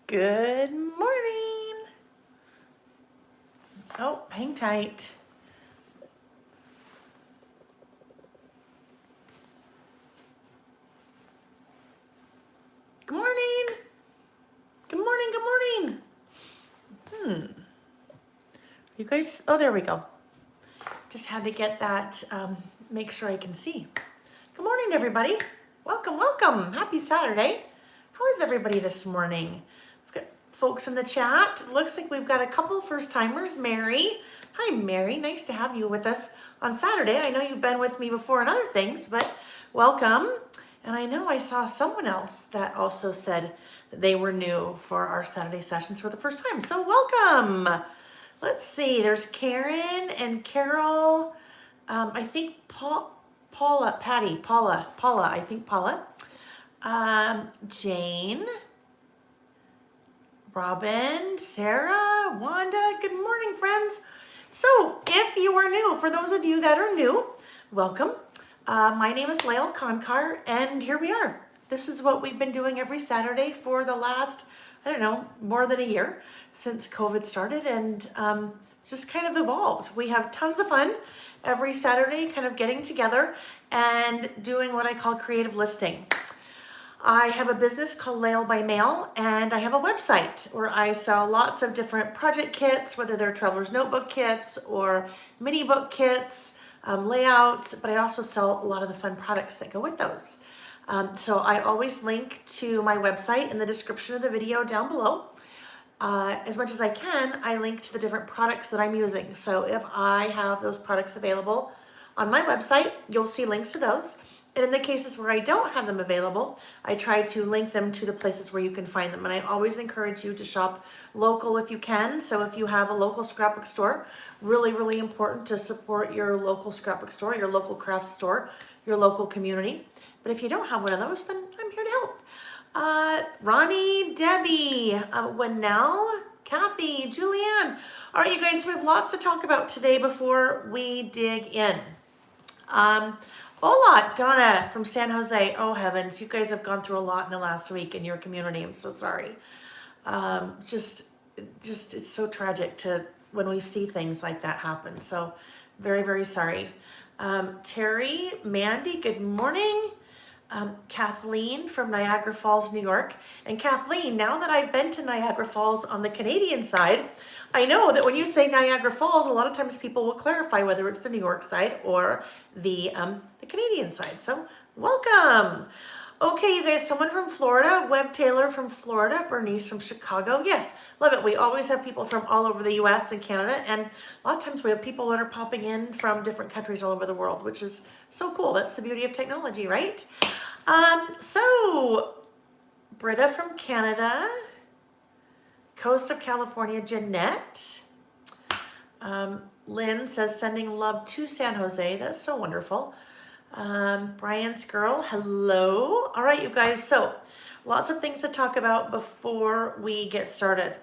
Good morning. Oh, hang tight. Good morning. Good morning. Good morning. You guys, oh, there we go. Just had to get that, make sure I can see. Good morning, everybody. Welcome, welcome. Happy Saturday. How is everybody this morning? We've got folks in the chat. Looks like we've got a couple first timers. Mary. Hi, Mary. Nice to have you with us on Saturday. I know you've been with me before on other things, but welcome. And I know I saw someone else that also said that they were new for our Saturday sessions for the first time. So welcome. Let's see. There's Karen and Carol. I think Paula, I think Paula. Jane, Robin, Sarah, Wanda. Good morning, friends. So if you are new, for those of you that are new, welcome. My name is Lael Konkar, and here we are. This is what we've been doing every Saturday for the last, I don't know, more than a year since COVID started, and just kind of evolved. We have tons of fun every Saturday, kind of getting together and doing what I call creative listing. I have a business called Lael by Mail, and I have a website where I sell lots of different project kits, whether they're traveler's notebook kits or mini book kits, layouts, but I also sell a lot of the fun products that go with those. So I always link to my website in the description of the video down below. As much as I can, I link to the different products that I'm using. So if I have those products available on my website, you'll see links to those. And in the cases where I don't have them available, I try to link them to the places where you can find them. And I always encourage you to shop local if you can. So if you have a local scrapbook store, really, really important to support your local scrapbook store, your local craft store, your local community. But if you don't have one of those, then I'm here to help. Ronnie, Debbie, Winnell, Kathy, Julianne. All right, you guys, we have lots to talk about today before we dig in. Hola, Donna from San Jose. Oh heavens, you guys have gone through a lot in the last week in your community. I'm so sorry. Just it's so tragic to when we see things like that happen. So very, very sorry. Terry, Mandy, good morning. Kathleen from Niagara Falls, New York. And Kathleen, now that I've been to Niagara Falls on the Canadian side, I know that when you say Niagara Falls, a lot of times people will clarify whether it's the New York side or the Canadian side. So welcome. Okay, you guys, someone from Florida, Webb Taylor from Florida, Bernice from Chicago. Yes, love it. We always have people from all over the US and Canada, and a lot of times we have people that are popping in from different countries all over the world, which is so cool. That's the beauty of technology, right? So Britta from Canada, coast of California, Jeanette. Lynn says sending love to San Jose. That's so wonderful. Brian's girl, hello. All right, you guys, so lots of things to talk about before we get started.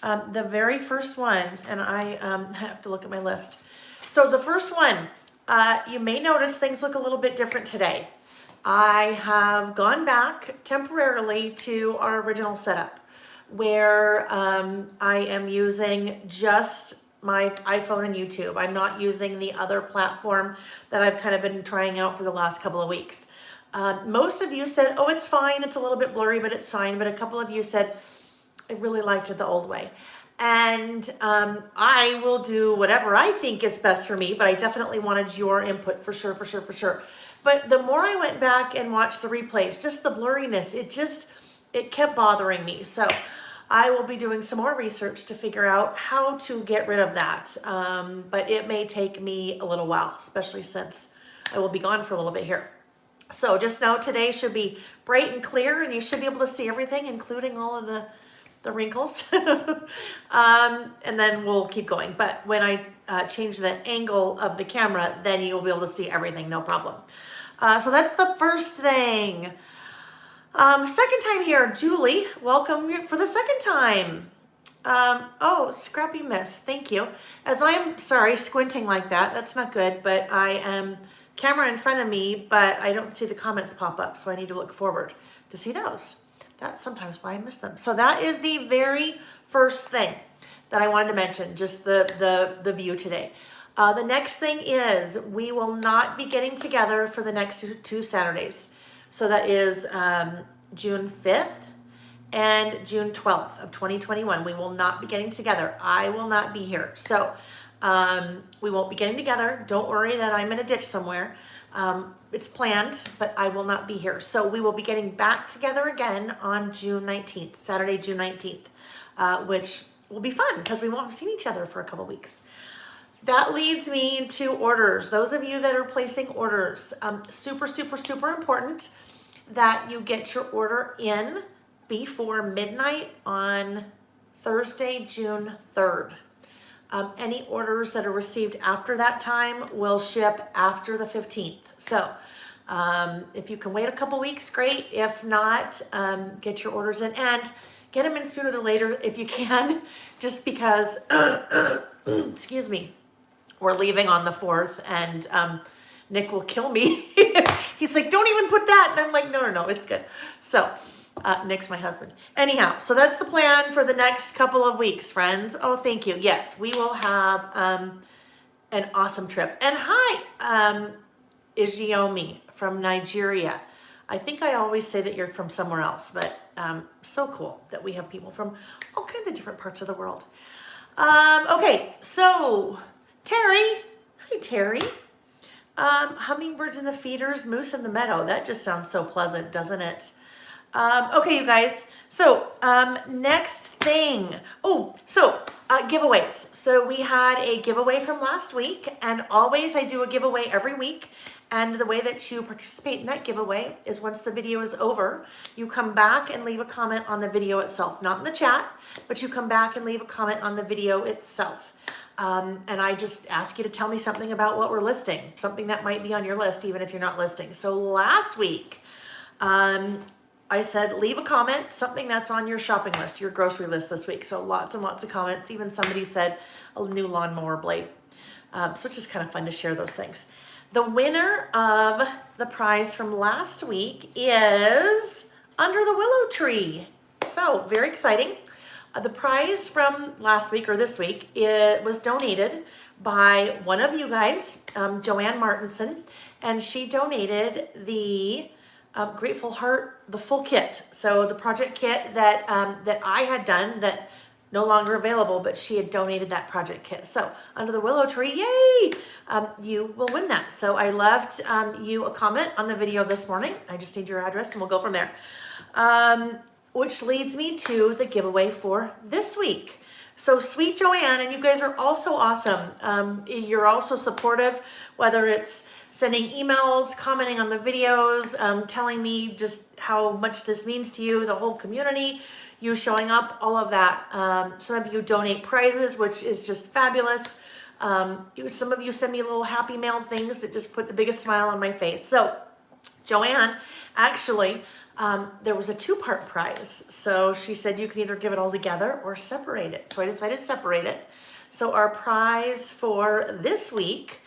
The very first one, and I have to look at my list. So the first one, you may notice things look a little bit different today. I have gone back temporarily to our original setup where I am using just my iPhone and YouTube. I'm not using the other platform that I've kind of been trying out for the last couple of weeks. Most of you said, oh, it's fine. It's a little bit blurry, but it's fine. But a couple of you said, I really liked it the old way. And I will do whatever I think is best for me, but I definitely wanted your input for sure, for sure, for sure. But the more I went back and watched the replays, just the blurriness, it kept bothering me. So I will be doing some more research to figure out how to get rid of that. But it may take me a little while, especially since I will be gone for a little bit here. So just know today should be bright and clear, and you should be able to see everything, including all of the wrinkles. And then we'll keep going. But when I change the angle of the camera, then you'll be able to see everything, no problem. So that's the first thing. Second time here, Julie, welcome for the second time. Oh, Scrappy Miss, thank you. As I'm, sorry, squinting like that, that's not good, but I am camera in front of me, but I don't see the comments pop up, so I need to look forward to see those. That's sometimes why I miss them. So that is the very first thing that I wanted to mention, just the view today. The next thing is we will not be getting together for the next two Saturdays. So that is June 5th and June 12th of 2021. We will not be getting together. I will not be here. So we won't be getting together. Don't worry that I'm in a ditch somewhere. It's planned, but I will not be here. So we will be getting back together again on June 19th, Saturday, June 19th, which will be fun because we won't have seen each other for a couple weeks. That leads me to orders. Those of you that are placing orders, super, super, super important that you get your order in before midnight on Thursday, June 3rd. Any orders that are received after that time will ship after the 15th. So if you can wait a couple weeks, great. If not, get your orders in and get them in sooner than later if you can, just because, excuse me, we're leaving on the 4th and Nick will kill me. He's like, don't even put that. And I'm like, no, it's good. So Nick's my husband. Anyhow, so that's the plan for the next couple of weeks, friends. Oh, thank you. Yes, we will have an awesome trip. And hi, Ijiomi from Nigeria. I think I always say that you're from somewhere else, but so cool that we have people from all kinds of different parts of the world. Okay, so Terry. Hi, Terry. Hummingbirds in the feeders, moose in the meadow. That just sounds so pleasant, doesn't it? Okay, you guys. So next thing. Oh, so giveaways. So we had a giveaway from last week, and always I do a giveaway every week. And the way that you participate in that giveaway is once the video is over, you come back and leave a comment on the video itself. Not in the chat, but you come back and leave a comment on the video itself. And I just ask you to tell me something about what we're listing, something that might be on your list, even if you're not listing. So last week, I said, leave a comment, something that's on your shopping list, your grocery list this week. So lots and lots of comments. Even somebody said a new lawnmower blade. So it's just kind of fun to share those things. The winner of the prize from last week is Under the Willow Tree. So very exciting. The prize from last week or this week, it was donated by one of you guys, Joanne Martinson, and she donated the Grateful Heart, the full kit. So the project kit that that I had done that no longer available, but she had donated that project kit. So Under the Willow Tree, yay! You will win that. So I left you a comment on the video this morning. I just need your address and we'll go from there. Which leads me to the giveaway for this week. So sweet Joanne, and you guys are also awesome. You're also supportive, whether it's sending emails, commenting on the videos, telling me just how much this means to you, the whole community, you showing up, all of that. Some of you donate prizes, which is just fabulous. Some of you send me little happy mail things that just put the biggest smile on my face. So Joanne, actually, there was a two-part prize. So she said you can either give it all together or separate it. So I decided to separate it. So our prize for this week,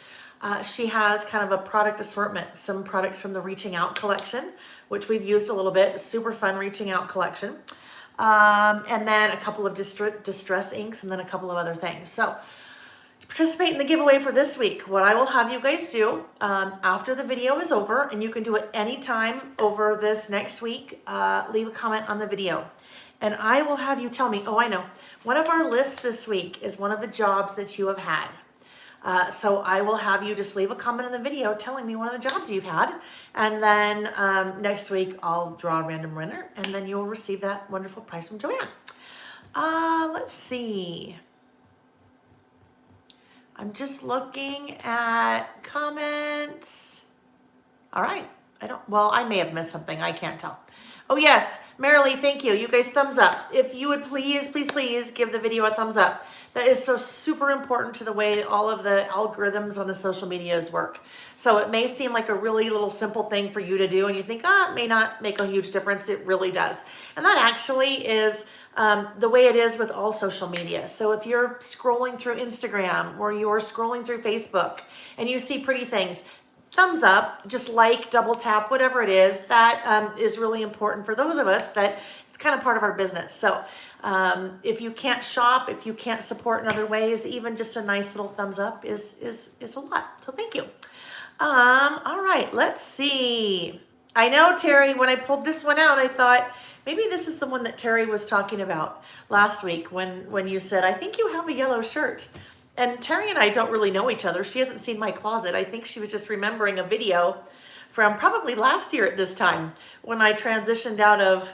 she has kind of a product assortment, some products from the Reaching Out collection, which we've used a little bit, super fun Reaching Out collection. And then a couple of distress inks and then a couple of other things. So to participate in the giveaway for this week, what I will have you guys do after the video is over, and you can do it anytime over this next week, leave a comment on the video. And I will have you tell me, oh, I know, one of our lists this week is one of the jobs that you have had. So I will have you just leave a comment on the video telling me one of the jobs you've had. And then next week I'll draw a random winner and then you'll receive that wonderful prize from Joanne. Let's see. I'm just looking at comments. All right. I may have missed something. I can't tell. Oh yes, Marilee, thank you. You guys thumbs up. If you would please, please, please give the video a thumbs up. That is so super important to the way all of the algorithms on the social medias work. So it may seem like a really little simple thing for you to do and you think, it may not make a huge difference. It really does. And that actually is the way it is with all social media. So if you're scrolling through Instagram or you're scrolling through Facebook and you see pretty things, thumbs up, just like, double tap, whatever it is, that is really important for those of us that it's kind of part of our business. So if you can't shop, if you can't support in other ways, even just a nice little thumbs up is a lot. So thank you. All right, let's see. I know, Terry, when I pulled this one out, I thought maybe this is the one that Terry was talking about last week when you said, I think you have a yellow shirt. And Terry and I don't really know each other. She hasn't seen my closet. I think she was just remembering a video from probably last year at this time when I transitioned out of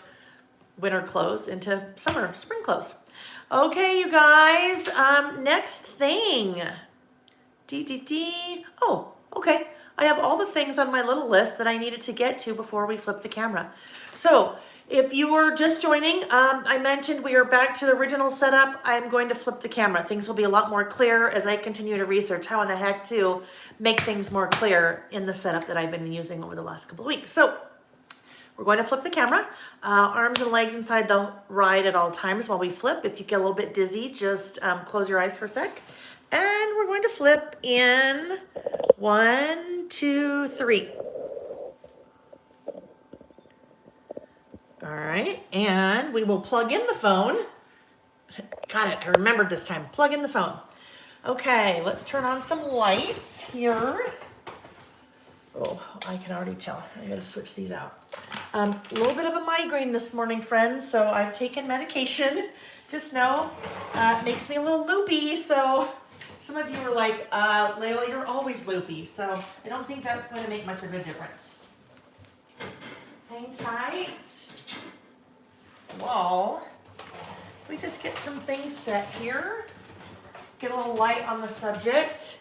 winter clothes into spring clothes. Okay, you guys, next thing. Oh, okay. I have all the things on my little list that I needed to get to before we flip the camera. So if you were just joining, I mentioned we are back to the original setup. I'm going to flip the camera. Things will be a lot more clear as I continue to research how in the heck to make things more clear in the setup that I've been using over the last couple of weeks. So we're going to flip the camera, arms and legs inside the ride at all times while we flip. If you get a little bit dizzy, just close your eyes for a sec. And we're going to flip in 1, 2, 3. All right, and we will plug in the phone. Got it, I remembered this time. Plug in the phone. Okay, let's turn on some lights here. Oh, I can already tell. I gotta switch these out. A little bit of a migraine this morning, friends, so I've taken medication. Just know, it makes me a little loopy, so some of you are like, Layla, you're always loopy, so I don't think that's going to make much of a difference. Hang tight. Whoa. We just get some things set here. Get a little light on the subject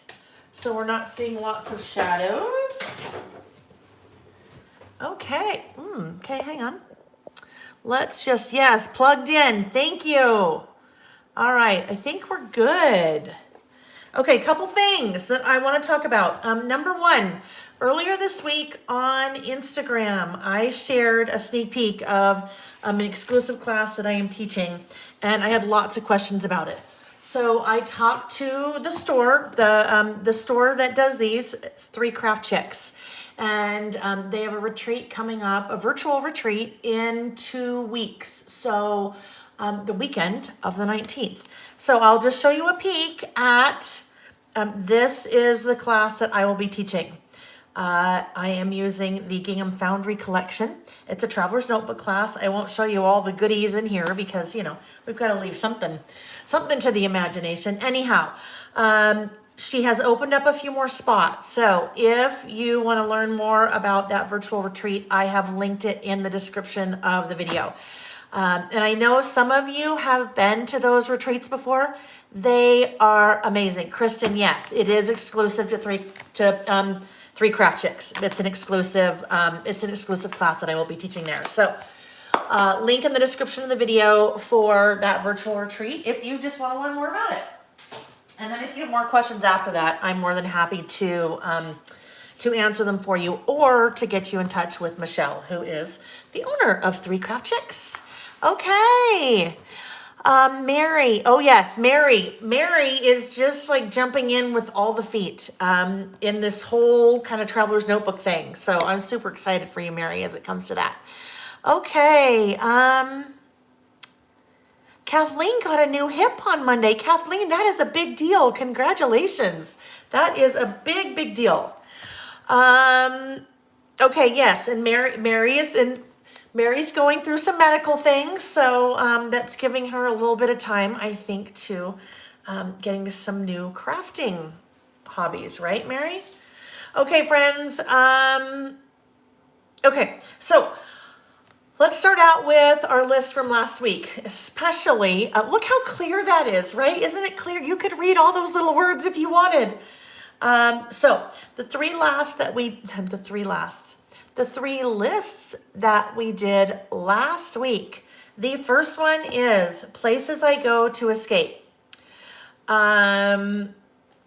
so we're not seeing lots of shadows. Okay. Okay, hang on. Let's just, yes, plugged in. Thank you. All right, I think we're good. Okay, couple things that I want to talk about. Number one, earlier this week on Instagram, I shared a sneak peek of an exclusive class that I am teaching, and I had lots of questions about it. So I talked to the store, the store that does these, it's 3 Craft Chicks, and they have a retreat coming up, a virtual retreat in 2 weeks. So the weekend of the 19th. So I'll just show you a peek at, this is the class that I will be teaching. I am using the Gingham Foundry collection. It's a traveler's notebook class. I won't show you all the goodies in here because, you know, we've got to leave something to the imagination. Anyhow, she has opened up a few more spots. So if you want to learn more about that virtual retreat, I have linked it in the description of the video. And I know some of you have been to those retreats before. They are amazing. Kristen, yes, it is exclusive to 3 Craft Chicks. It's an exclusive class that I will be teaching there. So link in the description of the video for that virtual retreat if you just want to learn more about it. And then if you have more questions after that, I'm more than happy to answer them for you or to get you in touch with Michelle, who is the owner of 3 Craft Chicks. Okay. Mary. Oh yes, Mary. Mary is just like jumping in with all the feet in this whole kind of traveler's notebook thing. So I'm super excited for you, Mary, as it comes to that. Okay. Kathleen got a new hip on Monday. Kathleen, that is a big deal. Congratulations. That is a big, big deal. Okay, yes, and Mary's going through some medical things, so that's giving her a little bit of time, I think, to getting to some new crafting hobbies, right, Mary? Okay, friends. Okay, so let's start out with our list from last week, especially, look how clear that is, right? Isn't it clear? You could read all those little words if you wanted. So the three lists that we did last week. The first one is places I go to escape.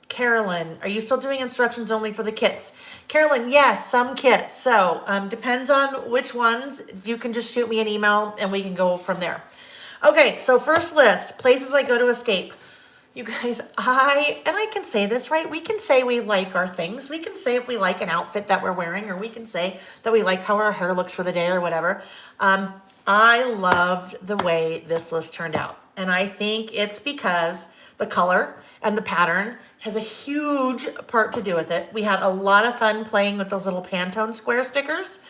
Carolyn, are you still doing instructions only for the kits? Carolyn, yes, some kits. So depends on which ones. You can just shoot me an email and we can go from there. Okay, so first list, places I go to escape. You guys, I can say this, right? We can say we like our things. We can say if we like an outfit that we're wearing, or we can say that we like how our hair looks for the day or whatever. I loved the way this list turned out. And I think it's because the color and the pattern has a huge part to do with it. We had a lot of fun playing with those little Pantone square stickers.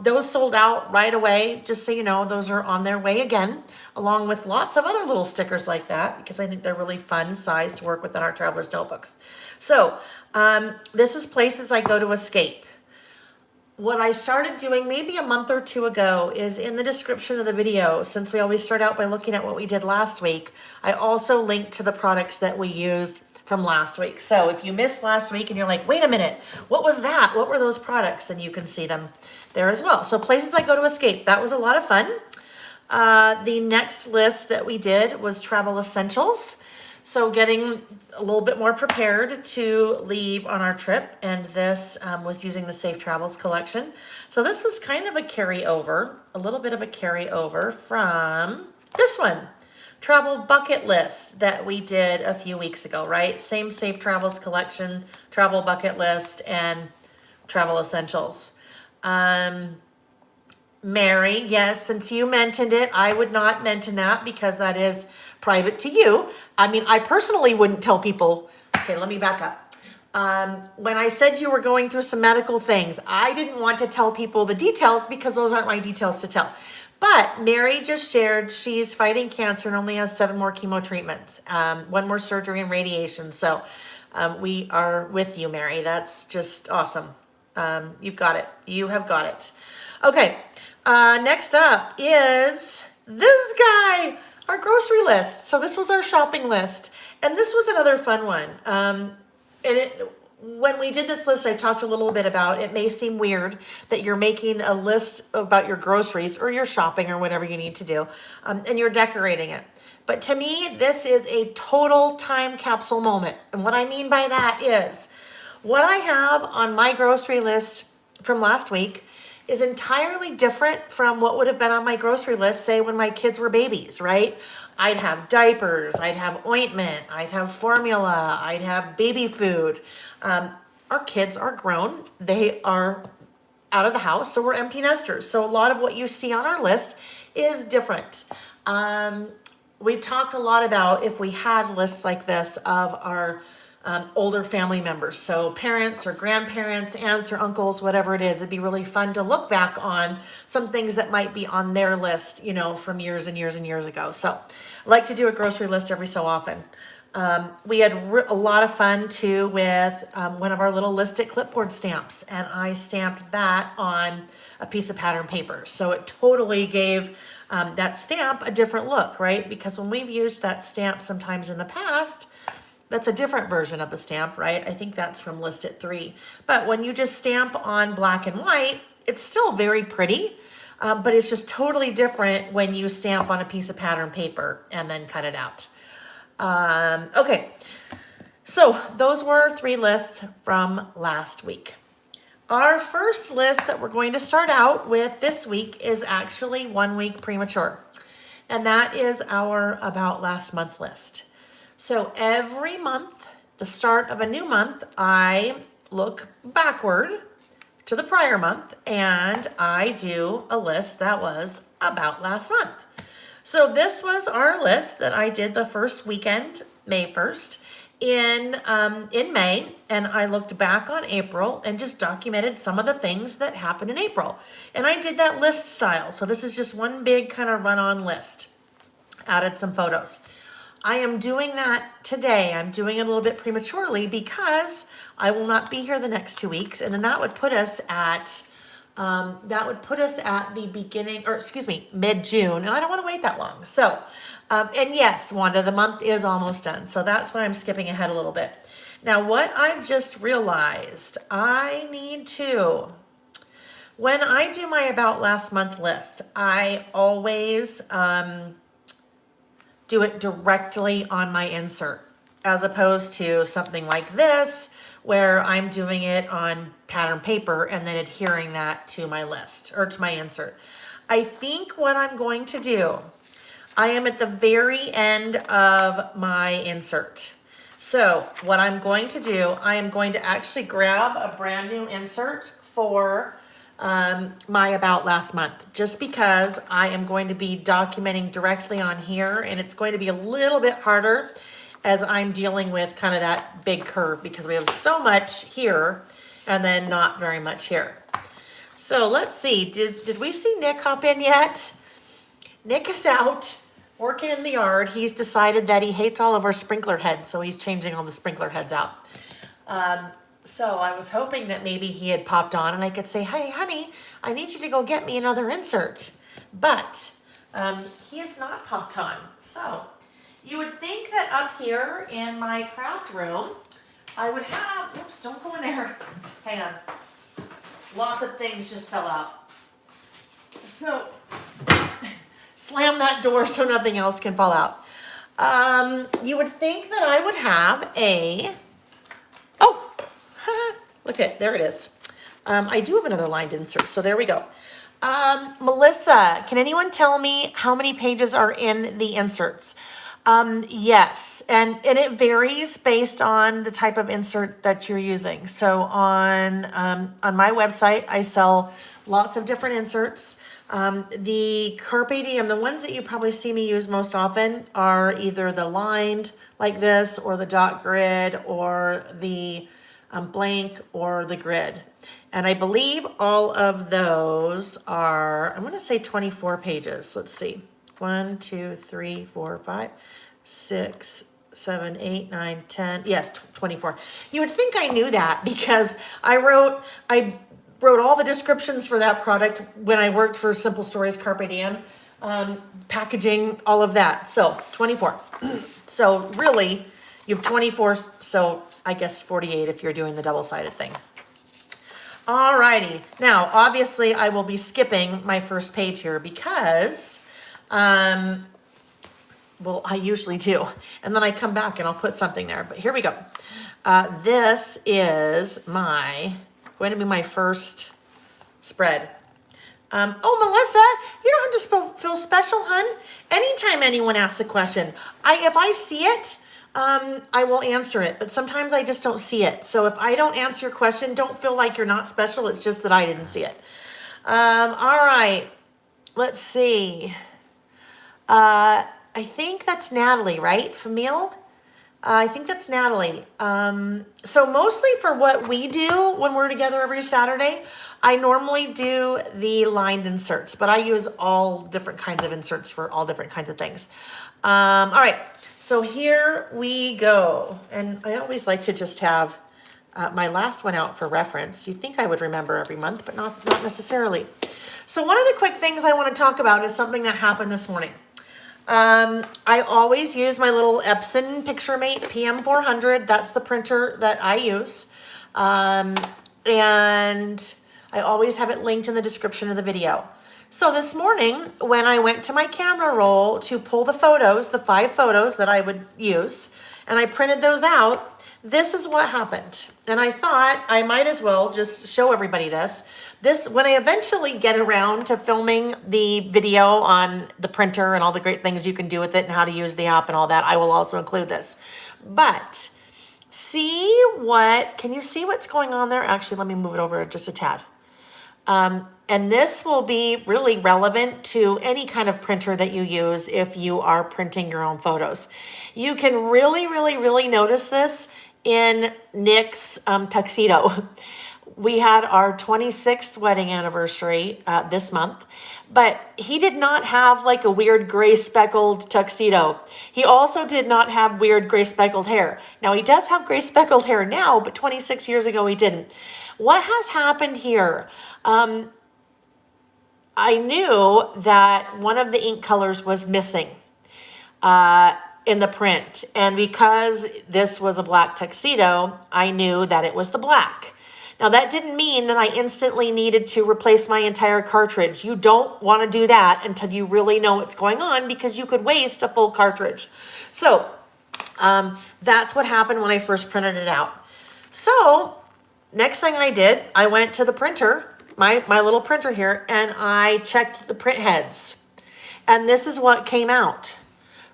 Those sold out right away. Just so you know, those are on their way again, along with lots of other little stickers like that, because I think they're really fun size to work with in our traveler's notebooks. So this is places I go to escape. What I started doing maybe a month or two ago is in the description of the video, since we always start out by looking at what we did last week, I also linked to the products that we used from last week. So if you missed last week and you're like, wait a minute, what was that? What were those products? Then you can see them there as well. So places I go to escape, that was a lot of fun. The next list that we did was travel essentials. So getting a little bit more prepared to leave on our trip, and this was using the Safe Travels collection. So this was kind of a carryover, a little bit of a carryover from this one, travel bucket list that we did a few weeks ago, right? Same Safe Travels collection, travel bucket list, and travel essentials. Mary, yes, since you mentioned it, I would not mention that because that is private to you. I mean, I personally wouldn't tell people. Okay, let me back up. When I said you were going through some medical things, I didn't want to tell people the details because those aren't my details to tell. But Mary just shared she's fighting cancer and only has 7 more chemo treatments, 1 more surgery and radiation. So we are with you, Mary. That's just awesome. You've got it. You have got it. Okay. Next up is this guy, our grocery list. So this was our shopping list, and this was another fun one. When we did this list, I talked a little bit about it may seem weird that you're making a list about your groceries or your shopping or whatever you need to do, and you're decorating it. But to me, this is a total time capsule moment. And what I mean by that is what I have on my grocery list from last week is entirely different from what would have been on my grocery list, say when my kids were babies, right? I'd have diapers, I'd have ointment, I'd have formula, I'd have baby food. Our kids are grown, they are out of the house, so we're empty nesters. So a lot of what you see on our list is different. We talk a lot about if we had lists like this of our older family members. So parents or grandparents, aunts or uncles, whatever it is, it'd be really fun to look back on some things that might be on their list, you know, from years and years and years ago. So I like to do a grocery list every so often. We had a lot of fun too with one of our little listed clipboard stamps, and I stamped that on a piece of pattern paper. So it totally gave that stamp a different look, right? Because when we've used that stamp sometimes in the past, that's a different version of the stamp, right? I think that's from listed 3. But when you just stamp on black and white, it's still very pretty, but it's just totally different when you stamp on a piece of pattern paper and then cut it out. Okay, so those were 3 lists from last week. Our first list that we're going to start out with this week is actually 1 week premature, and that is our About Last Month list. So every month, the start of a new month, I look backward to the prior month and I do a list that was about last month. So this was our list that I did the first weekend, May 1st, in May, and I looked back on April and just documented some of the things that happened in April. And I did that list style. So this is just one big kind of run-on list. Added some photos. I am doing that today. I'm doing it a little bit prematurely because I will not be here the next 2 weeks, and then that would put us at the beginning, or excuse me, mid-June, and I don't want to wait that long. So, and yes, Wanda, the month is almost done, so that's why I'm skipping ahead a little bit. Now, what I've just realized, I need to, when I do my About Last Month lists, I always do it directly on my insert, as opposed to something like this, where I'm doing it on pattern paper and then adhering that to my list or to my insert. I think what I'm going to do, I am at the very end of my insert. So what I'm going to do, I am going to actually grab a brand new insert for my About Last Month, just because I am going to be documenting directly on here, and it's going to be a little bit harder as I'm dealing with kind of that big curve, because we have so much here and then not very much here. So let's see, did we see Nick hop in yet? Nick is out working in the yard. He's decided that he hates all of our sprinkler heads, so he's changing all the sprinkler heads out. So I was hoping that maybe he had popped on and I could say, hey, honey, I need you to go get me another insert. But he has not popped on. So you would think that up here in my craft room, I would have, oops, don't go in there. Hang on. Lots of things just fell out. So slam that door so nothing else can fall out. You would think that I would have a, oh, look at, there it is. I do have another lined insert, so there we go. Melissa, can anyone tell me how many pages are in the inserts? Yes, and it varies based on the type of insert that you're using. So on my website, I sell lots of different inserts. The Carpe Diem, the ones that you probably see me use most often are either the lined like this, or the dot grid, or the blank, or the grid. And I believe all of those are, I'm going to say 24 pages. Let's see. 1, 2, 3, 4, 5, 6, 7, 8, 9, 10. Yes, 24. You would think I knew that because I wrote all the descriptions for that product when I worked for Simple Stories Carpe Diem, packaging, all of that. So 24. So really, you have 24. So I guess 48 if you're doing the double-sided thing. Alrighty. Now, obviously, I will be skipping my first page here because, well, I usually do. And then I come back and I'll put something there. But here we go. This is going to be my first spread. Oh, Melissa, you don't have to feel special, hun. Anytime anyone asks a question, if I see it, I will answer it, but sometimes I just don't see it. So if I don't answer your question, don't feel like you're not special. It's just that I didn't see it. All right, let's see. I think that's Natalie, right? Famil? I think that's Natalie. So mostly for what we do when we're together every Saturday, I normally do the lined inserts, but I use all different kinds of inserts for all different kinds of things. All right. So here we go. And I always like to just have my last one out for reference. You'd think I would remember every month, but not necessarily. So one of the quick things I want to talk about is something that happened this morning. I always use my little Epson PictureMate PM400. That's the printer that I use. And I always have it linked in the description of the video. So this morning, when I went to my camera roll to pull the photos, the 5 photos that I would use, and I printed those out, this is what happened. And I thought I might as well just show everybody this. When I eventually get around to filming the video on the printer and all the great things you can do with it and how to use the app and all that, I will also include this. But can you see what's going on there? Actually, let me move it over just a tad. And this will be really relevant to any kind of printer that you use if you are printing your own photos. You can really, really, really notice this in Nick's tuxedo. We had our 26th wedding anniversary this month, but he did not have like a weird gray speckled tuxedo. He also did not have weird gray speckled hair. Now he does have gray speckled hair now, but 26 years ago he didn't. What has happened here? I knew that one of the ink colors was missing in the print. And because this was a black tuxedo, I knew that it was the black. Now, that didn't mean that I instantly needed to replace my entire cartridge. You don't want to do that until you really know what's going on, because you could waste a full cartridge. So that's what happened when I first printed it out. So next thing I did, I went to the printer, my little printer here, and I checked the print heads. And this is what came out,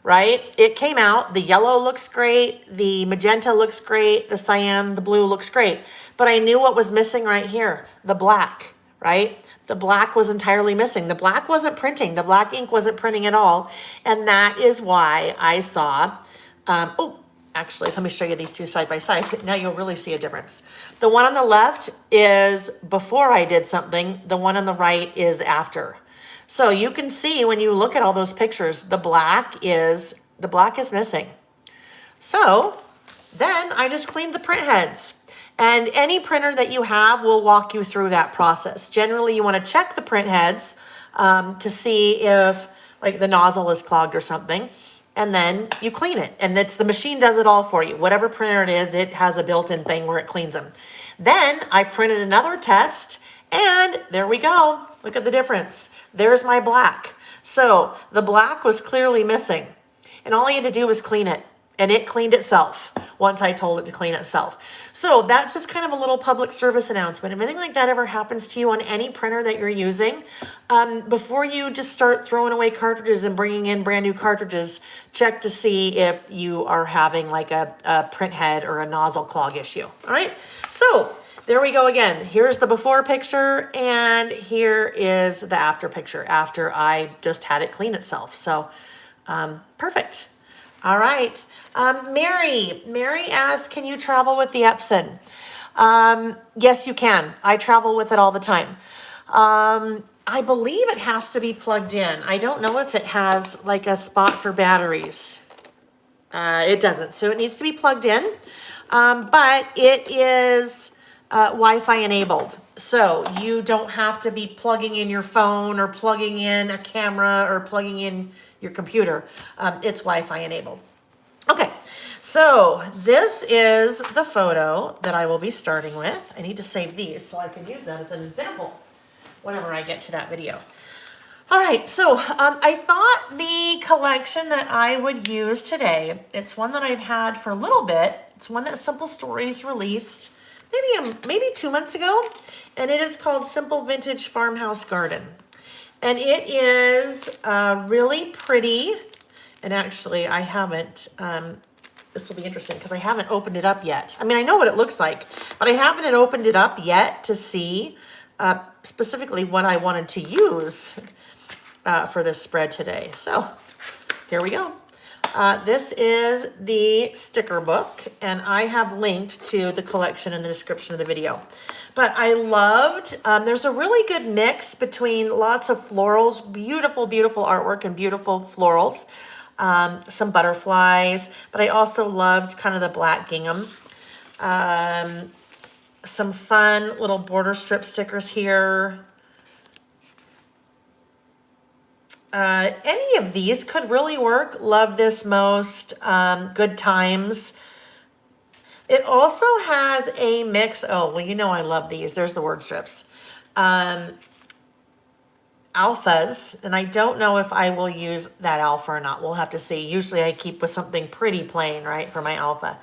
right? It came out, the yellow looks great, the magenta looks great, the cyan, the blue looks great. But I knew what was missing right here, the black, right? The black was entirely missing. The black wasn't printing. The black ink wasn't printing at all. And that is why I saw, actually, let me show you these two side by side. Now you'll really see a difference. The one on the left is before I did something. The one on the right is after. So you can see when you look at all those pictures, the black is missing. So then I just cleaned the print heads. And any printer that you have will walk you through that process. Generally, you want to check the print heads to see if like the nozzle is clogged or something. And then you clean it. And it's the machine does it all for you. Whatever printer it is, it has a built-in thing where it cleans them. Then I printed another test and there we go. Look at the difference. There's my black. So the black was clearly missing. And all I had to do was clean it. And it cleaned itself once I told it to clean itself. So that's just kind of a little public service announcement. If anything like that ever happens to you on any printer that you're using, before you just start throwing away cartridges and bringing in brand new cartridges, check to see if you are having like a print head or a nozzle clog issue. All right. So there we go again. Here's the before picture and here is the after picture after I just had it clean itself. So perfect. All right. Mary asked, can you travel with the Epson? Yes, you can. I travel with it all the time. I believe it has to be plugged in. I don't know if it has like a spot for batteries. It doesn't. So it needs to be plugged in. But it is Wi-Fi enabled. So you don't have to be plugging in your phone or plugging in a camera or plugging in your computer. It's Wi-Fi enabled. Okay, so this is the photo that I will be starting with. I need to save these so I can use that as an example whenever I get to that video. All right, so I thought the collection that I would use today, it's one that I've had for a little bit. It's one that Simple Stories released maybe 2 months ago, and it is called Simple Vintage Farmhouse Garden. And it is really pretty. And actually, I haven't, this will be interesting because I haven't opened it up yet. I mean, I know what it looks like, but I haven't opened it up yet to see specifically what I wanted to use for this spread today. So here we go. This is the sticker book, and I have linked to the collection in the description of the video. But I loved, there's a really good mix between lots of florals, beautiful, beautiful artwork and beautiful florals, some butterflies, but I also loved kind of the black gingham. Some fun little border strip stickers here. Any of these could really work. Love this most. Good times. It also has a mix. Oh, well, you know I love these. There's the word strips. Alphas, and I don't know if I will use that alpha or not. We'll have to see. Usually I keep with something pretty plain, right, for my alpha.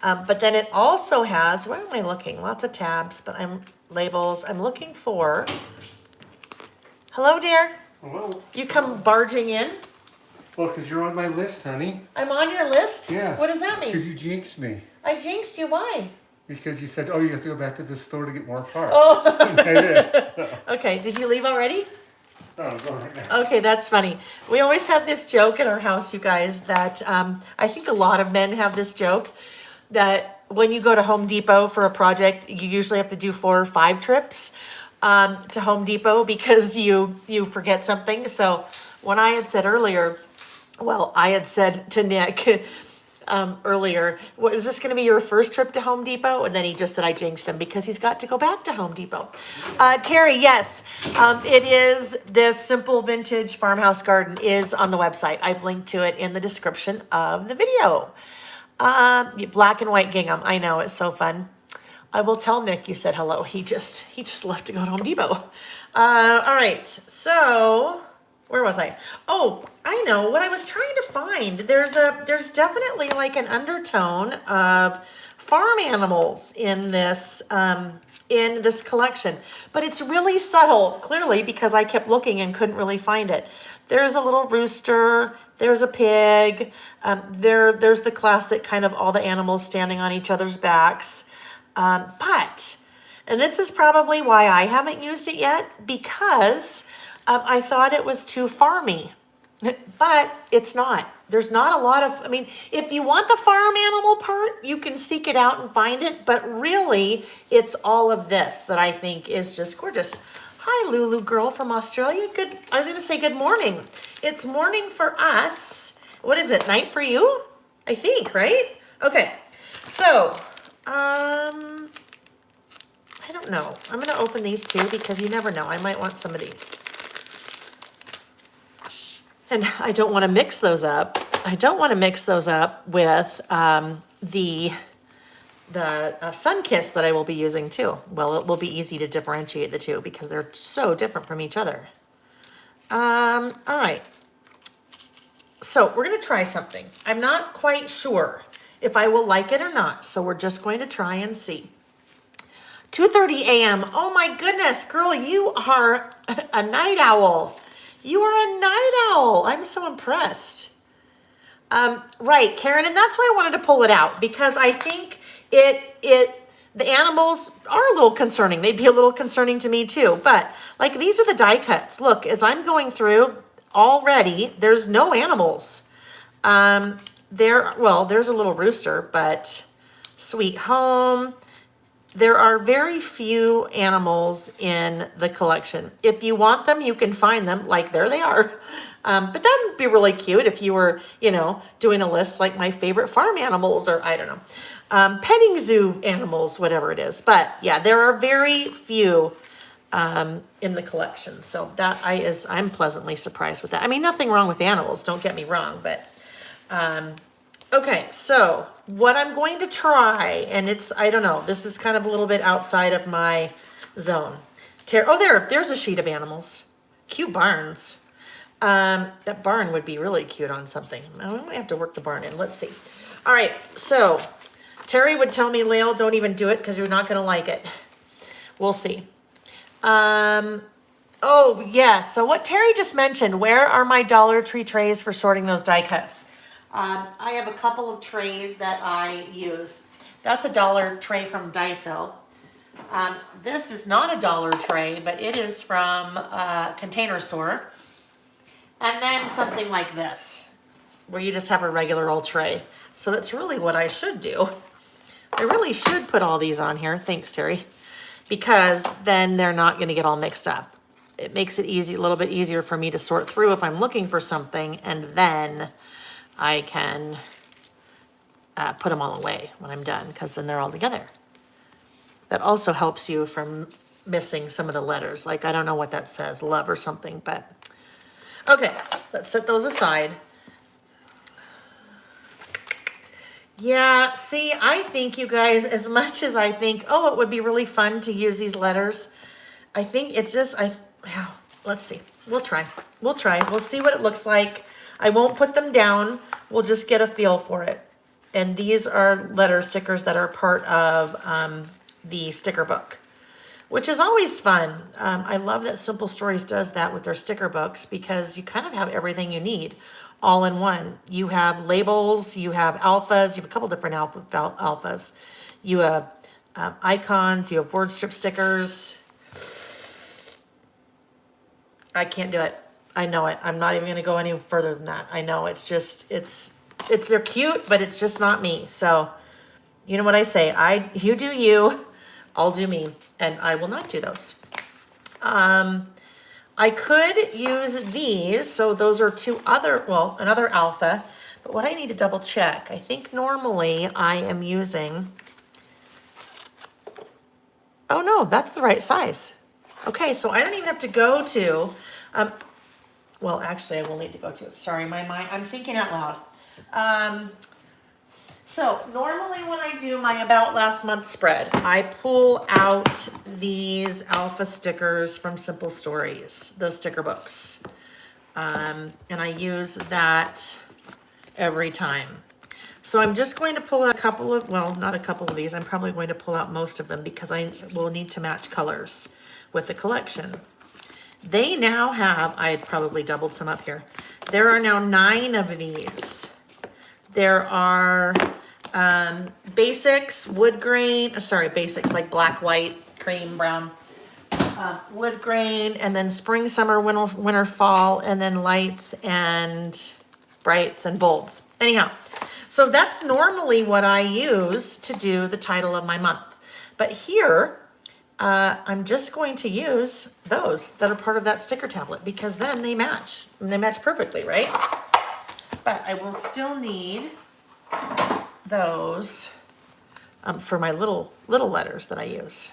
But then it also has, where am I looking? Lots of tabs, but labels. I'm looking for, hello, dear. Hello. You come barging in? Well, because you're on my list, honey. I'm on your list? Yes. What does that mean? Because you jinxed me. I jinxed you, why? Because you said, oh, you have to go back to the store to get more parts. Oh. I did. Okay, did you leave already? No, I'm going right now. Okay, that's funny. We always have this joke in our house, you guys, that I think a lot of men have this joke that when you go to Home Depot for a project, you usually have to do 4 or 5 trips to Home Depot because you forget something. So when I had said earlier, well, I had said to Nick earlier, well, is this going to be your first trip to Home Depot? And then he just said I jinxed him because he's got to go back to Home Depot. Terry, yes, it is. This Simple Vintage Farmhouse Garden is on the website. I've linked to it in the description of the video. Black and white gingham. I know, it's so fun. I will tell Nick you said hello. He just left to go to Home Depot. All right, so where was I? Oh, I know what I was trying to find. There's definitely like an undertone of farm animals in this in this collection, but it's really subtle, clearly, because I kept looking and couldn't really find it. There's a little rooster, there's a pig, there's the classic kind of all the animals standing on each other's backs. And this is probably why I haven't used it yet, because I thought it was too farmy. But it's not. There's not a lot of, I mean, if you want the farm animal part, you can seek it out and find it. But really, it's all of this that I think is just gorgeous. Hi, Lulu girl from Australia. Good. I was going to say good morning. It's morning for us. What is it? Night for you? I think, right? Okay. So, I don't know. I'm going to open these two because you never know. I might want some of these. And I don't want to mix those up. I don't want to mix those up with the Sun-Kissed that I will be using too. Well, it will be easy to differentiate the two because they're so different from each other. All right. So we're going to try something. I'm not quite sure if I will like it or not. So we're just going to try and see. 2:30 a.m. Oh my goodness, girl, you are a night owl. You are a night owl. I'm so impressed. Right, Karen, and that's why I wanted to pull it out, because I think the animals are a little concerning. They'd be a little concerning to me too. But like, these are the die cuts. Look, as I'm going through already, there's no animals. There's a little rooster, but Sweet Home. There are very few animals in the collection. If you want them, you can find them. Like, there they are. But that would be really cute if you were, doing a list like my favorite farm animals, or I don't know, petting zoo animals, whatever it is. But yeah, there are very few in the collection. So I'm pleasantly surprised with that. I mean, nothing wrong with animals, don't get me wrong, but okay, so what I'm going to try, and I don't know, this is kind of a little bit outside of my zone. There's a sheet of animals. Cute barns. That barn would be really cute on something. I might have to work the barn in. Let's see. All right, so Terry would tell me, Lael, don't even do it because you're not going to like it. We'll see. Oh, yeah, so what Terry just mentioned, where are my Dollar Tree trays for sorting those die cuts? I have a couple of trays that I use. That's a dollar tray from Daiso. This is not a dollar tray, but it is from a Container Store. And then something like this, where you just have a regular old tray. So that's really what I should do. I really should put all these on here. Thanks, Terry. Because then they're not going to get all mixed up. It makes it a little bit easier for me to sort through if I'm looking for something, and then I can put them all away when I'm done, because then they're all together. That also helps you from missing some of the letters. Like, I don't know what that says, love or something, but okay, let's set those aside. Yeah, see, I think, you guys, as much as I think, oh, it would be really fun to use these letters, I think it's just, let's see. We'll try. We'll see what it looks like. I won't put them down. We'll just get a feel for it. And these are letter stickers that are part of the sticker book, which is always fun. I love that Simple Stories does that with their sticker books, because you kind of have everything you need all in one. You have labels, you have alphas, you have a couple different alphas. You have icons, you have word strip stickers. I can't do it. I know it. I'm not even going to go any further than that. I know they're cute, but it's just not me. So, you know what I say? You do you, I'll do me, and I will not do those. I could use these. So those are another alpha, but what I need to double check, I think normally I am using, oh no, that's the right size. Okay, so I don't even have to go to, well, actually, I will need to go to, sorry, my mind, I'm thinking out loud. So normally when I do my About Last Month spread, I pull out these alpha stickers from Simple Stories, those sticker books. And I use that every time. So I'm just going to pull out a couple of, well, not a couple of these. I'm probably going to pull out most of them because I will need to match colors with the collection. They now have, I probably doubled some up here. There are now 9 of these. There are basics, wood grain, sorry, basics like black, white, cream, brown, wood grain, and then spring, summer, winter, fall, and then lights and brights and bolds. Anyhow, so that's normally what I use to do the title of my month. But here, I'm just going to use those that are part of that sticker tablet because then they match. And they match perfectly, right? But I will still need those for my little letters that I use.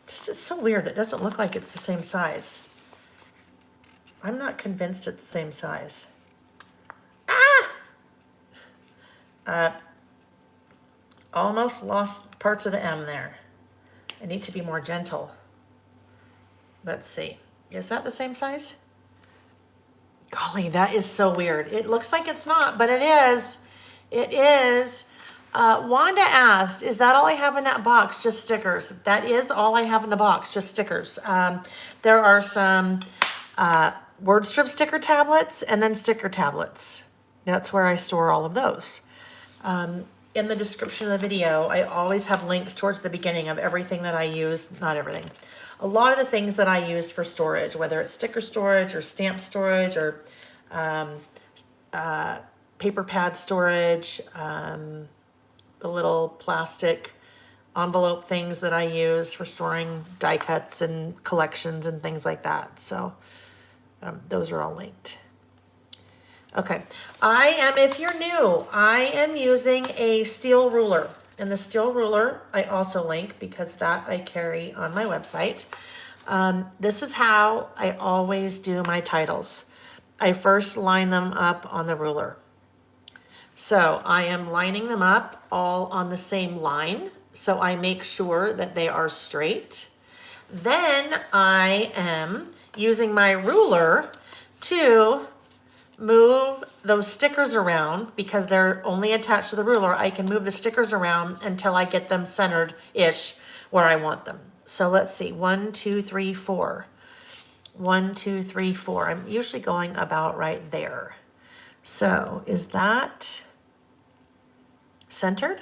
Just it's so weird that it doesn't look like it's the same size. I'm not convinced it's the same size. Almost lost parts of the M there. I need to be more gentle. Let's see. Is that the same size? Golly, that is so weird. It looks like it's not, but it is. It is. Wanda asked, is that all I have in that box? Just stickers. That is all I have in the box, just stickers. There are some word strip sticker tablets and then sticker tablets. That's where I store all of those. In the description of the video, I always have links towards the beginning of everything that I use, not everything. A lot of the things that I use for storage, whether it's sticker storage or stamp storage or paper pad storage, the little plastic envelope things that I use for storing die cuts and collections and things like that. So those are all linked. Okay, if you're new, I am using a steel ruler. And the steel ruler, I also link because that I carry on my website. This is how I always do my titles. I first line them up on the ruler. So I am lining them up all on the same line. So I make sure that they are straight. Then I am using my ruler to move those stickers around because they're only attached to the ruler. I can move the stickers around until I get them centered-ish where I want them. So let's see, 1, 2, 3, 4. 1, 2, 3, 4. I'm usually going about right there. So is that centered?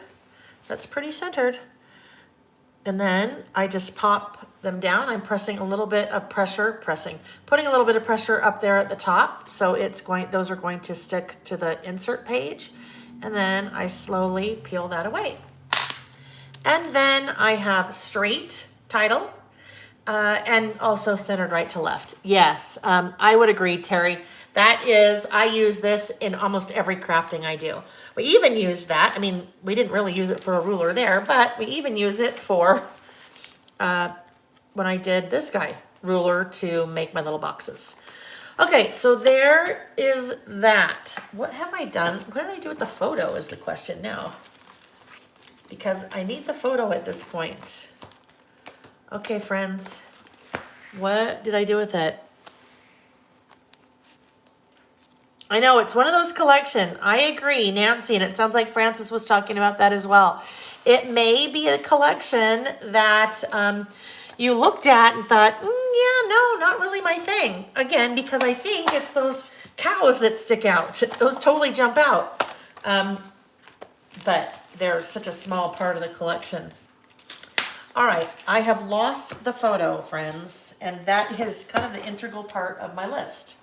That's pretty centered. And then I just pop them down. I'm pressing a little bit of pressure, putting a little bit of pressure up there at the top. So those are going to stick to the insert page. And then I slowly peel that away. And then I have straight title and also centered right to left. Yes, I would agree, Terry. I use this in almost every crafting I do. We even used that. I mean, we didn't really use it for a ruler there, but we even use it for when I did this guy, ruler to make my little boxes. Okay, so there is that. What have I done? What did I do with the photo is the question now. Because I need the photo at this point. Okay, friends. What did I do with it? I know, it's one of those collection. I agree, Nancy, and it sounds like Francis was talking about that as well. It may be a collection that you looked at and thought, yeah, no, not really my thing. Again, because I think it's those cows that stick out. Those totally jump out. But they're such a small part of the collection. All right, I have lost the photo, friends, and that is kind of the integral part of my list.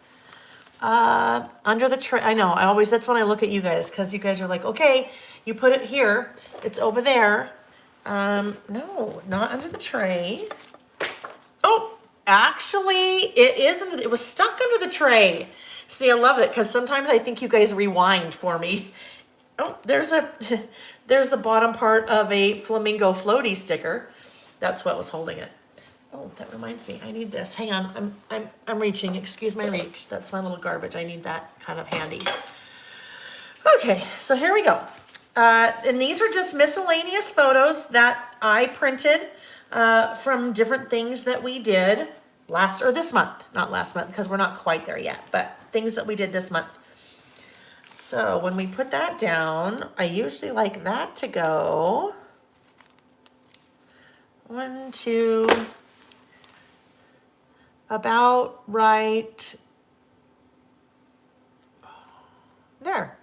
Under the tray, I know, that's when I look at you guys, because you guys are like, okay, you put it here, it's over there. No, not under the tray. Oh, actually, it was stuck under the tray. See, I love it, because sometimes I think you guys rewind for me. Oh, there's the bottom part of a flamingo floaty sticker. That's what was holding it. Oh, that reminds me, I need this. Hang on, I'm reaching, excuse my reach. That's my little garbage, I need that kind of handy. Okay, so here we go. And these are just miscellaneous photos that I printed from different things that we did this month. Not last month, because we're not quite there yet, but things that we did this month. So when we put that down, I usually like that to go 1, 2, about right there.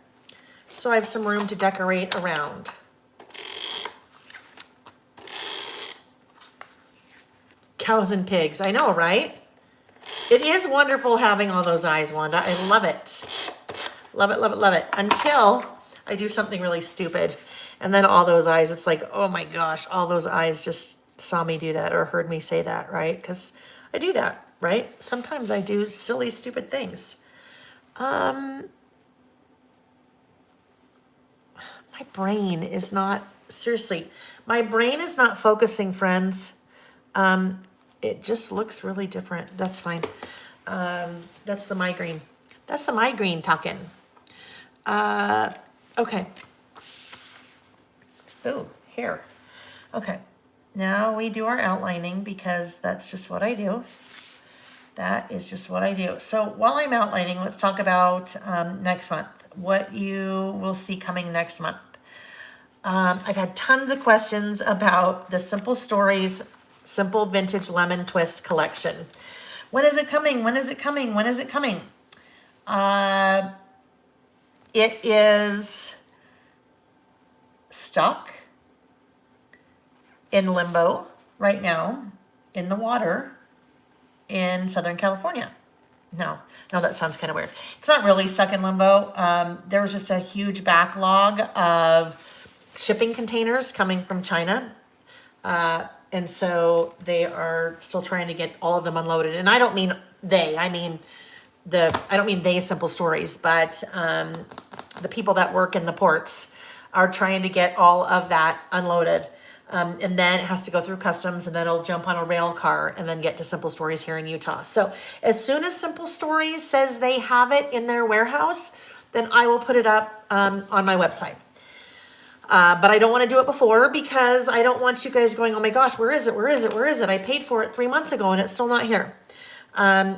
So I have some room to decorate around. Cows and pigs, I know, right? It is wonderful having all those eyes, Wanda. I love it. Love it, love it, love it. Until I do something really stupid. And then all those eyes, it's like, oh my gosh, all those eyes just saw me do that or heard me say that, right? Because I do that, right? Sometimes I do silly, stupid things. My brain is not, seriously, my brain is not focusing, friends. It just looks really different. That's fine. That's the migraine. That's the migraine talking. Okay. Oh, hair. Okay. Now we do our outlining because that's just what I do. That is just what I do. So while I'm outlining, let's talk about next month. What you will see coming next month. I've had tons of questions about the Simple Stories Simple Vintage Lemon Twist collection. When is it coming? When is it coming? When is it coming? It is stuck in limbo right now in the water in Southern California. No, that sounds kind of weird. It's not really stuck in limbo. There was just a huge backlog of shipping containers coming from China. And so they are still trying to get all of them unloaded. And I don't mean they, I don't mean they Simple Stories, but the people that work in the ports are trying to get all of that unloaded. And then it has to go through customs, and then it'll jump on a rail car and then get to Simple Stories here in Utah. So as soon as Simple Stories says they have it in their warehouse, then I will put it up on my website. But I don't want to do it before because I don't want you guys going, oh my gosh, where is it? Where is it? Where is it? I paid for it 3 months ago and it's still not here.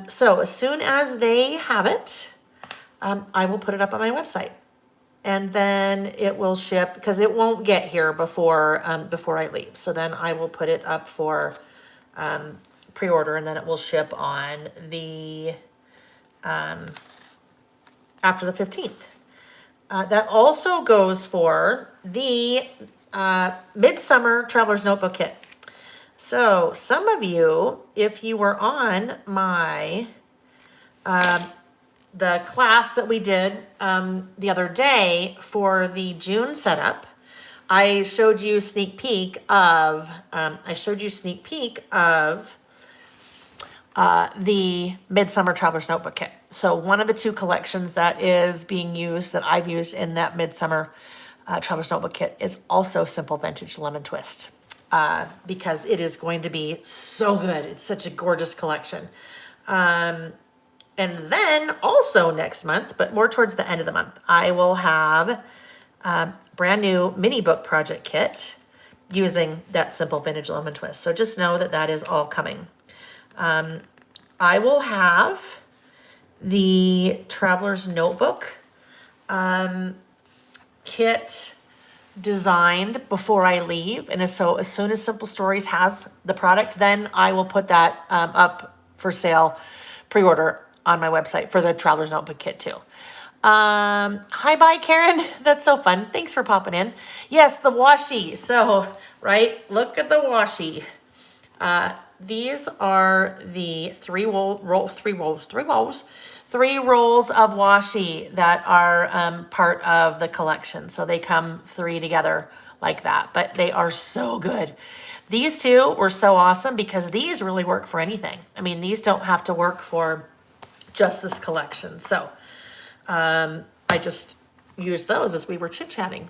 So as soon as they have it, I will put it up on my website. And then it will ship because it won't get here before I leave. So then I will put it up for pre-order, and then it will ship on the after the 15th. That also goes for the Midsummer Traveler's Notebook Kit. So some of you, if you were on my the class that we did the other day for the June setup, I showed you a sneak peek of the Midsummer Traveler's Notebook Kit. So one of the two collections that is being used, that I've used in that Midsummer Traveler's Notebook Kit, is also Simple Vintage Lemon Twist, because it is going to be so good. It's such a gorgeous collection. And then also next month, but more towards the end of the month, I will have brand new mini book project kit using that Simple Vintage Lemon Twist. So just know that that is all coming. I will have the Traveler's Notebook kit designed before I leave. And so as soon as Simple Stories has the product, then I will put that up for sale, pre-order on my website for the Traveler's Notebook kit too. Hi, bye, Karen. That's so fun. Thanks for popping in. Yes, the washi. So, right, look at the washi. These are the three rolls of washi that are part of the collection. So they come 3 together like that, but they are so good. These two were so awesome because these really work for anything. I mean, these don't have to work for just this collection. So I just used those as we were chit-chatting.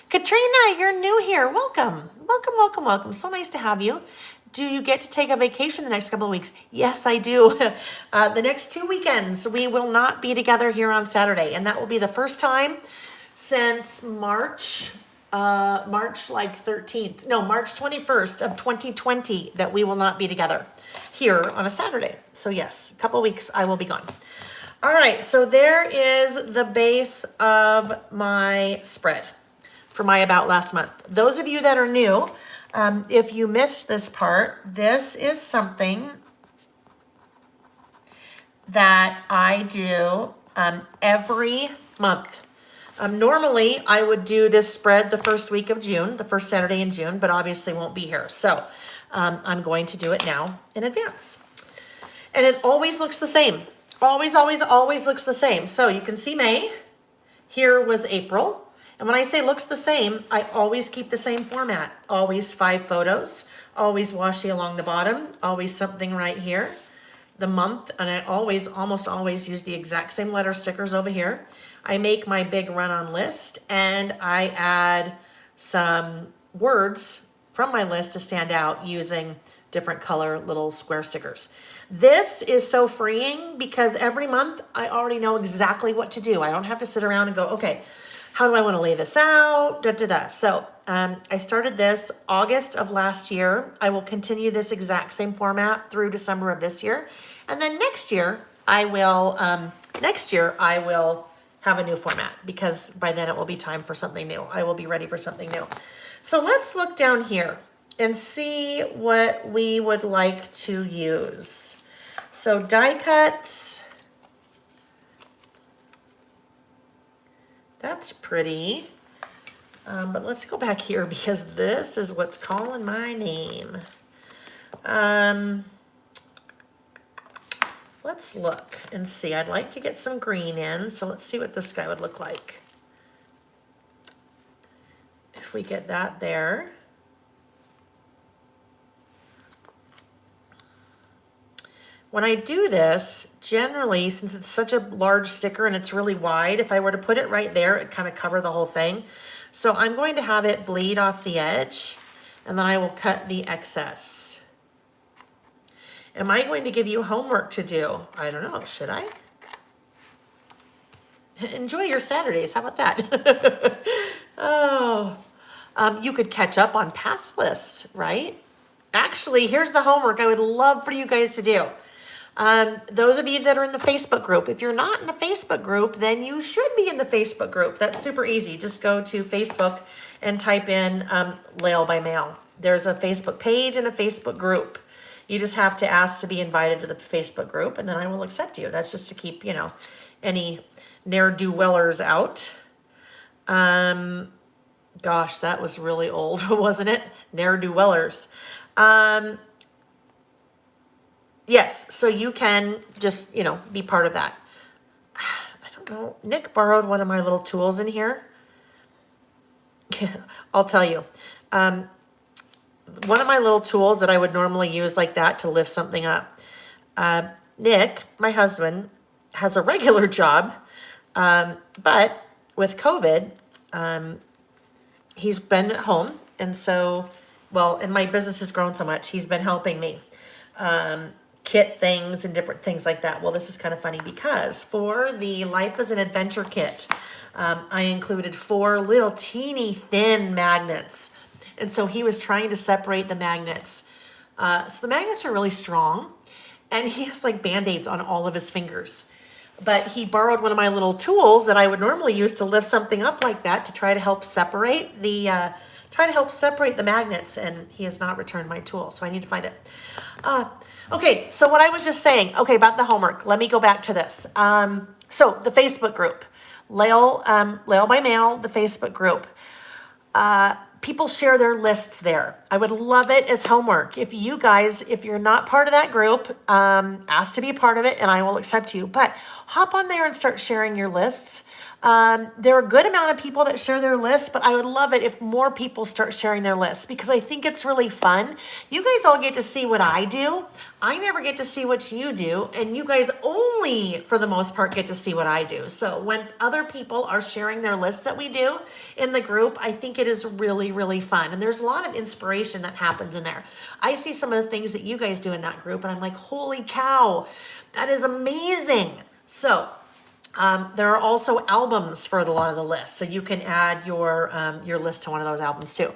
Katrina, you're new here. Welcome. Welcome, welcome, welcome. So nice to have you. Do you get to take a vacation the next couple of weeks? Yes, I do. The next 2 weekends, we will not be together here on Saturday. And that will be the first time since March 13th. No, March 21st of 2020 that we will not be together here on a Saturday. So yes, a couple of weeks I will be gone. All right, so there is the base of my spread for my About Last Month. Those of you that are new, if you missed this part, this is something that I do every month. Normally, I would do this spread the first week of June, the first Saturday in June, but obviously won't be here. So I'm going to do it now in advance. And it always looks the same. Always, always, always looks the same. So you can see May. Here was April. And when I say looks the same, I always keep the same format. Always 5 photos. Always washi along the bottom. Always something right here. The month, and I always, almost always use the exact same letter stickers over here. I make my big run-on list, and I add some words from my list to stand out using different color little square stickers. This is so freeing because every month I already know exactly what to do. I don't have to sit around and go, okay, how do I want to lay this out? Da, da, da. So I started this August of last year. I will continue this exact same format through December of this year. And then next year I will have a new format because by then it will be time for something new. I will be ready for something new. So let's look down here and see what we would like to use. So die cuts. That's pretty. But let's go back here because this is what's calling my name. Let's look and see. I'd like to get some green in, so let's see what this guy would look like. If we get that there. When I do this, generally, since it's such a large sticker and it's really wide, if I were to put it right there, it'd kind of cover the whole thing. So I'm going to have it bleed off the edge, and then I will cut the excess. Am I going to give you homework to do? I don't know, should I? Enjoy your Saturdays, how about that? Oh, you could catch up on past lists, right? Actually, here's the homework I would love for you guys to do. Those of you that are in the Facebook group, if you're not in the Facebook group, then you should be in the Facebook group. That's super easy. Just go to Facebook and type in Lail by Mail. There's a Facebook page and a Facebook group. You just have to ask to be invited to the Facebook group, and then I will accept you. That's just to keep, you know, any ne'er-do-wellers out. Gosh, that was really old, wasn't it? Ne'er-do-wellers. Yes, so you can just, you know, be part of that. I don't know. Nick borrowed one of my little tools in here. I'll tell you. One of my little tools that I would normally use like that to lift something up. Nick, my husband, has a regular job, but with COVID, he's been at home. And so, well, and my business has grown so much, he's been helping me. Kit things and different things like that. Well, this is kind of funny because for the Life as an Adventure kit, I included 4 little teeny thin magnets. And so he was trying to separate the magnets. So the magnets are really strong and he has like Band-Aids on all of his fingers. But he borrowed one of my little tools that I would normally use to lift something up like that to try to help separate the magnets, and he has not returned my tool, so I need to find it. Okay, so what I was just saying, okay, about the homework, let me go back to this. So the Facebook group, Lail by Mail, the Facebook group. People share their lists there. I would love it as homework. If you guys, if you're not part of that group, ask to be a part of it and I will accept you. But hop on there and start sharing your lists. There are a good amount of people that share their lists, but I would love it if more people start sharing their lists because I think it's really fun. You guys all get to see what I do. I never get to see what you do, and you guys only, for the most part, get to see what I do. So when other people are sharing their lists that we do in the group, I think it is really, really fun. And there's a lot of inspiration that happens in there. I see some of the things that you guys do in that group, and I'm like, holy cow, that is amazing. So there are also albums for a lot of the lists, so you can add your list to one of those albums too.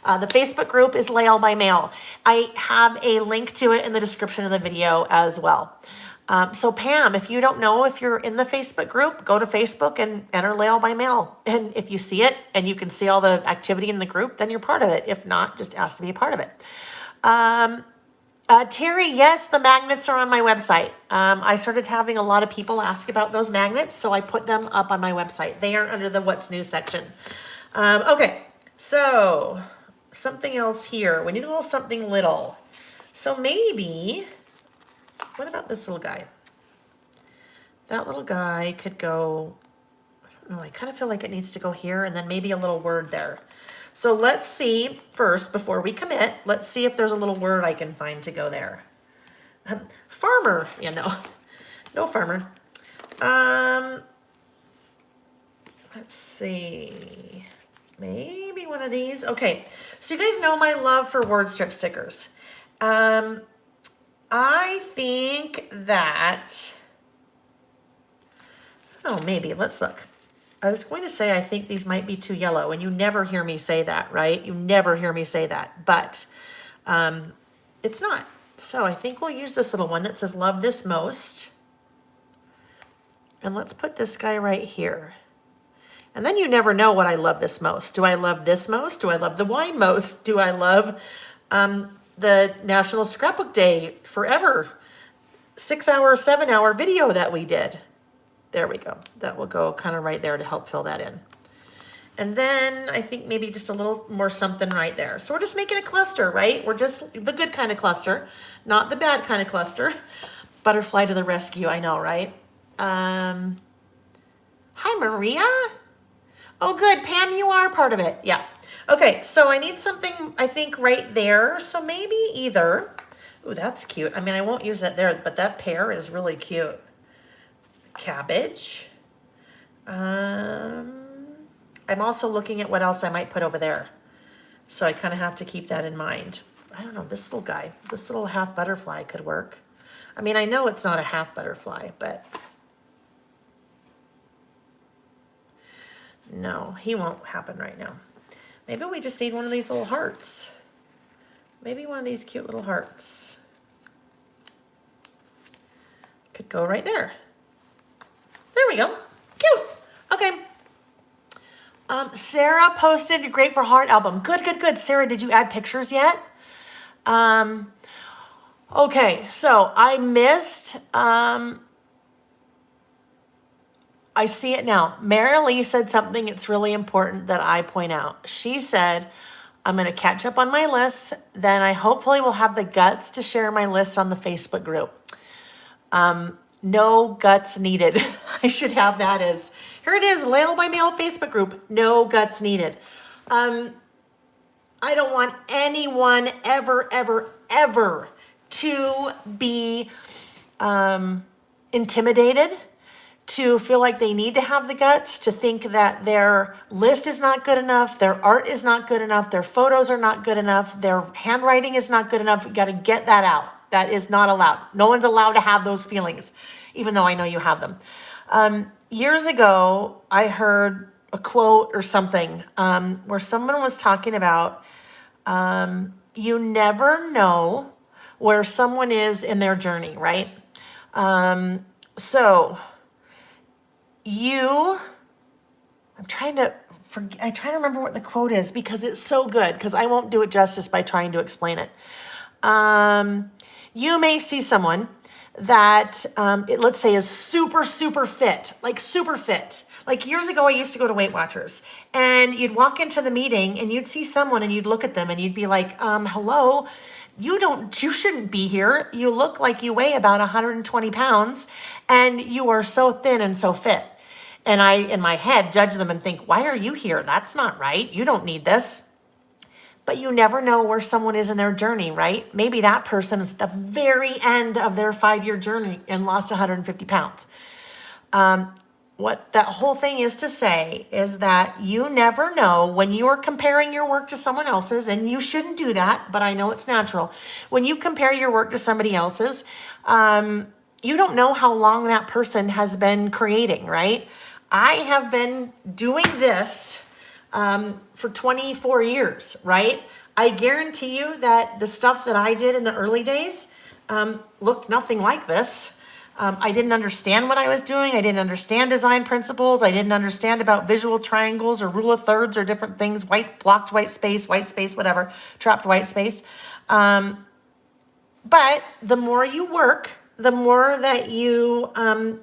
The Facebook group is Lail by Mail. I have a link to it in the description of the video as well. So Pam, if you don't know if you're in the Facebook group, go to Facebook and enter Lail by Mail. And if you see it and you can see all the activity in the group, then you're part of it. If not, just ask to be a part of it. Terry, yes, the magnets are on my website. I started having a lot of people ask about those magnets, so I put them up on my website. They are under the What's New section. Okay, so something else here. We need a little something little. So maybe, what about this little guy? That little guy could go, I don't know, I kind of feel like it needs to go here and then maybe a little word there. So let's see first, before we commit, let's see if there's a little word I can find to go there. Farmer, no farmer. Let's see, maybe one of these. Okay, so you guys know my love for word strip stickers. I think that, oh, maybe, let's look. I was going to say I think these might be too yellow, and you never hear me say that, right? You never hear me say that, but it's not. So I think we'll use this little one that says love this most. And let's put this guy right here. And then you never know what I love this most. Do I love this most? Do I love the wine most? Do I love the National Scrapbook Day forever 6-hour, 7-hour video that we did? There we go. That will go kind of right there to help fill that in. And then I think maybe just a little more something right there. So we're just making a cluster, right? We're just the good kind of cluster, not the bad kind of cluster. Butterfly to the rescue, I know, right? Hi, Maria. Oh, good. Pam, you are part of it. Yeah. Okay, so I need something, I think, right there. So maybe either, ooh, that's cute. I mean, I won't use that there, but that pear is really cute. Cabbage. I'm also looking at what else I might put over there. So I kind of have to keep that in mind. I don't know, this little guy, this little half butterfly could work. I mean, I know it's not a half butterfly, but no, he won't happen right now. Maybe we just need one of these little hearts. Maybe one of these cute little hearts. Could go right there. There we go. Cute. Okay. Sarah posted your Great for Heart album. Good, good, good. Sarah, did you add pictures yet? Okay, so I missed, I see it now. Marilee said something it's really important that I point out. She said, I'm going to catch up on my list. Then I hopefully will have the guts to share my list on the Facebook group. No guts needed. I should have that as, here it is, Lail by Mail Facebook group. No guts needed. I don't want anyone ever to be intimidated, to feel like they need to have the guts, to think that their list is not good enough, their art is not good enough, their photos are not good enough, their handwriting is not good enough. You got to get that out. That is not allowed. No one's allowed to have those feelings, even though I know you have them. Years ago, I heard a quote or something where someone was talking about you never know where someone is in their journey, right? So I'm trying to remember what the quote is because it's so good, because I won't do it justice by trying to explain it. You may see someone that, let's say, is super fit, like super fit. Like years ago, I used to go to Weight Watchers, and you'd walk into the meeting and you'd see someone and you'd look at them and you'd be like, hello, you shouldn't be here. You look like you weigh about 120 pounds and you are so thin and so fit. And I, in my head, judge them and think, why are you here? That's not right. You don't need this. But you never know where someone is in their journey, right? Maybe that person is at the very end of their 5-year journey and lost 150 pounds. What that whole thing is to say is that you never know when you are comparing your work to someone else's, and you shouldn't do that, but I know it's natural. When you compare your work to somebody else's, you don't know how long that person has been creating, right? I have been doing this for 24 years, right? I guarantee you that the stuff that I did in the early days looked nothing like this. I didn't understand what I was doing. I didn't understand design principles. I didn't understand about visual triangles or rule of thirds or different things, blocked white space, whatever, trapped white space. But the more you work, the more that you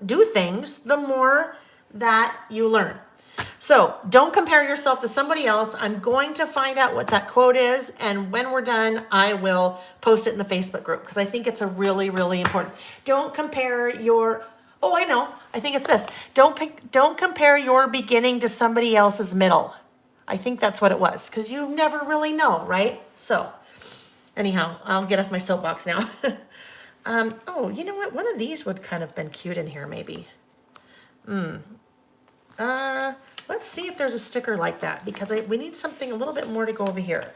do things, the more that you learn. So don't compare yourself to somebody else. I'm going to find out what that quote is. And when we're done, I will post it in the Facebook group because I think it's a really, really important. Don't compare your, oh, I know. I think it's this. Don't compare your beginning to somebody else's middle. I think that's what it was because you never really know, right? So anyhow, I'll get off my soapbox now. Oh, you know what? One of these would kind of been cute in here, maybe. Let's see if there's a sticker like that because we need something a little bit more to go over here.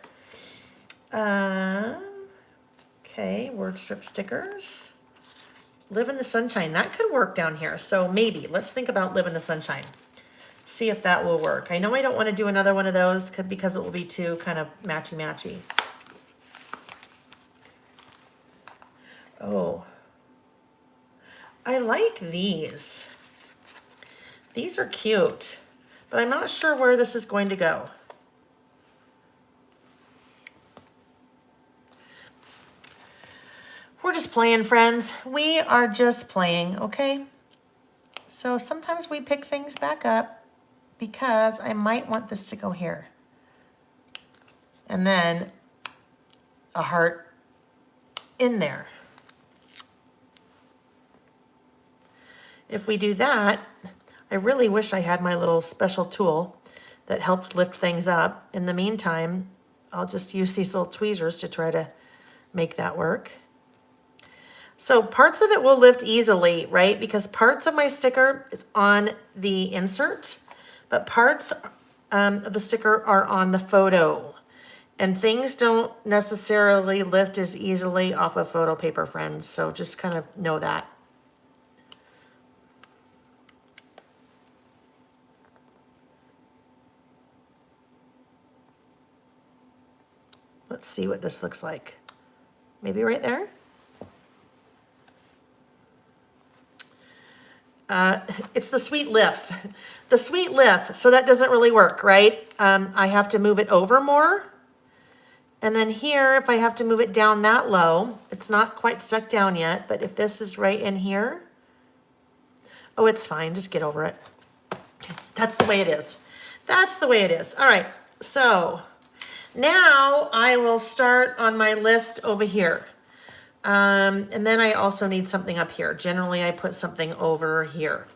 Okay, word strip stickers. Live in the sunshine. That could work down here. So maybe let's think about live in the sunshine. See if that will work. I know I don't want to do another one of those because it will be too kind of matchy-matchy. Oh, I like these. These are cute, but I'm not sure where this is going to go. We're just playing, friends. We are just playing, okay? So sometimes we pick things back up because I might want this to go here. And then a heart in there. If we do that, I really wish I had my little special tool that helped lift things up. In the meantime, I'll just use these little tweezers to try to make that work. So parts of it will lift easily, right? Because parts of my sticker is on the insert, but parts of the sticker are on the photo. And things don't necessarily lift as easily off of photo paper, friends. So just kind of know that. Let's see what this looks like. Maybe right there. It's the sweet lift. The sweet lift, so that doesn't really work, right? I have to move it over more. And then here, if I have to move it down that low, it's not quite stuck down yet, but if this is right in here, oh, it's fine, just get over it. That's the way it is. That's the way it is. All right, so now I will start on my list over here. And then I also need something up here. Generally, I put something over here.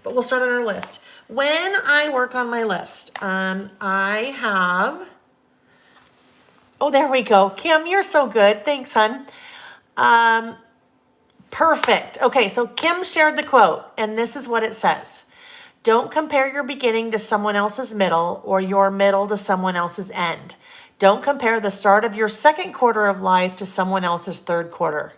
But we'll start on our list. When I work on my list, I have... Oh, there we go. Kim, you're so good. Thanks, hon. Perfect. Okay, so Kim shared the quote, and this is what it says. Don't compare your beginning to someone else's middle or your middle to someone else's end. Don't compare the start of your second quarter of life to someone else's third quarter,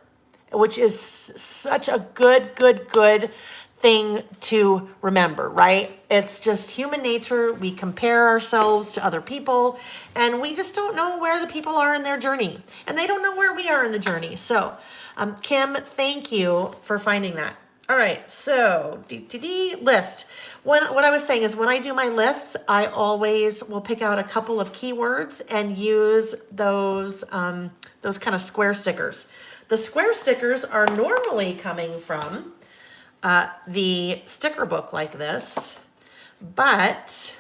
which is such a good thing to remember, right? It's just human nature. We compare ourselves to other people, and we just don't know where the people are in their journey, and they don't know where we are in the journey. So, Kim, thank you for finding that. All right, so list. What I was saying is when I do my lists, I always will pick out a couple of keywords and use those kind of square stickers. The square stickers are normally coming from the sticker book like this, but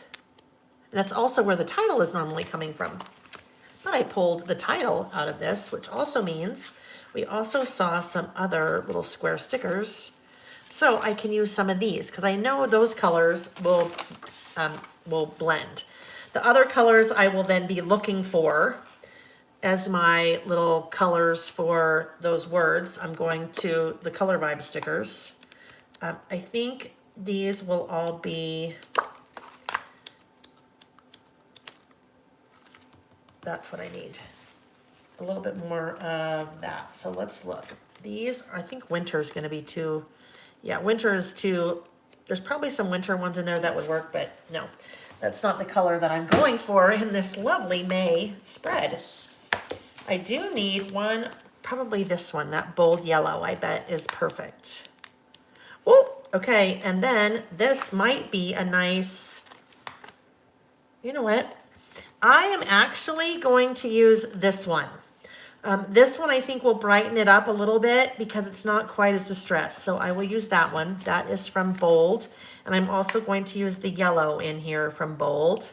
that's also where the title is normally coming from. But I pulled the title out of this, which also means we also saw some other little square stickers. So I can use some of these because I know those colors will blend. The other colors I will then be looking for as my little colors for those words. I'm going to the Color Vibe stickers. I think these will all be, that's what I need. A little bit more of that. So let's look. These, I think winter is going to be too, yeah, winter is too, there's probably some winter ones in there that would work, but no, that's not the color that I'm going for in this lovely May spread. I do need one, probably this one, that bold yellow, I bet is perfect. Oh, okay. And then this might be a nice, you know what? I am actually going to use this one. This one I think will brighten it up a little bit because it's not quite as distressed. So I will use that one. That is from Bold. And I'm also going to use the yellow in here from Bold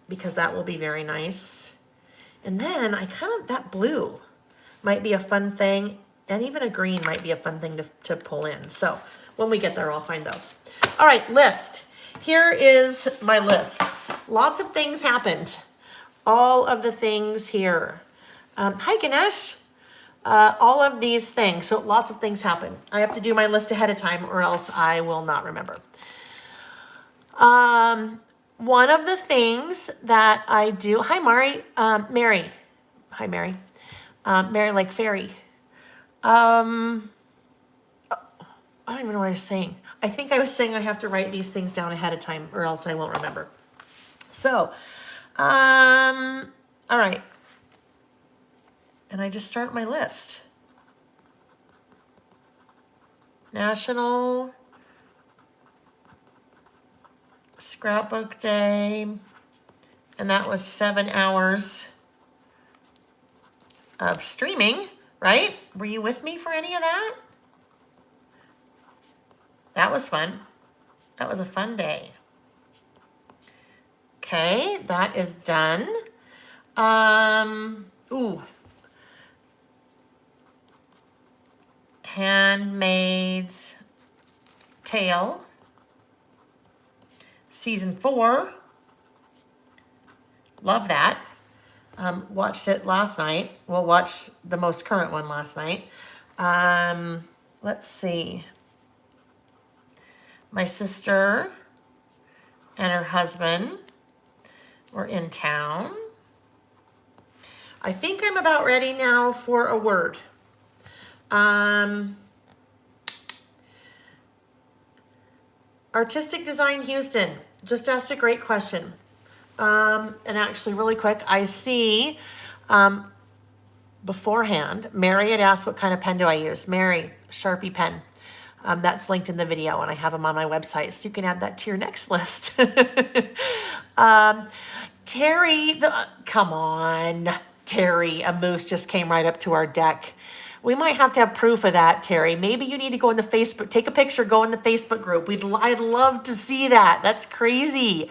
because that will be very nice. And then that blue might be a fun thing. And even a green might be a fun thing to pull in. So when we get there, I'll find those. All right, list. Here is my list. Lots of things happened. All of the things here. Hi, Ganesh. All of these things. So lots of things happen. I have to do my list ahead of time or else I will not remember. One of the things that I do. Hi, Mari. Mary. Hi, Mary. Mary like fairy. I don't even know what I was saying. I think I was saying I have to write these things down ahead of time or else I won't remember. So, all right. And I just start my list. National Scrapbook Day. And that was 7 hours of streaming, right? Were you with me for any of that? That was fun. That was a fun day. Okay, that is done. Ooh. Handmaid's Tale. Season 4. Love that. Watched it last night. Well, watched the most current one last night. Let's see. My sister and her husband were in town. I think I'm about ready now for a word. Artistic Design Houston just asked a great question. And actually really quick, I see beforehand, Mary had asked what kind of pen do I use. Mary, Sharpie pen. That's linked in the video and I have them on my website, so you can add that to your next list. Terry, come on, Terry, a moose just came right up to our deck. We might have to have proof of that, Terry. Maybe you need to go in the Facebook, take a picture, go in the Facebook group. I'd love to see that. That's crazy.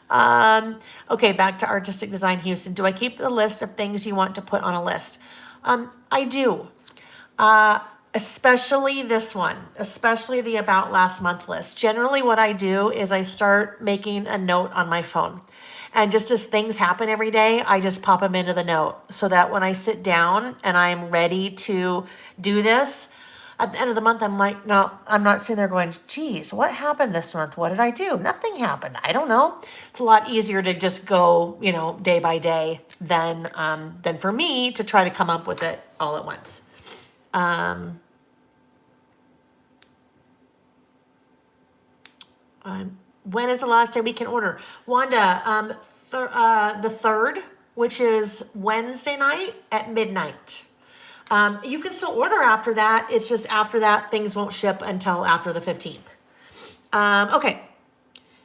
Okay, back to Artistic Design Houston. Do I keep the list of things you want to put on a list? I do. Especially this one, especially the About Last Month list. Generally what I do is I start making a note on my phone. And just as things happen every day, I just pop them into the note so that when I sit down and I'm ready to do this, at the end of the month, I'm like, no, I'm not sitting there going, geez, what happened this month? What did I do? Nothing happened. I don't know. It's a lot easier to just go, day by day than for me to try to come up with it all at once. When is the last day we can order? Wanda, the 3rd, which is Wednesday night at midnight. You can still order after that. It's just after that, things won't ship until after the 15th. Okay.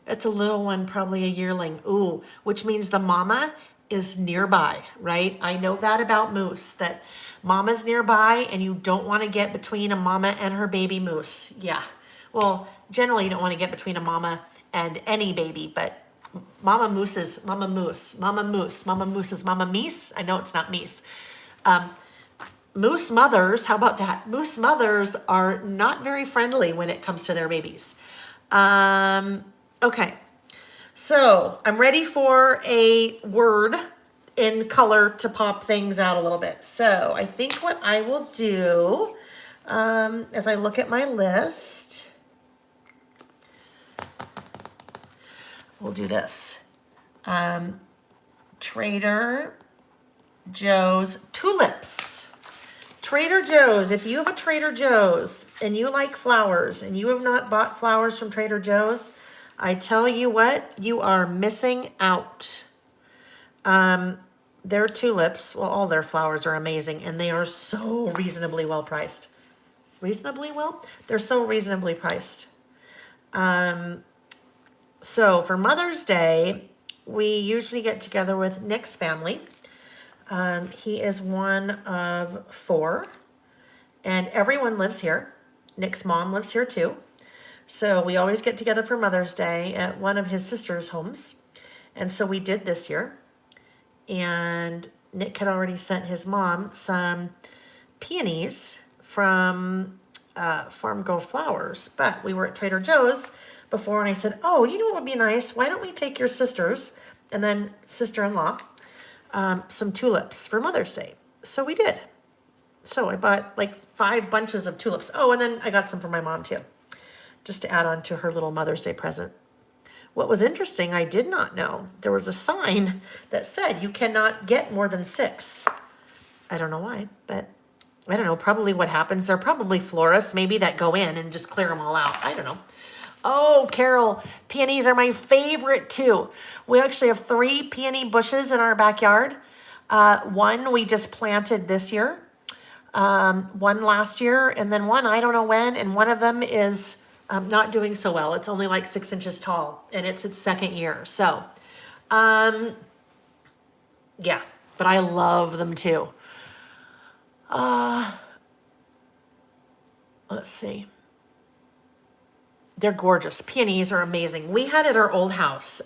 It's a little one, probably a yearling. Ooh, which means the mama is nearby, right? I know that about moose, that mama's nearby and you don't want to get between a mama and her baby moose. Yeah. Well, generally you don't want to get between a mama and any baby, but mama moose is mama moose, mama moose, mama moose is mama meese. I know it's not meese. Moose mothers, how about that? Moose mothers are not very friendly when it comes to their babies. Okay, so I'm ready for a word in color to pop things out a little bit. So I think what I will do as I look at my list, we'll do this. Trader Joe's tulips. Trader Joe's, if you have a Trader Joe's and you like flowers and you have not bought flowers from Trader Joe's, I tell you what, you are missing out. Their tulips, well, all their flowers are amazing and they are so reasonably well priced. reasonably well. They're so reasonably priced. So for Mother's Day, we usually get together with Nick's family. He is one of 4, and everyone lives here. Nick's mom lives here too. So we always get together for Mother's Day at one of his sister's homes. And so we did this year. And Nick had already sent his mom some peonies from Farm Go Flowers. But we were at Trader Joe's before, and I said, oh, you know what would be nice? Why don't we take your sisters and then sister-in-law some tulips for Mother's Day? So we did. So I bought like 5 bunches of tulips. Oh, and then I got some for my mom too, just to add on to her little Mother's Day present. What was interesting, I did not know, there was a sign that said you cannot get more than 6. I don't know why, but I don't know, probably what happens. They're probably florists maybe that go in and just clear them all out. I don't know. Oh, Carol, peonies are my favorite too. We actually have 3 peony bushes in our backyard. One we just planted this year, one last year, and then one I don't know when, and one of them is not doing so well. It's only like 6 inches tall, and it's its 2nd year. So, yeah, but I love them too. Let's see. They're gorgeous. Peonies are amazing. We had at our last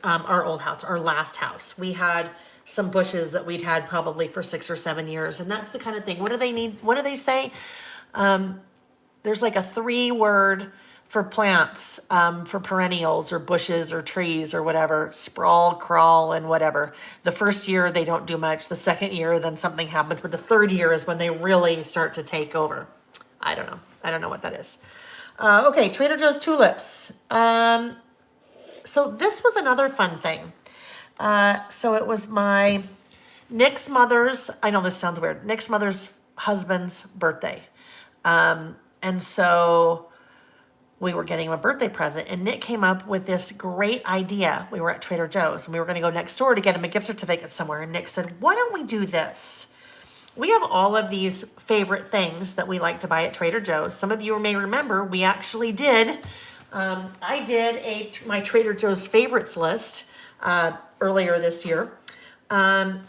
house, we had some bushes that we'd had probably for 6 or 7 years. And that's the kind of thing. What do they need? What do they say? There's like a 3-word for plants, for perennials or bushes or trees or whatever, sprawl, crawl, and whatever. The first year they don't do much. The 2nd year, then something happens. But the 3rd year is when they really start to take over. I don't know. I don't know what that is. Okay, Trader Joe's tulips. So this was another fun thing. So it was Nick's mother's, I know this sounds weird, Nick's mother's husband's birthday. And so we were getting him a birthday present, and Nick came up with this great idea. We were at Trader Joe's, and we were going to go next door to get him a gift certificate somewhere. And Nick said, why don't we do this? We have all of these favorite things that we like to buy at Trader Joe's. Some of you may remember we actually did. I did my Trader Joe's favorites list earlier this year. Why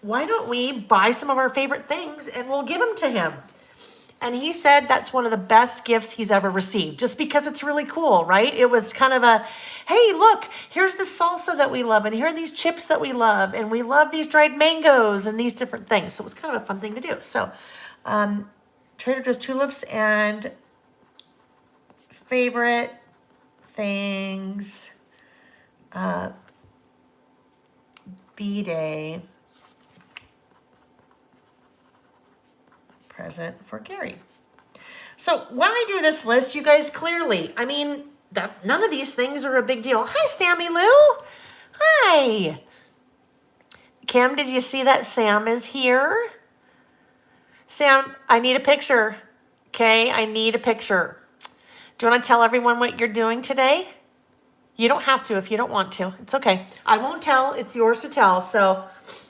don't we buy some of our favorite things and we'll give them to him? And he said that's one of the best gifts he's ever received, just because it's really cool, right? It was kind of a, hey, look, here's the salsa that we love, and here are these chips that we love, and we love these dried mangoes and these different things. So it was kind of a fun thing to do. So Trader Joe's tulips and favorite things, B-Day present for Gary. So when I do this list, you guys clearly, I mean, none of these things are a big deal. Hi, Sammy Lou. Hi. Kim, did you see that Sam is here? Sam, I need a picture. Okay, I need a picture. Do you want to tell everyone what you're doing today? You don't have to if you don't want to. It's okay. I won't tell. It's yours to tell. So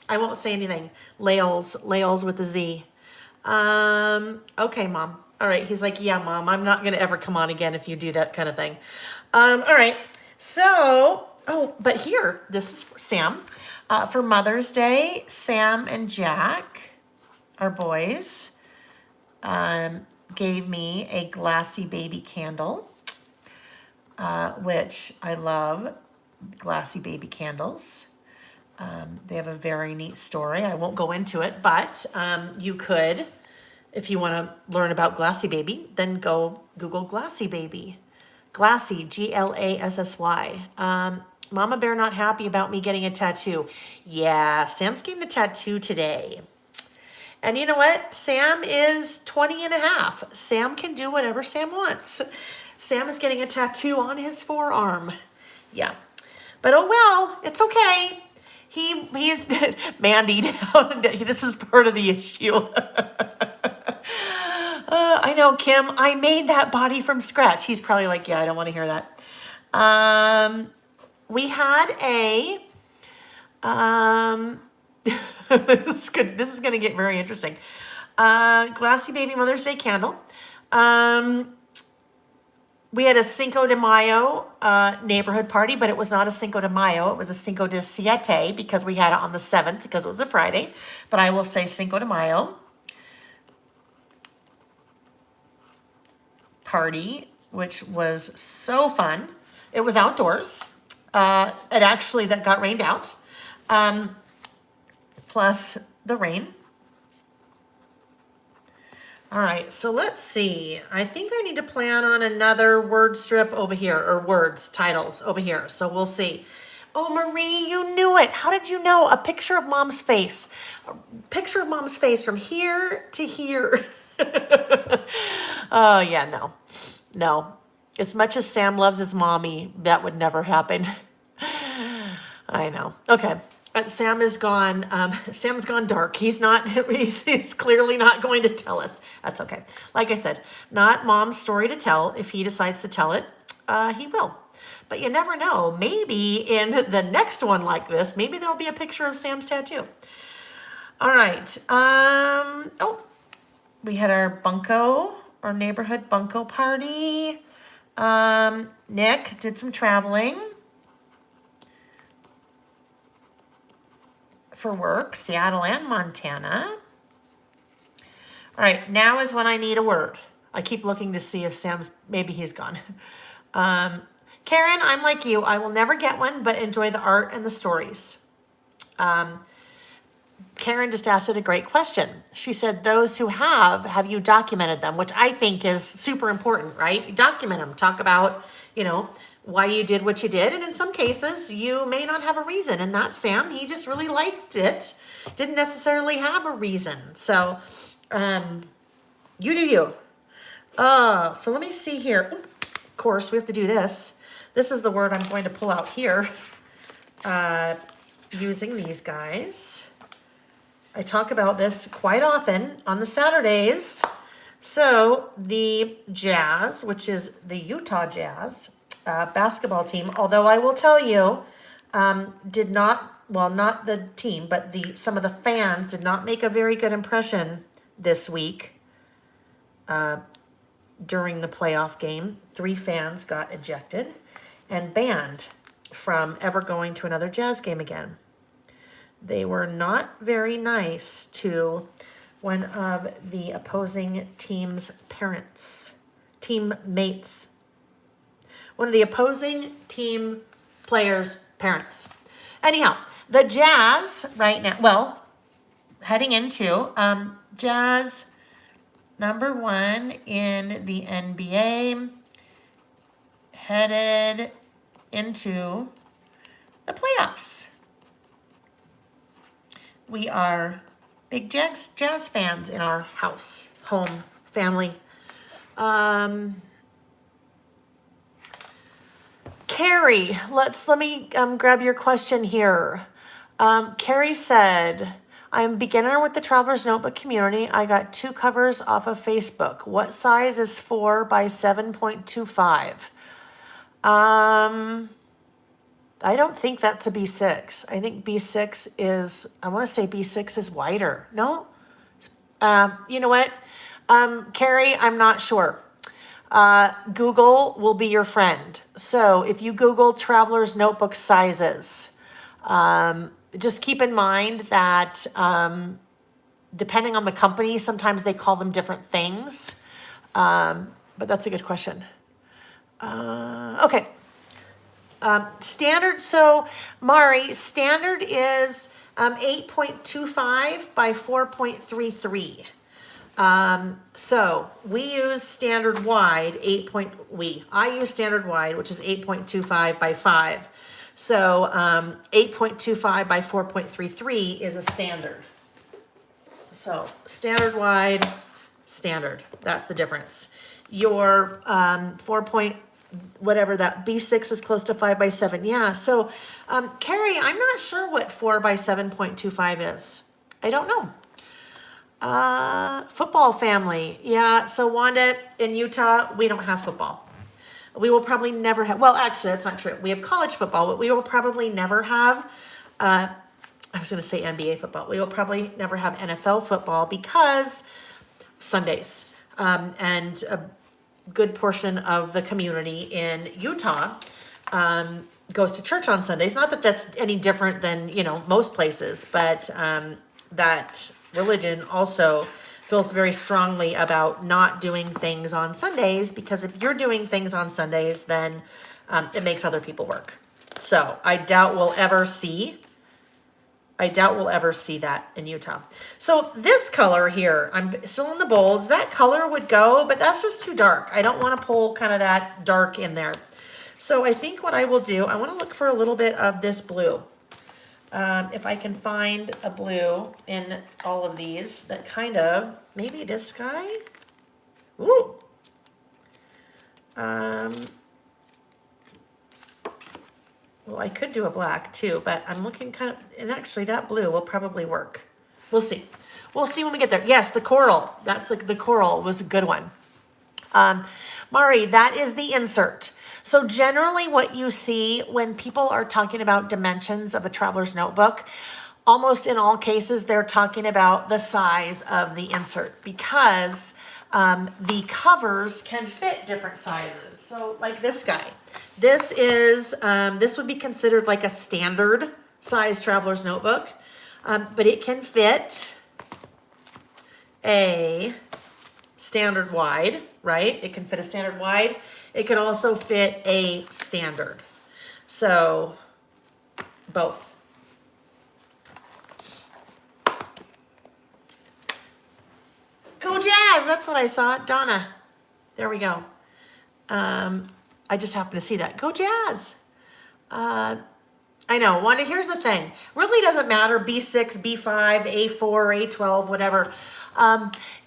I won't say anything. Laels with a Z. Okay, Mom. All right. He's like, yeah, Mom, I'm not going to ever come on again if you do that kind of thing. All right. So, but here, this is for Sam. For Mother's Day, Sam and Jack, our boys, gave me a glassy baby candle, which I love, glassy baby candles. They have a very neat story. I won't go into it, but you could, if you want to learn about Glassy Baby, then go Google Glassy Baby. Glassy, Glassy. Mama Bear not happy about me getting a tattoo. Yeah, Sam's getting a tattoo today. And you know what? Sam is 20 and a half. Sam can do whatever Sam wants. Sam is getting a tattoo on his forearm. Yeah. But oh well, it's okay. He's Mandy down. This is part of the issue. I know, Kim. I made that body from scratch. He's probably like, yeah, I don't want to hear that. We had a this is going to get very interesting. Glassy Baby Mother's Day candle. We had a Cinco de Mayo neighborhood party, but it was not a Cinco de Mayo. It was a Cinco de Siete because we had it on the 7th because it was a Friday. But I will say Cinco de Mayo party, which was so fun. It was outdoors. It actually that got rained out. Plus the rain. All right, so let's see. I think I need to plan on another word strip over here, or words, titles over here. So we'll see. Oh, Marie, you knew it. How did you know? A picture of mom's face. A picture of mom's face from here to here. Oh, yeah, no. No. As much as Sam loves his mommy, that would never happen. I know. Okay. Sam is gone. Sam's gone dark. He's not, he's clearly not going to tell us. That's okay. Like I said, not mom's story to tell. If he decides to tell it, he will. But you never know. Maybe in the next one like this, maybe there'll be a picture of Sam's tattoo. All right. Oh, we had our bunko, our neighborhood bunko party. Nick did some traveling for work, Seattle and Montana. All right, now is when I need a word. I keep looking to see if Sam's, maybe he's gone. Karen, I'm like you. I will never get one, but enjoy the art and the stories. Karen just asked it a great question. She said, those who have you documented them? Which I think is super important, right? You document them, talk about, why you did what you did. And in some cases, you may not have a reason. And that's Sam. He just really liked it. Didn't necessarily have a reason. So, you do you. So let me see here. Of course, we have to do this. This is the word I'm going to pull out here using these guys. I talk about this quite often on the Saturdays. So the Jazz, which is the Utah Jazz, basketball team, although I will tell you, did not, well, not the team, but some of the fans did not make a very good impression this week during the playoff game. 3 fans got ejected and banned from ever going to another Jazz game again. They were not very nice to one of the opposing team's teammates. One of the opposing team players' parents. Anyhow, the Jazz right now, well, heading into Jazz #1 in the NBA, headed into the playoffs. We are big Jazz fans in our house, home, family. Carrie, let me grab your question here. Carrie said, I'm a beginner with the Traveler's Notebook community. I got 2 covers off of Facebook. What size is 4 by 7.25? I don't think that's a B6. I think B6 is, I want to say B6 is wider. No? You know what? Carrie, I'm not sure. Google will be your friend. So if you Google Traveler's Notebook sizes, just keep in mind that depending on the company, sometimes they call them different things. But that's a good question. Okay. Standard, so Mari, standard is 8.25 by 4.33. So we use standard wide, I use standard wide, which is 8.25 by 5. So 8.25 by 4.33 is a standard. So standard wide, standard, that's the difference. Your 4. Whatever that B6 is close to 5 by 7. Yeah. So, Carrie, I'm not sure what 4 by 7.25 is. I don't know. Football family. Yeah. So Wanda, in Utah, we don't have football. We will probably never have, well, actually, that's not true. We have college football, but we will probably never have, I was going to say NBA football. We will probably never have NFL football because Sundays. and a good portion of the community in Utah goes to church on Sundays. Not that that's any different than, you know, most places, but that religion also feels very strongly about not doing things on Sundays, because if you're doing things on Sundays, then it makes other people work. So I doubt we'll ever see that in Utah. So this color here, I'm still in the bolds. That color would go, but that's just too dark. I don't want to pull kind of that dark in there. So I think what I will do, I want to look for a little bit of this blue. If I can find a blue in all of these that kind of, maybe this guy. Ooh. Well, I could do a black too, but I'm looking kind of, and actually that blue will probably work. We'll see. We'll see when we get there. Yes, the coral. That's like the coral was a good one. Mari, that is the insert. So generally what you see when people are talking about dimensions of a traveler's notebook, almost in all cases, they're talking about the size of the insert, because the covers can fit different sizes. So like this guy, this would be considered like a standard size traveler's notebook, but it can fit a standard wide, right? It can fit a standard wide. It can also fit a standard. So both. Go Jazz, that's what I saw. Donna, there we go. I just happened to see that. Go Jazz. I know, Wanda, here's the thing. Really doesn't matter, B6, B5, A4, A12, whatever.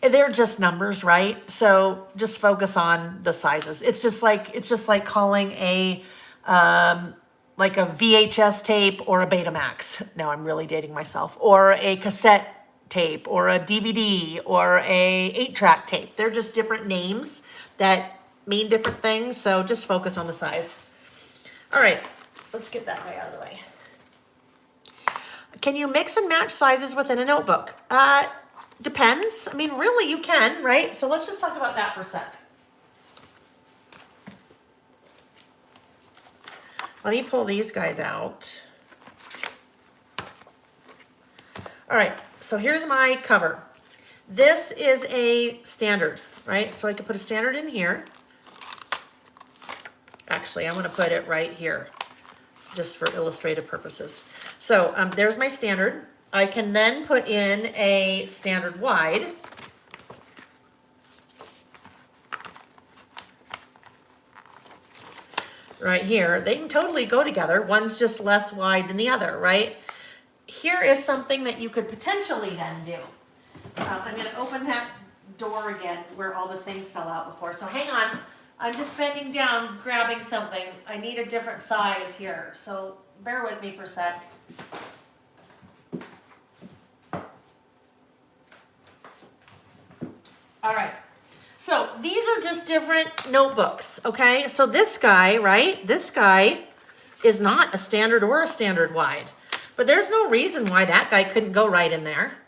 They're just numbers, right? So just focus on the sizes. It's just like calling a like a VHS tape or a Betamax. Now I'm really dating myself. Or a cassette tape or a DVD or a 8-track tape. They're just different names that mean different things. So just focus on the size. All right, let's get that guy out of the way. Can you mix and match sizes within a notebook? Depends. I mean, really, you can, right? So let's just talk about that for a sec. Let me pull these guys out. All right, so here's my cover. This is a standard, right? So I could put a standard in here. Actually, I'm gonna put it right here, just for illustrative purposes. So there's my standard. I can then put in a standard wide. Right here. They can totally go together. One's just less wide than the other, right? Here is something that you could potentially then do. I'm going to open that door again where all the things fell out before. So hang on. I'm just bending down, grabbing something. I need a different size here. So bear with me for a sec. All right, so these are just different notebooks, okay? So this guy, right? This guy is not a standard or a standard wide, but there's no reason why that guy couldn't go right in there.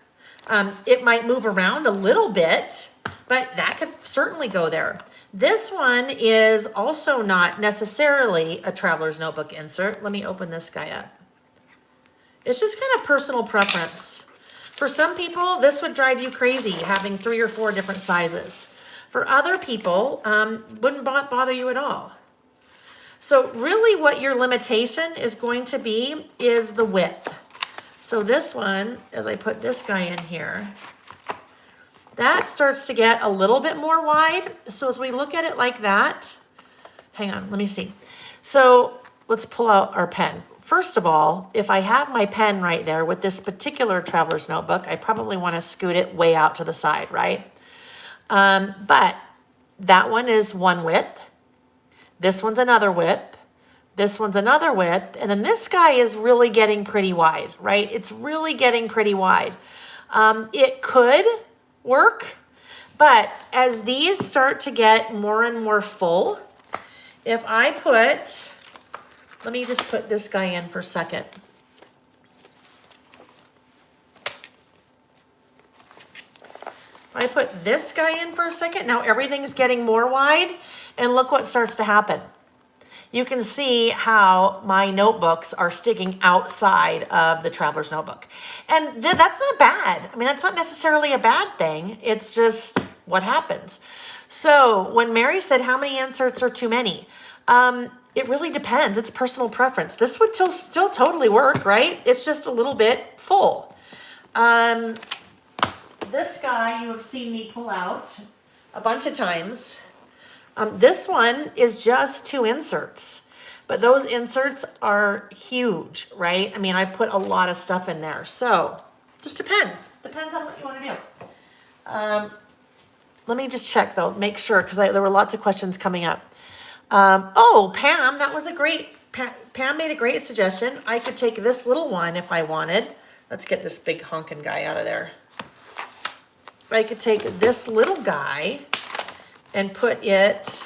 It might move around a little bit, but that could certainly go there. This one is also not necessarily a traveler's notebook insert. Let me open this guy up. It's just kind of personal preference. For some people, this would drive you crazy, having 3 or 4 different sizes. For other people, wouldn't bother you at all. So really what your limitation is going to be is the width. So this one, as I put this guy in here, that starts to get a little bit more wide. So as we look at it like that, hang on, let me see. So let's pull out our pen. First of all, if I have my pen right there with this particular traveler's notebook, I probably want to scoot it way out to the side, right? But that one is one width. This one's another width. This one's another width. And then this guy is really getting pretty wide, right? It's really getting pretty wide. It could work, but as these start to get more and more full, if I put... Let me just put this guy in for a second. If I put this guy in for a second, now everything's getting more wide, and look what starts to happen. You can see how my notebooks are sticking outside of the traveler's notebook. And that's not bad. I mean, that's not necessarily a bad thing. It's just what happens. So when Mary said, how many inserts are too many? It really depends. It's personal preference. This would still totally work, right? It's just a little bit full. This guy you have seen me pull out a bunch of times. This one is just 2 inserts, but those inserts are huge, right? I mean, I put a lot of stuff in there. So just depends on what you want to do. Let me just check though, make sure, because there were lots of questions coming up. Oh, Pam, that was a great, Pam made a great suggestion. I could take this little one if I wanted. Let's get this big honking guy out of there. I could take this little guy and put it,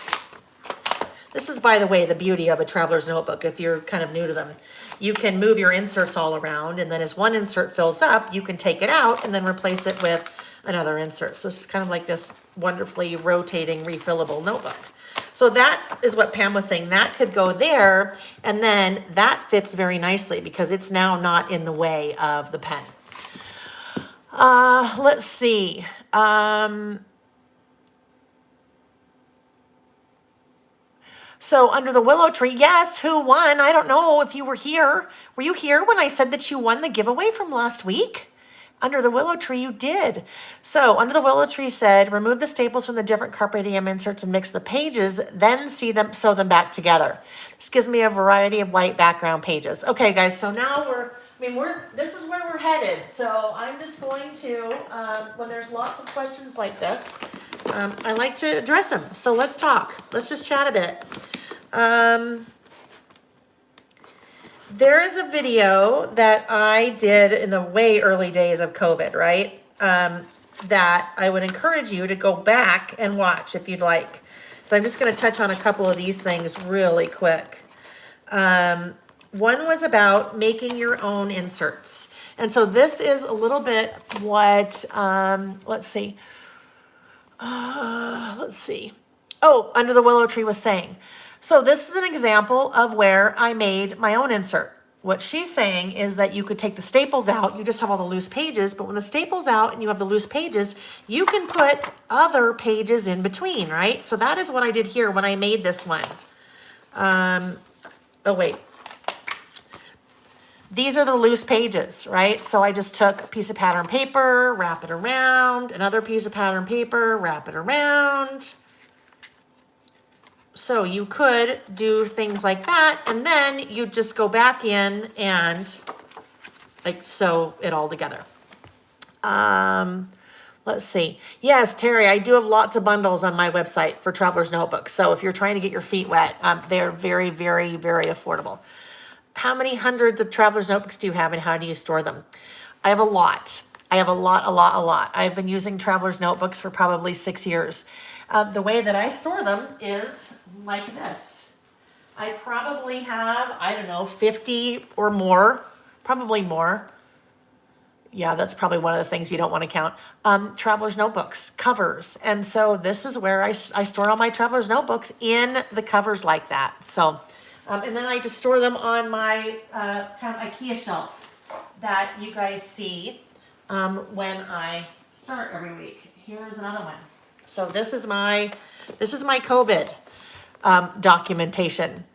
this is, by the way, the beauty of a traveler's notebook. If you're kind of new to them, you can move your inserts all around, and then as one insert fills up, you can take it out and then replace it with another insert. So it's kind of like this wonderfully rotating, refillable notebook. So that is what Pam was saying. That could go there, and then that fits very nicely because it's now not in the way of the pen. Let's see. So under the willow tree, yes, who won? I don't know if you were here. Were you here when I said that you won the giveaway from last week? Under the willow tree, you did. So under the willow tree said, remove the staples from the different carpe diem inserts and mix the pages, then sew them back together. This gives me a variety of white background pages. Okay, guys, so now this is where we're headed. So I'm just going to, when there's lots of questions like this, I like to address them. So let's talk. Let's just chat a bit. There is a video that I did in the way early days of COVID, right? That I would encourage you to go back and watch if you'd like. So I'm just going to touch on a couple of these things really quick. One was about making your own inserts. And so this is a little bit what, let's see. Oh, under the willow tree was saying. So this is an example of where I made my own insert. What she's saying is that you could take the staples out. You just have all the loose pages, but when the staples out and you have the loose pages, you can put other pages in between, right? So that is what I did here when I made this one. Oh, wait. These are the loose pages, right? So I just took a piece of pattern paper, wrap it around, another piece of pattern paper, wrap it around. So you could do things like that, and then you just go back in and like sew it all together. Let's see. Yes, Terry, I do have lots of bundles on my website for Traveler's Notebooks. So if you're trying to get your feet wet, they're very, very, very affordable. How many hundreds of Traveler's Notebooks do you have, and how do you store them? I have a lot. I have a lot. I've been using Traveler's Notebooks for probably 6 years. The way that I store them is like this. I probably have, I don't know, 50 or more, probably more. Yeah, that's probably one of the things you don't want to count. Traveler's Notebooks, covers. And so this is where I store all my Traveler's Notebooks, in the covers like that. So, and then I just store them on my kind of Ikea shelf that you guys see when I start every week. Here's another one. So this is my COVID documentation.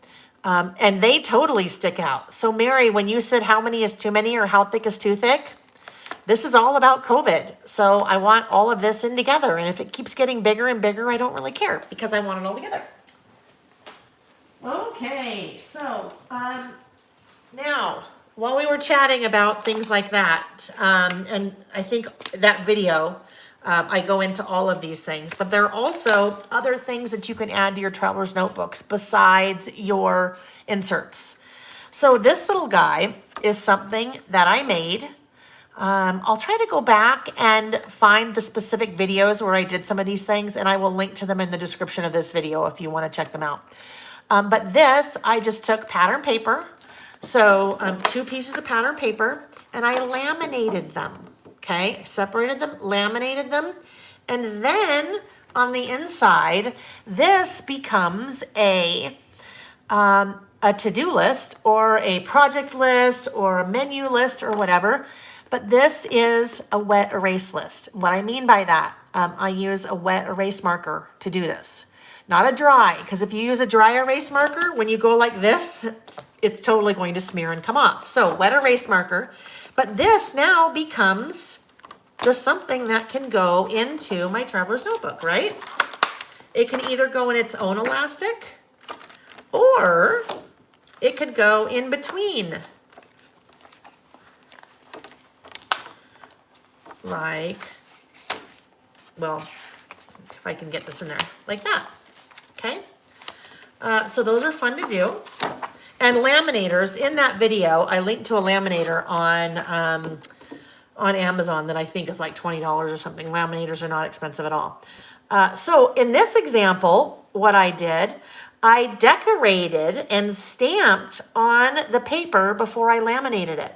And they totally stick out. So Mary, when you said how many is too many or how thick is too thick, this is all about COVID. So I want all of this in together. And if it keeps getting bigger and bigger, I don't really care because I want it all together. Okay, so now, while we were chatting about things like that, and I think that video, I go into all of these things, but there are also other things that you can add to your Traveler's Notebooks besides your inserts. So this little guy is something that I made. I'll try to go back and find the specific videos where I did some of these things, and I will link to them in the description of this video if you want to check them out. But this, I just took pattern paper. So 2 pieces of pattern paper, and I laminated them. Okay, I separated them, laminated them, And then on the inside, this becomes a to-do list or a project list or a menu list or whatever. But this is a wet erase list. What I mean by that, I use a wet erase marker to do this. Not a dry, because if you use a dry erase marker, when you go like this, it's totally going to smear and come off. So wet erase marker. But this now becomes just something that can go into my traveler's notebook, right? It can either go in its own elastic, or it could go in between. Like, well, if I can get this in there, like that, okay? So those are fun to do. And laminators, in that video, I linked to a laminator on Amazon that I think is like $20 or something. Laminators are not expensive at all. So in this example, what I did, I decorated and stamped on the paper before I laminated it.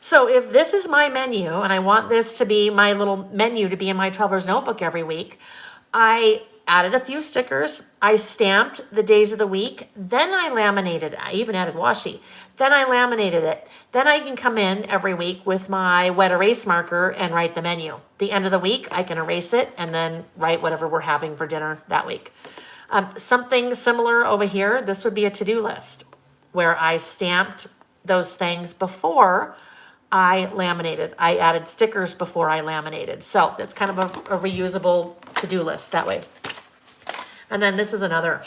So if this is my menu and I want this to be my little menu to be in my Traveler's Notebook every week, I added a few stickers, I stamped the days of the week, then I laminated it. I even added washi. Then I laminated it. Then I can come in every week with my wet erase marker and write the menu. The end of the week, I can erase it and then write whatever we're having for dinner that week. Something similar over here, this would be a to-do list where I stamped those things before I laminated. I added stickers before I laminated. So that's kind of a reusable to-do list that way. And then this is another,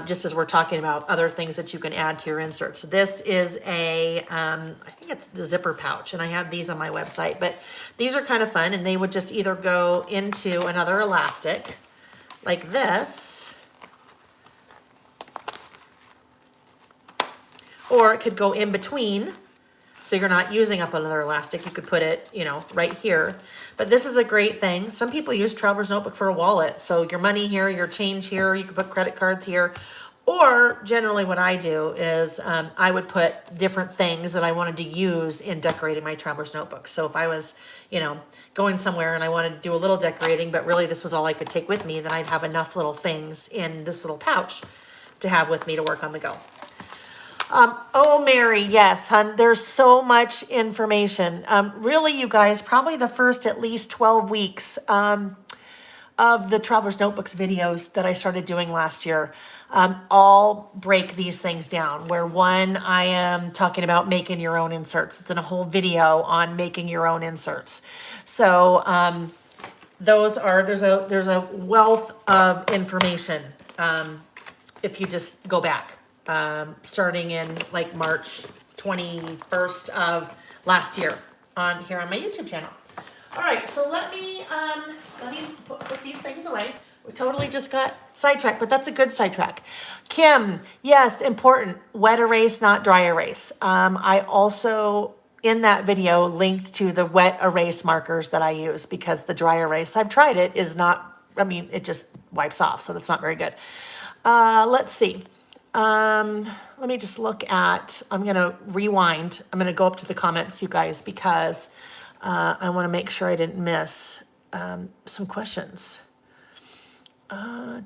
just as we're talking about other things that you can add to your inserts. This is a, I think it's the zipper pouch, and I have these on my website, but these are kind of fun, and they would just either go into another elastic like this, or it could go in between. So you're not using up another elastic. You could put it, you know, right here. But this is a great thing. Some people use Traveler's Notebook for a wallet. So your money here, your change here, you could put credit cards here. Or generally what I do is I would put different things that I wanted to use in decorating my Traveler's Notebook. So if I was, you know, going somewhere and I wanted to do a little decorating, but really this was all I could take with me, then I'd have enough little things in this little pouch to have with me to work on the go. Oh, Mary, yes, hon, there's so much information. Really, you guys, probably the first at least 12 weeks of the Traveler's Notebooks videos that I started doing last year, all break these things down. Where one, I am talking about making your own inserts. It's in a whole video on making your own inserts. So those are, there's a wealth of information if you just go back. Starting in like March 21st of last year here on my YouTube channel. All right, so let me put these things away. We totally just got sidetracked, but that's a good sidetrack. Kim, yes, important. Wet erase, not dry erase. I also, in that video, linked to the wet erase markers that I use because the dry erase, I've tried it, is not, I mean, it just wipes off, so that's not very good. Let's see. Let me just look at, I'm going to rewind. I'm going to go up to the comments, you guys, because I want to make sure I didn't miss some questions. Oh,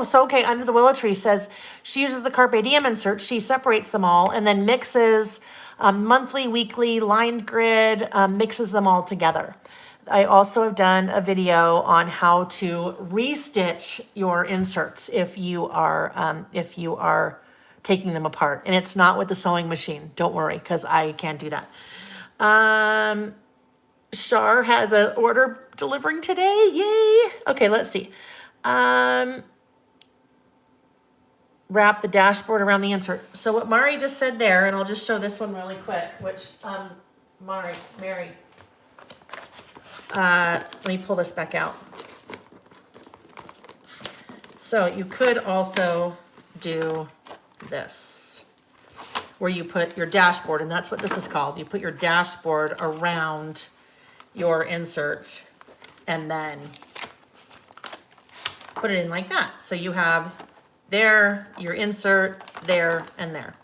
so okay, Under the Willow Tree says she uses the Carpe Diem insert. She separates them all and then mixes monthly, weekly, lined grid, mixes them all together. I also have done a video on how to restitch your inserts if you are taking them apart, and it's not with the sewing machine. Don't worry, because I can't do that. Shar has an order delivering today. Yay! Okay, let's see. Wrap the dashboard around the insert. So what Mari just said there, and I'll just show this one really quick. Which Mary. Let me pull this back out. So you could also do this, where you put your dashboard, and that's what this is called. You put your dashboard around your insert and then put it in like that. So you have there, your insert, there, and there.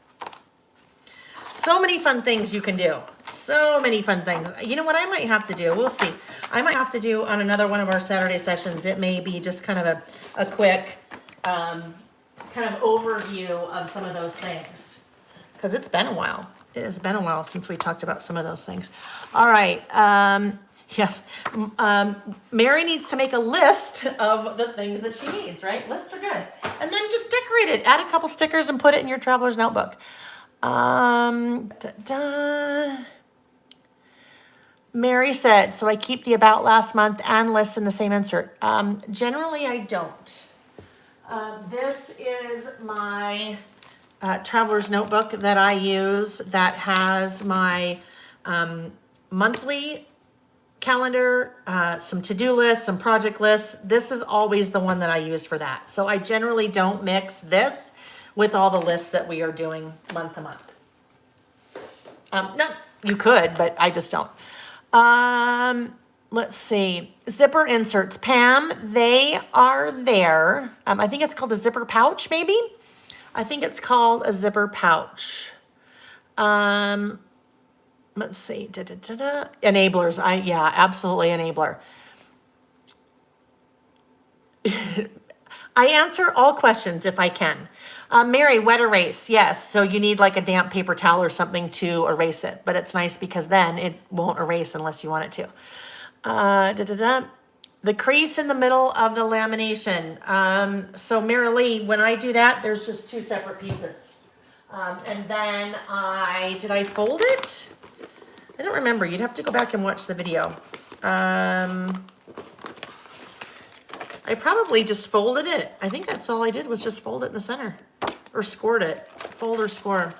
So many fun things you can do. So many fun things. You know what I might have to do? We'll see. I might have to do on another one of our Saturday sessions. It may be just kind of a quick kind of overview of some of those things. Because it's been a while. It has been a while since we talked about some of those things. All right. Yes. Mary needs to make a list of the things that she needs, right? Lists are good. And then just decorate it. Add a couple stickers and put it in your traveler's notebook. Mary said, so I keep the about last month and list in the same insert. Generally, I don't. This is my traveler's notebook that I use that has my monthly calendar, some to-do lists, some project lists. This is always the one that I use for that. So I generally don't mix this with all the lists that we are doing month to month. No, you could, but I just don't. Let's see. Zipper inserts. Pam, they are there. I think it's called a zipper pouch, maybe? I think it's called a zipper pouch. Let's see. Enablers. Yeah, absolutely enabler. I answer all questions if I can. Mary, wet erase. Yes. So you need like a damp paper towel or something to erase it. But it's nice because then it won't erase unless you want it to. The crease in the middle of the lamination. So Mary Lee, when I do that, there's just two separate pieces. And then did I fold it? I don't remember. You'd have to go back and watch the video. I probably just folded it. I think that's all I did was just fold it in the center. Or scored it. Fold or score.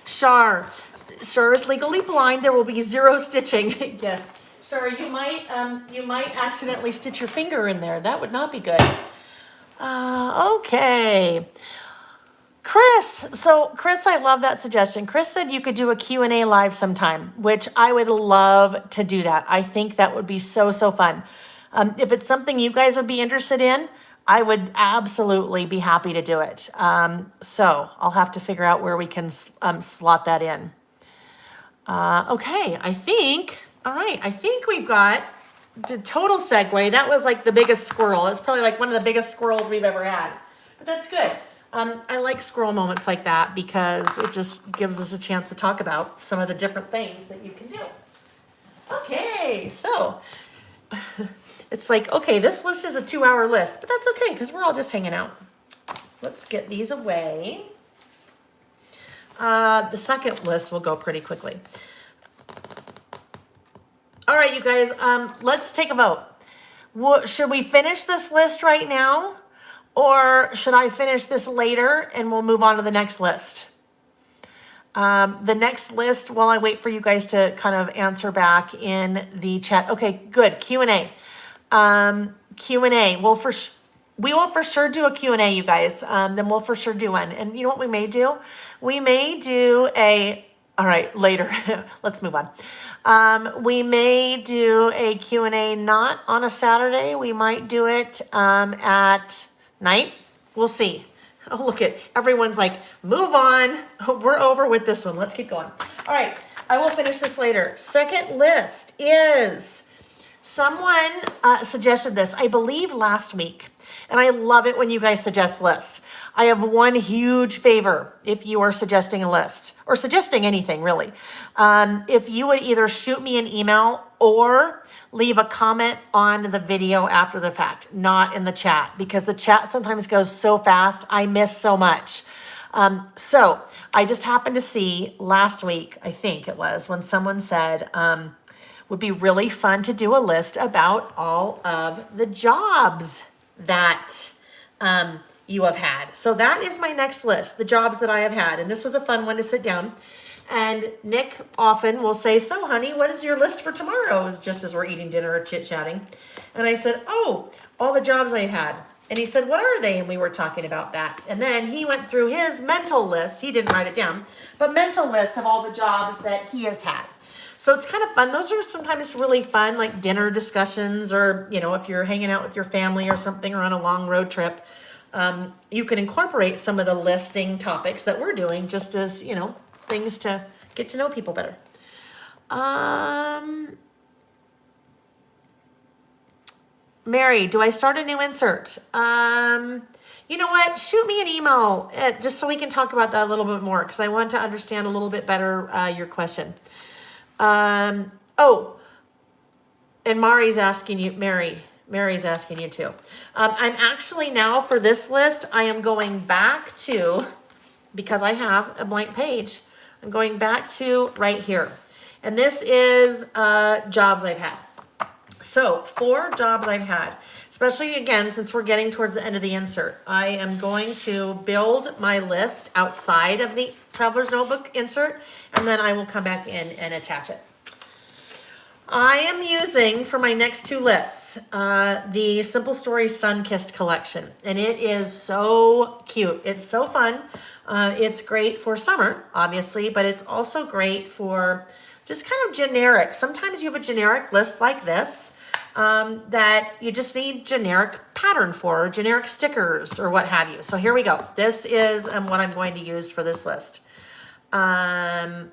Shar is legally blind. There will be zero stitching. Yes. Shar, you might accidentally stitch your finger in there. That would not be good. Okay. Chris, I love that suggestion. Chris said you could do a Q&A live sometime, which I would love to do that. I think that would be so fun. If it's something you guys would be interested in, I would absolutely be happy to do it. So I'll have to figure out where we can slot that in. Okay, I think we've got the total segue. That was like the biggest squirrel. It's probably like one of the biggest squirrels we've ever had, but that's good. I like squirrel moments like that because it just gives us a chance to talk about some of the different things that you can do. Okay, so it's like, okay, this list is a 2-hour list, but that's okay because we're all just hanging out. Let's get these away. The second list will go pretty quickly. All right, you guys, let's take a vote. Should we finish this list right now? Or should I finish this later and we'll move on to the next list? The next list, while I wait for you guys to kind of answer back in the chat. Okay, good. Q&A. Q&A. We will for sure do a Q&A, you guys. Then we'll for sure do one. And you know what we may do? We may do all right, later. Let's move on. We may do a Q&A not on a Saturday. We might do it at night. We'll see. Oh, look at everyone's like, move on. We're over with this one. Let's keep going. All right. I will finish this later. Second list is someone suggested this, I believe last week. And I love it when you guys suggest lists. I have one huge favor if you are suggesting a list or suggesting anything really. If you would either shoot me an email or leave a comment on the video after the fact, not in the chat, because the chat sometimes goes so fast, I miss so much. So I just happened to see last week, I think it was, when someone said, would be really fun to do a list about all of the jobs that you have had. So that is my next list, the jobs that I have had. And this was a fun one to sit down. And Nick often will say, so honey, what is your list for tomorrow? Just as we're eating dinner or chit-chatting. And I said, oh, all the jobs I had. And he said, what are they? And we were talking about that. And then he went through his mental list. He didn't write it down, but mental list of all the jobs that he has had. So it's kind of fun. Those are sometimes really fun, like dinner discussions or, you know, if you're hanging out with your family or something or on a long road trip. you can incorporate some of the listing topics that we're doing just as, you know, things to get to know people better. Mary, do I start a new insert? You know what? Shoot me an email just so we can talk about that a little bit more because I want to understand a little bit better your question. Oh, and Mary's asking you, Mary's asking you too. I'm actually now for this list, I am going back to, because I have a blank page, I'm going back to right here. And this is jobs I've had. So 4 jobs I've had, especially again, since we're getting towards the end of the insert, I am going to build my list outside of the Traveler's Notebook insert, and then I will come back in and attach it. I am using for my next 2 lists, the Simple Stories Sun-Kissed collection, and it is so cute. It's so fun. It's great for summer, obviously, but it's also great for just kind of generic. Sometimes you have a generic list like this that you just need generic pattern for, or generic stickers or what have you. So here we go. This is what I'm going to use for this list. Mary,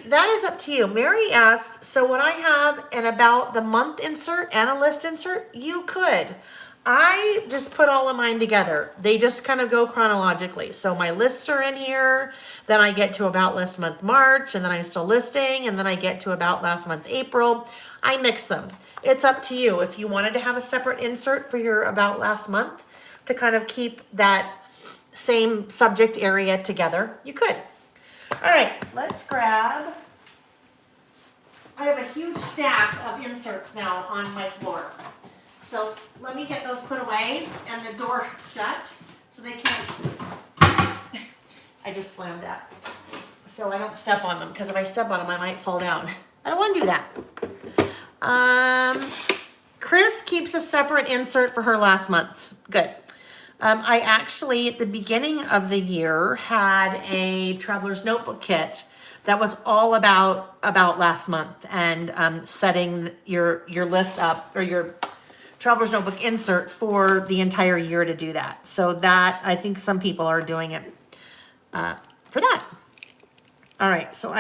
that is up to you. Mary asked, so would I have an about the month insert and a list insert? You could. I just put all of mine together. They just kind of go chronologically. So my lists are in here, then I get to about last month March, and then I'm still listing, and then I get to about last month April. I mix them. It's up to you. If you wanted to have a separate insert for your about last month to kind of keep that same subject area together, you could. All right, let's grab, I have a huge stack of inserts now on my floor. So let me get those put away and the door shut so they can't, I just slammed that. So I don't step on them, because if I step on them, I might fall down. I don't want to do that. Chris keeps a separate insert for her last month's. Good. I actually, at the beginning of the year, had a Traveler's Notebook kit that was all about last month and setting your list up, or your Traveler's Notebook insert for the entire year to do that. So that, I think some people are doing it for that. All right, so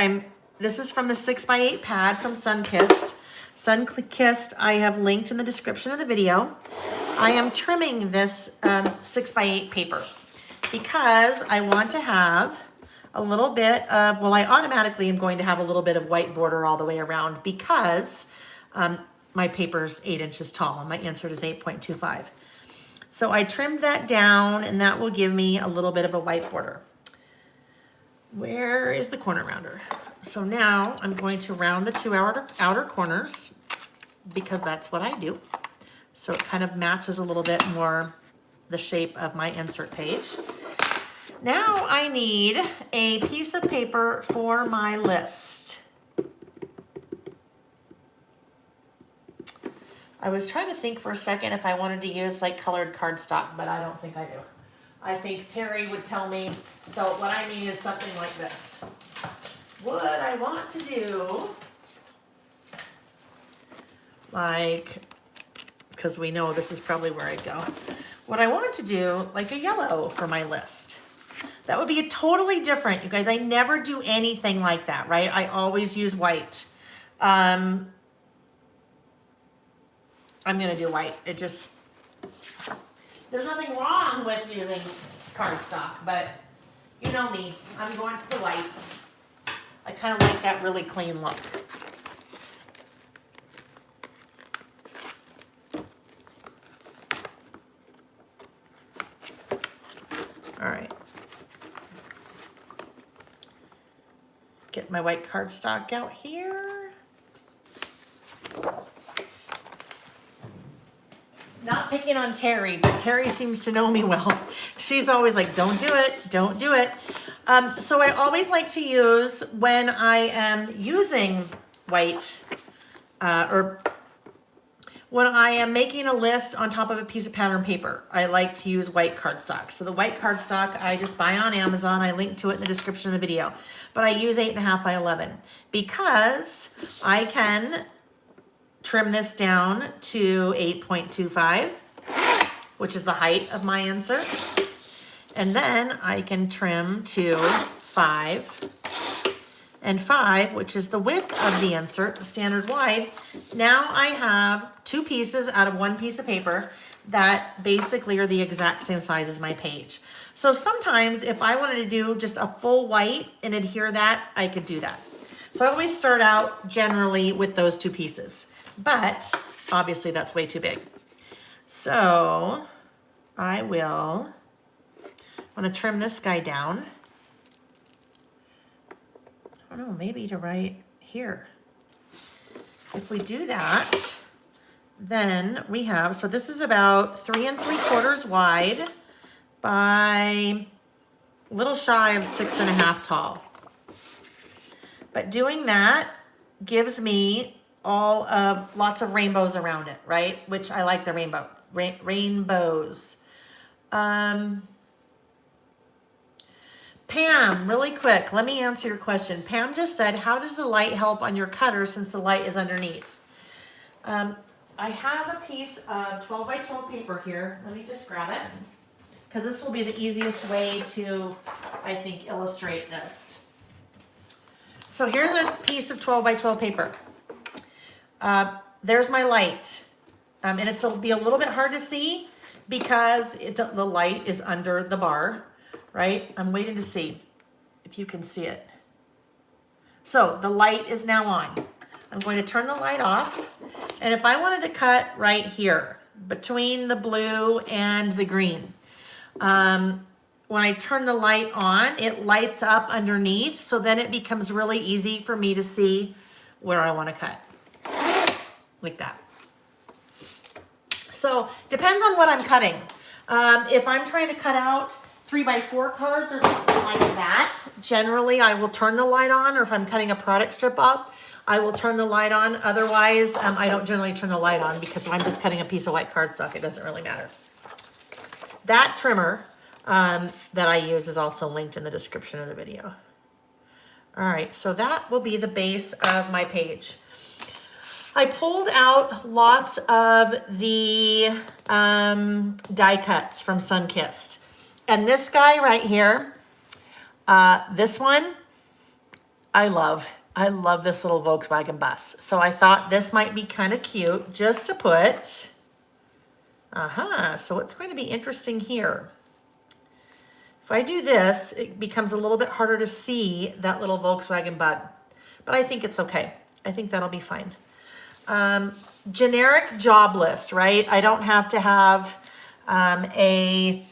this is from the 6x8 pad from Sun-Kissed. Sun-Kissed, I have linked in the description of the video. I am trimming this 6x8 paper because I want to have a little bit of, well, I automatically am going to have a little bit of white border all the way around because my paper's 8 inches tall and my insert is 8.25. So I trimmed that down, and that will give me a little bit of a white border. Where is the corner rounder? So now I'm going to round the 2 outer corners because that's what I do. So it kind of matches a little bit more the shape of my insert page. Now I need a piece of paper for my list. I was trying to think for a second if I wanted to use like colored cardstock, but I don't think I do. I think Terry would tell me. So what I mean is something like this. What I want to do, like, because we know this is probably where I'd go. What I want to do, like a yellow for my list. That would be a totally different, you guys. I never do anything like that, right? I always use white. I'm gonna do white. It just, there's nothing wrong with using cardstock, but you know me, I'm going to the white. I kind of like that really clean look. All right. Get my white cardstock out here. Not picking on Terry, but Terry seems to know me well. She's always like, don't do it, don't do it. So I always like to use, when I am using white, or when I am making a list on top of a piece of pattern paper, I like to use white cardstock. So the white cardstock I just buy on Amazon. I link to it in the description of the video. But I use 8.5 by 11 because I can trim this down to 8.25 which is the height of my insert. And then I can trim to 5 and 5, which is the width of the insert, the standard wide. Now I have 2 pieces out of 1 piece of paper that basically are the exact same size as my page. So sometimes if I wanted to do just a full white and adhere that, I could do that. So I always start out generally with those 2 pieces, but obviously that's way too big. So I want to trim this guy down. I don't know, maybe to right here. If we do that, then we have, so this is about 3 3/4 wide by a little shy of 6 1/2 tall. But doing that gives me lots of rainbows around it, right? Which I like the rainbows. Pam, really quick, let me answer your question. Pam just said, how does the light help on your cutter since the light is underneath? I have a piece of 12 by 12 paper here. Let me just grab it, because this will be the easiest way to, I think, illustrate this. So here's a piece of 12 by 12 paper. There's my light. And it'll be a little bit hard to see because the light is under the bar, right? I'm waiting to see if you can see it. So the light is now on. I'm going to turn the light off. And if I wanted to cut right here between the blue and the green, when I turn the light on, it lights up underneath. So then it becomes really easy for me to see where I want to cut. Like that. So depends on what I'm cutting. If I'm trying to cut out 3 by 4 cards or something like that, generally I will turn the light on, or if I'm cutting a product strip up, I will turn the light on. Otherwise, I don't generally turn the light on because if I'm just cutting a piece of white cardstock, it doesn't really matter. That trimmer that I use is also linked in the description of the video. All right, so that will be the base of my page. I pulled out lots of the die cuts from Sunkissed. And this guy right here, this one, I love. I love this little Volkswagen bus. So I thought this might be kind of cute just to put. So it's going to be interesting here. If I do this, it becomes a little bit harder to see that little Volkswagen bug. But I think it's okay. I think that'll be fine. Generic job list, right? I don't have to have an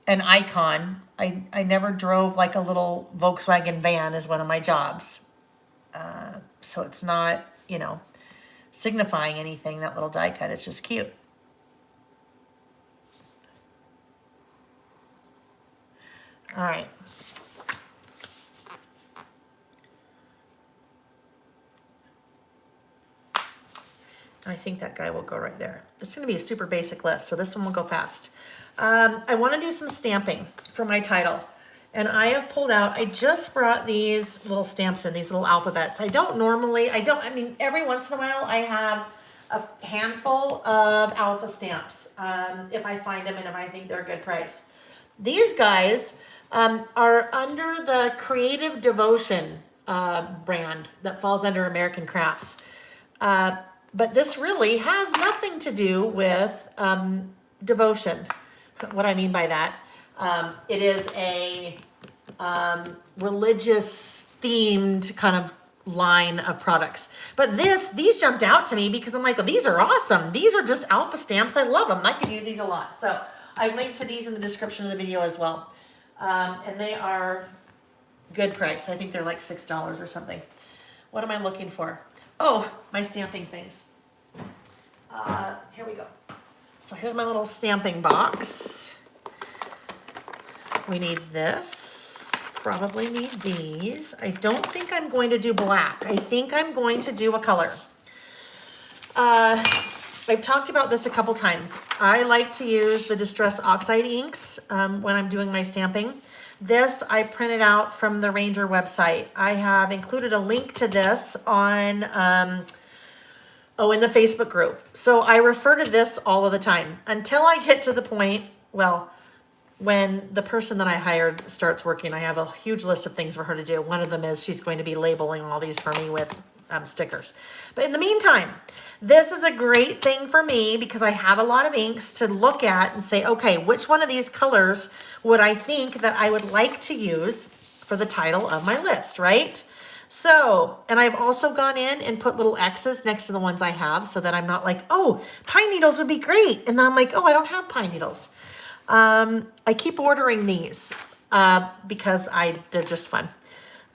icon. I never drove like a little Volkswagen van as one of my jobs. So it's not, signifying anything, that little die cut. It's just cute. All right. I think that guy will go right there. It's going to be a super basic list, so this one will go fast. I want to do some stamping for my title. And I have pulled out, I just brought these little stamps in, these little alphabets. I mean, every once in a while I have a handful of alpha stamps if I find them and if I think they're a good price. These guys are under the Creative Devotion brand that falls under American Crafts. But this really has nothing to do with devotion. What I mean by that, it is a religious themed kind of line of products. But these jumped out to me because I'm like, oh, these are awesome. These are just alpha stamps. I love them. I could use these a lot. So I've linked to these in the description of the video as well. And they are good price. I think they're like $6 or something. What am I looking for? Oh, my stamping things. Here we go. So here's my little stamping box. We need this, probably need these. I don't think I'm going to do black. I think I'm going to do a color. I've talked about this a couple times. I like to use the Distress Oxide inks when I'm doing my stamping. This I printed out from the Ranger website. I have included a link to this on Oh, in the Facebook group. So I refer to this all of the time until I get to the point, well, when the person that I hired starts working, I have a huge list of things for her to do. One of them is she's going to be labeling all these for me with stickers. But in the meantime, this is a great thing for me because I have a lot of inks to look at and say, okay, which one of these colors would I think that I would like to use for the title of my list, right? So, and I've also gone in and put little X's next to the ones I have so that I'm not like, oh, pine needles would be great. And then I'm like, oh, I don't have pine needles. I keep ordering these because they're just fun.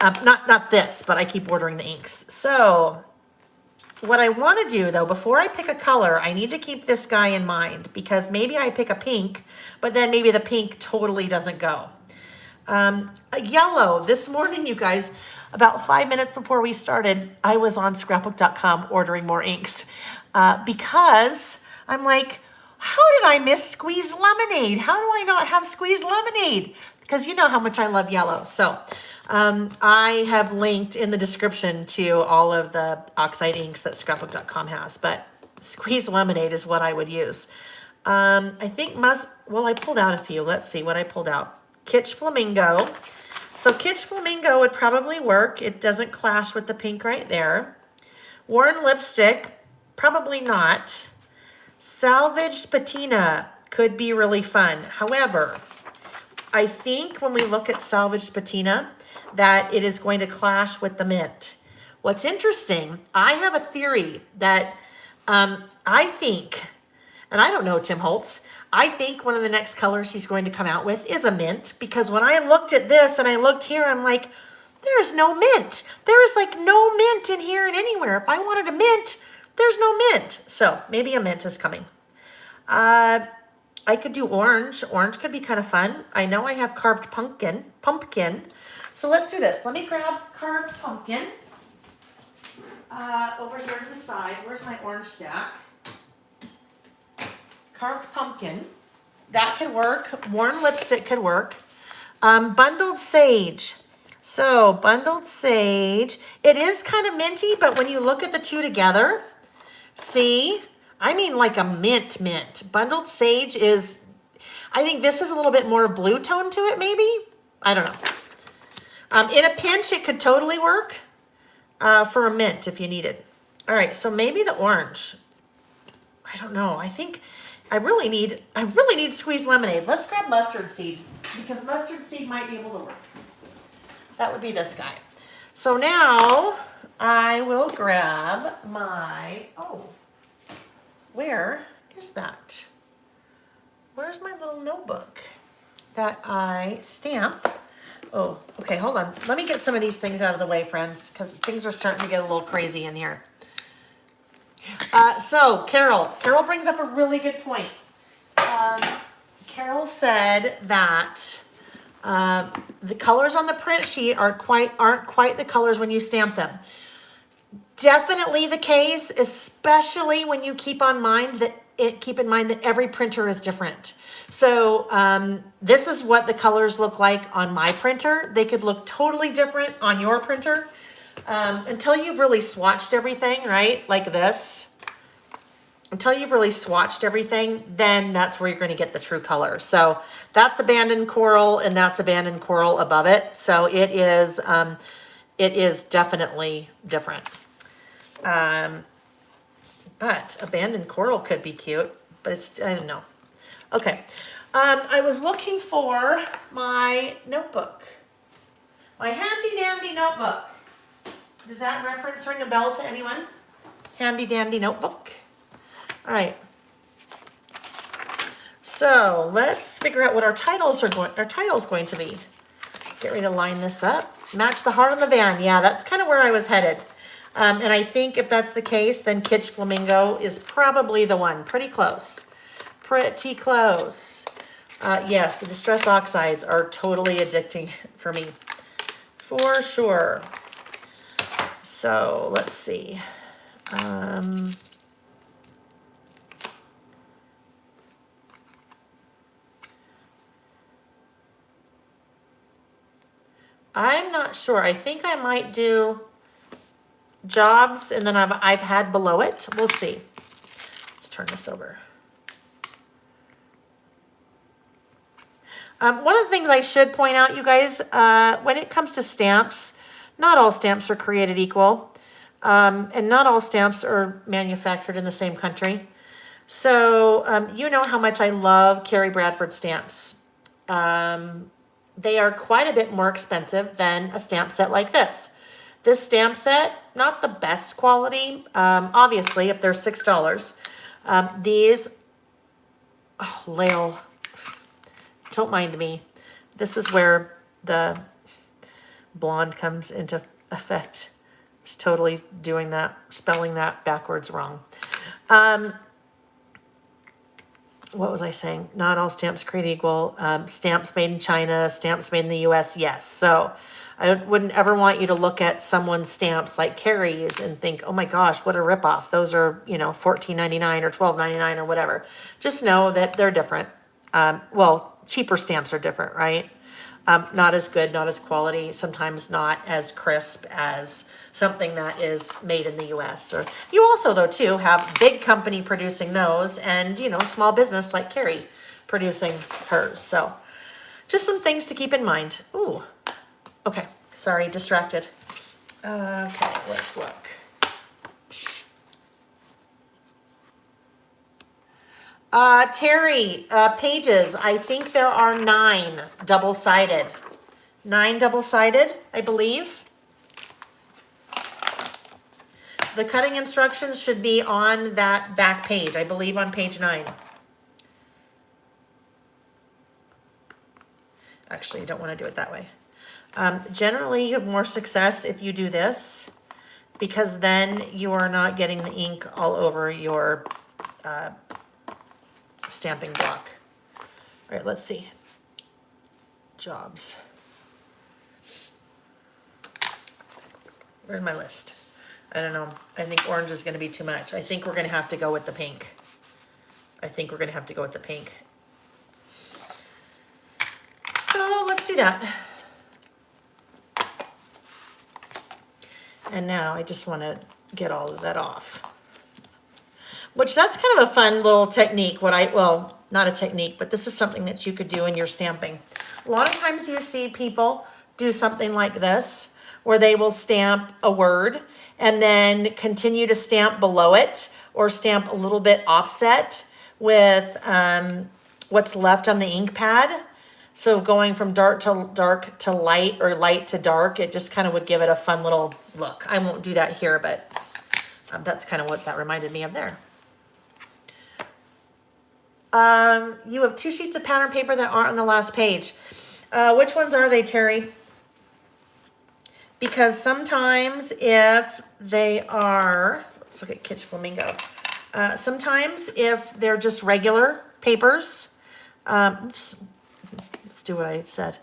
Not this, but I keep ordering the inks. So what I want to do though, before I pick a color, I need to keep this guy in mind because maybe I pick a pink, but then maybe the pink totally doesn't go. A yellow. This morning, you guys, about 5 minutes before we started, I was on scrapbook.com ordering more inks because I'm like, how did I miss squeezed lemonade? How do I not have squeezed lemonade? Because you know how much I love yellow. So I have linked in the description to all of the oxide inks that scrapbook.com has, but squeezed lemonade is what I would use. I think I pulled out a few. Let's see what I pulled out. Kitsch Flamingo. So Kitsch Flamingo would probably work. It doesn't clash with the pink right there. Worn Lipstick, probably not. Salvaged Patina could be really fun. However, I think when we look at Salvaged Patina, that it is going to clash with the mint. What's interesting, I have a theory that I think, and I don't know Tim Holtz, I think one of the next colors he's going to come out with is a mint, because when I looked at this and I looked here, I'm like, there's no mint. There is like no mint in here and anywhere. If I wanted a mint, there's no mint. So maybe a mint is coming. I could do orange. Orange could be kind of fun. I know I have carved pumpkin. So let's do this. Let me grab carved pumpkin over here to the side. Where's my orange stack? Carved pumpkin. That could work. Worn lipstick could work. Bundled sage. So bundled sage. It is kind of minty, but when you look at the two together, see? I mean like a mint. Bundled sage is, I think this is a little bit more blue tone to it maybe. I don't know. In a pinch, it could totally work for a mint if you needed. All right, so maybe the orange. I don't know. I think I really need squeezed lemonade. Let's grab mustard seed because mustard seed might be able to work. That would be this guy. So now I will grab my, where is that? Where's my little notebook that I stamp? Oh, okay, hold on. Let me get some of these things out of the way, friends, because things are starting to get a little crazy in here. So Carol brings up a really good point. Carol said that the colors on the print sheet aren't quite the colors when you stamp them. Definitely the case, especially when you keep in mind that every printer is different. So this is what the colors look like on my printer. They could look totally different on your printer until you've really swatched everything, right? Like this. Until you've really swatched everything, then that's where you're going to get the true color. So that's abandoned coral and that's abandoned coral above it. So it is definitely different. But abandoned coral could be cute, but I don't know. Okay. I was looking for my notebook, my handy dandy notebook. Does that reference ring a bell to anyone? Handy dandy notebook. All right. So let's figure out what our title's going to be. Get ready to line this up. Match the heart on the van. Yeah, that's kind of where I was headed. And I think if that's the case, then Kitsch Flamingo is probably the one. Pretty close. Pretty close. Yes, the distress oxides are totally addicting for me. For sure. So let's see. I'm not sure. I think I might do jobs, and then I've had below it. We'll see. Let's turn this over. One of the things I should point out, you guys, when it comes to stamps, not all stamps are created equal, and not all stamps are manufactured in the same country. So you know how much I love Carrie Bradford stamps. They are quite a bit more expensive than a stamp set like this. This stamp set, not the best quality, obviously, if they're $6. These, oh, Lael, don't mind me. This is where the blonde comes into effect. It's totally doing that, spelling that backwards wrong. What was I saying? Not all stamps created equal. Stamps made in China, stamps made in the US, yes. So I wouldn't ever want you to look at someone's stamps like Carrie's and think, oh my gosh, what a ripoff. Those are, you know, $14.99 or $12.99 or whatever. Just know that they're different. Well, cheaper stamps are different, right? Not as good, not as quality, sometimes not as crisp as something that is made in the US. Or you also, though, too, have big company producing those and, you know, small business like Carrie producing hers. So just some things to keep in mind. Ooh, okay, sorry, distracted. Okay, let's look. Terry, pages, I think there are 9 double-sided. 9 double-sided, I believe. The cutting instructions should be on that back page, I believe on page 9. Actually, I don't want to do it that way. Generally, you have more success if you do this, because then you are not getting the ink all over your stamping block. All right, let's see. Jobs. Where's my list? I don't know. I think orange is going to be too much. I think we're going to have to go with the pink. So let's do that. And now I just want to get all of that off. Which that's kind of a fun little technique. Well, not a technique, but this is something that you could do in your stamping. A lot of times you see people do something like this, where they will stamp a word and then continue to stamp below it or stamp a little bit offset with what's left on the ink pad. So going from dark to light or light to dark, it just kind of would give it a fun little look. I won't do that here, but that's kind of what that reminded me of there. You have 2 sheets of pattern paper that aren't on the last page. Which ones are they, Terry? Because sometimes if they are, let's look at Kitsch Flamingo. Sometimes if they're just regular papers, oops, let's do what I said.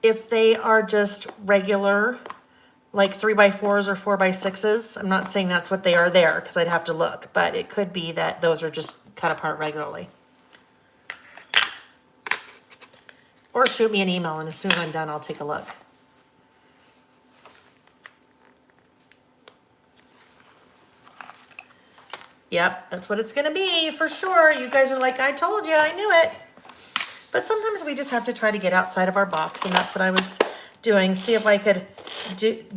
If they are just regular, like 3x4s or 4x6s, I'm not saying that's what they are there because I'd have to look, but it could be that those are just cut apart regularly. Or shoot me an email and as soon as I'm done, I'll take a look. Yep, that's what it's going to be for sure. You guys are like, I told you, I knew it. But sometimes we just have to try to get outside of our box, and that's what I was doing. See if I could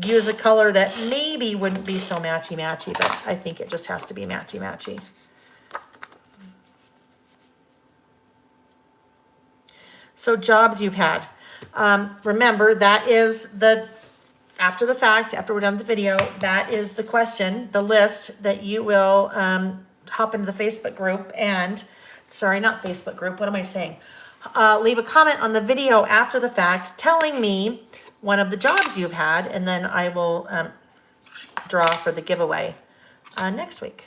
use a color that maybe wouldn't be so matchy-matchy, but I think it just has to be matchy-matchy. So jobs you've had. Remember, that is after the fact, after we're done with the video, that is the question, the list that you will hop into the Facebook group and, sorry, not Facebook group, what am I saying? Leave a comment on the video after the fact telling me one of the jobs you've had, and then I will draw for the giveaway next week.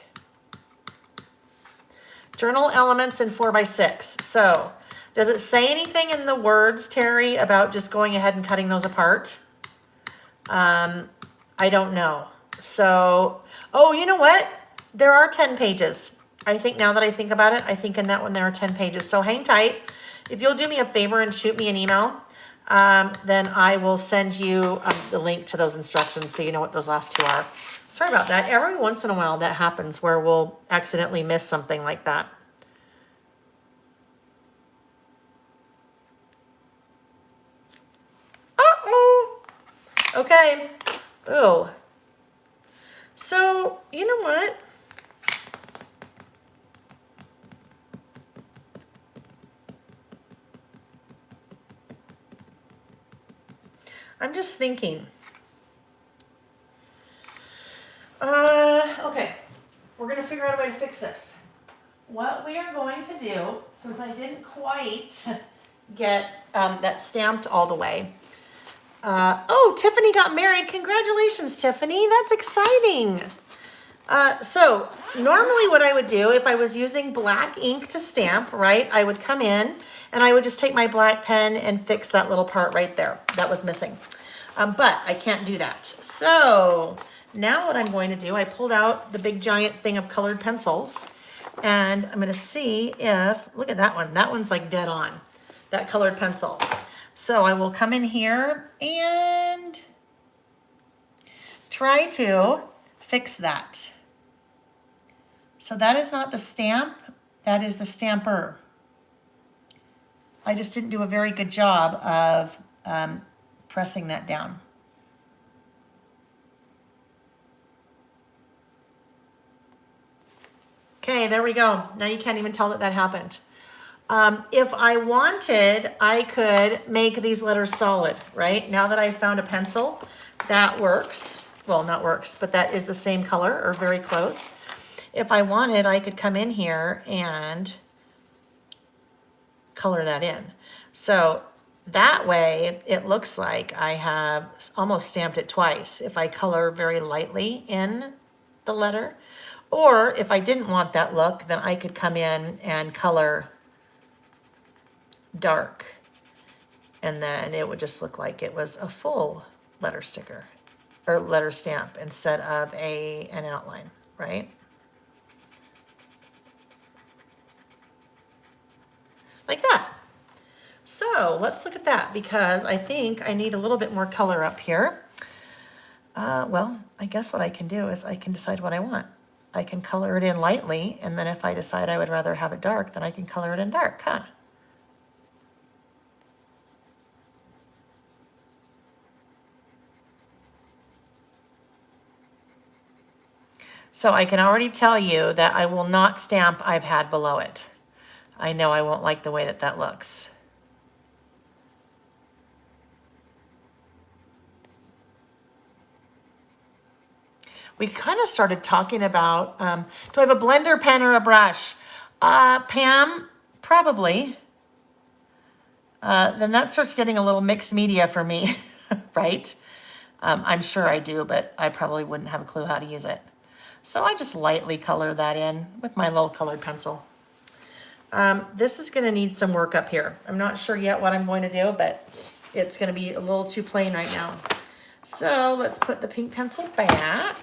Journal elements in 4x6. So, does it say anything in the words, Terry, about just going ahead and cutting those apart? I don't know. So, oh, you know what? There are 10 pages. I think now that I think about it, I think in that one there are 10 pages. So hang tight. If you'll do me a favor and shoot me an email, then I will send you the link to those instructions so you know what those last two are. Sorry about that. Every once in a while that happens where we'll accidentally miss something like that. Uh-oh. Okay. Oh. So, you know what? I'm just thinking. Okay. We're going to figure out a way to fix this. What we are going to do, since I didn't quite get that stamped all the way. Oh, Tiffany got married. Congratulations, Tiffany. That's exciting. So normally what I would do if I was using black ink to stamp, right, I would come in and I would just take my black pen and fix that little part right there that was missing. But I can't do that. So now what I'm going to do, I pulled out the big giant thing of colored pencils and I'm going to see if, look at that one. That one's like dead on, that colored pencil. So I will come in here and try to fix that. So that is not the stamp, that is the stamper. I just didn't do a very good job of pressing that down. Okay, there we go. Now you can't even tell that that happened. If I wanted, I could make these letters solid, right? Now that I've found a pencil that works, well, not works, but that is the same color or very close. If I wanted, I could come in here and color that in. So that way it looks like I have almost stamped it twice if I color very lightly in the letter. Or if I didn't want that look, then I could come in and color dark. And then it would just look like it was a full letter sticker or letter stamp instead of an outline, right? Like that. So let's look at that because I think I need a little bit more color up here. Well, I guess what I can do is I can decide what I want. I can color it in lightly, and then if I decide I would rather have it dark, then I can color it in dark, huh? So I can already tell you that I will not stamp I've had below it. I know I won't like the way that that looks. We kind of started talking about, do I have a blender pen or a brush? Pam, probably. Then that starts getting a little mixed media for me, right? I'm sure I do, but I probably wouldn't have a clue how to use it. So I just lightly color that in with my little colored pencil. This is going to need some work up here. I'm not sure yet what I'm going to do, but it's going to be a little too plain right now. So let's put the pink pencil back.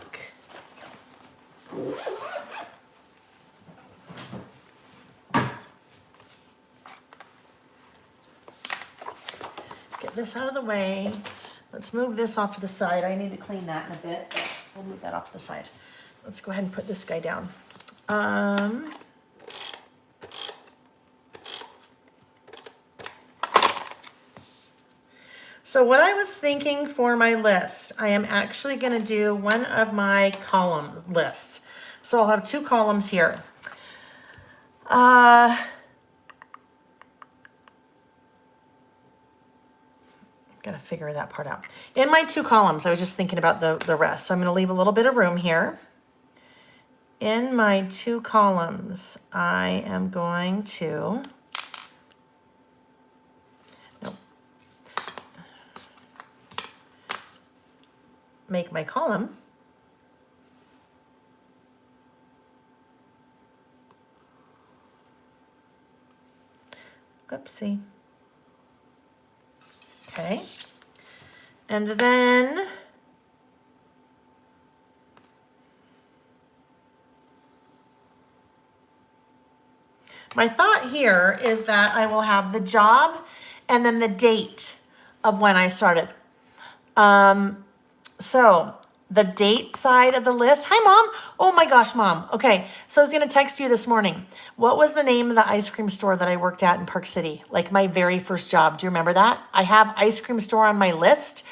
Get this out of the way. Let's move this off to the side. I need to clean that in a bit, but we'll move that off to the side. Let's go ahead and put this guy down. So what I was thinking for my list, I am actually going to do one of my column lists. So I'll have two columns here. Gotta figure that part out. In my two columns, I was just thinking about the rest. So I'm going to leave a little bit of room here. In my two columns, I am going to... make my column. Oopsie. Okay. And then my thought here is that I will have the job and then the date of when I started. So the date side of the list. Hi, Mom. Oh my gosh, Mom. Okay, so I was going to text you this morning. What was the name of the ice cream store that I worked at in Park City? Like my very first job. Do you remember that? I have ice cream store on my list,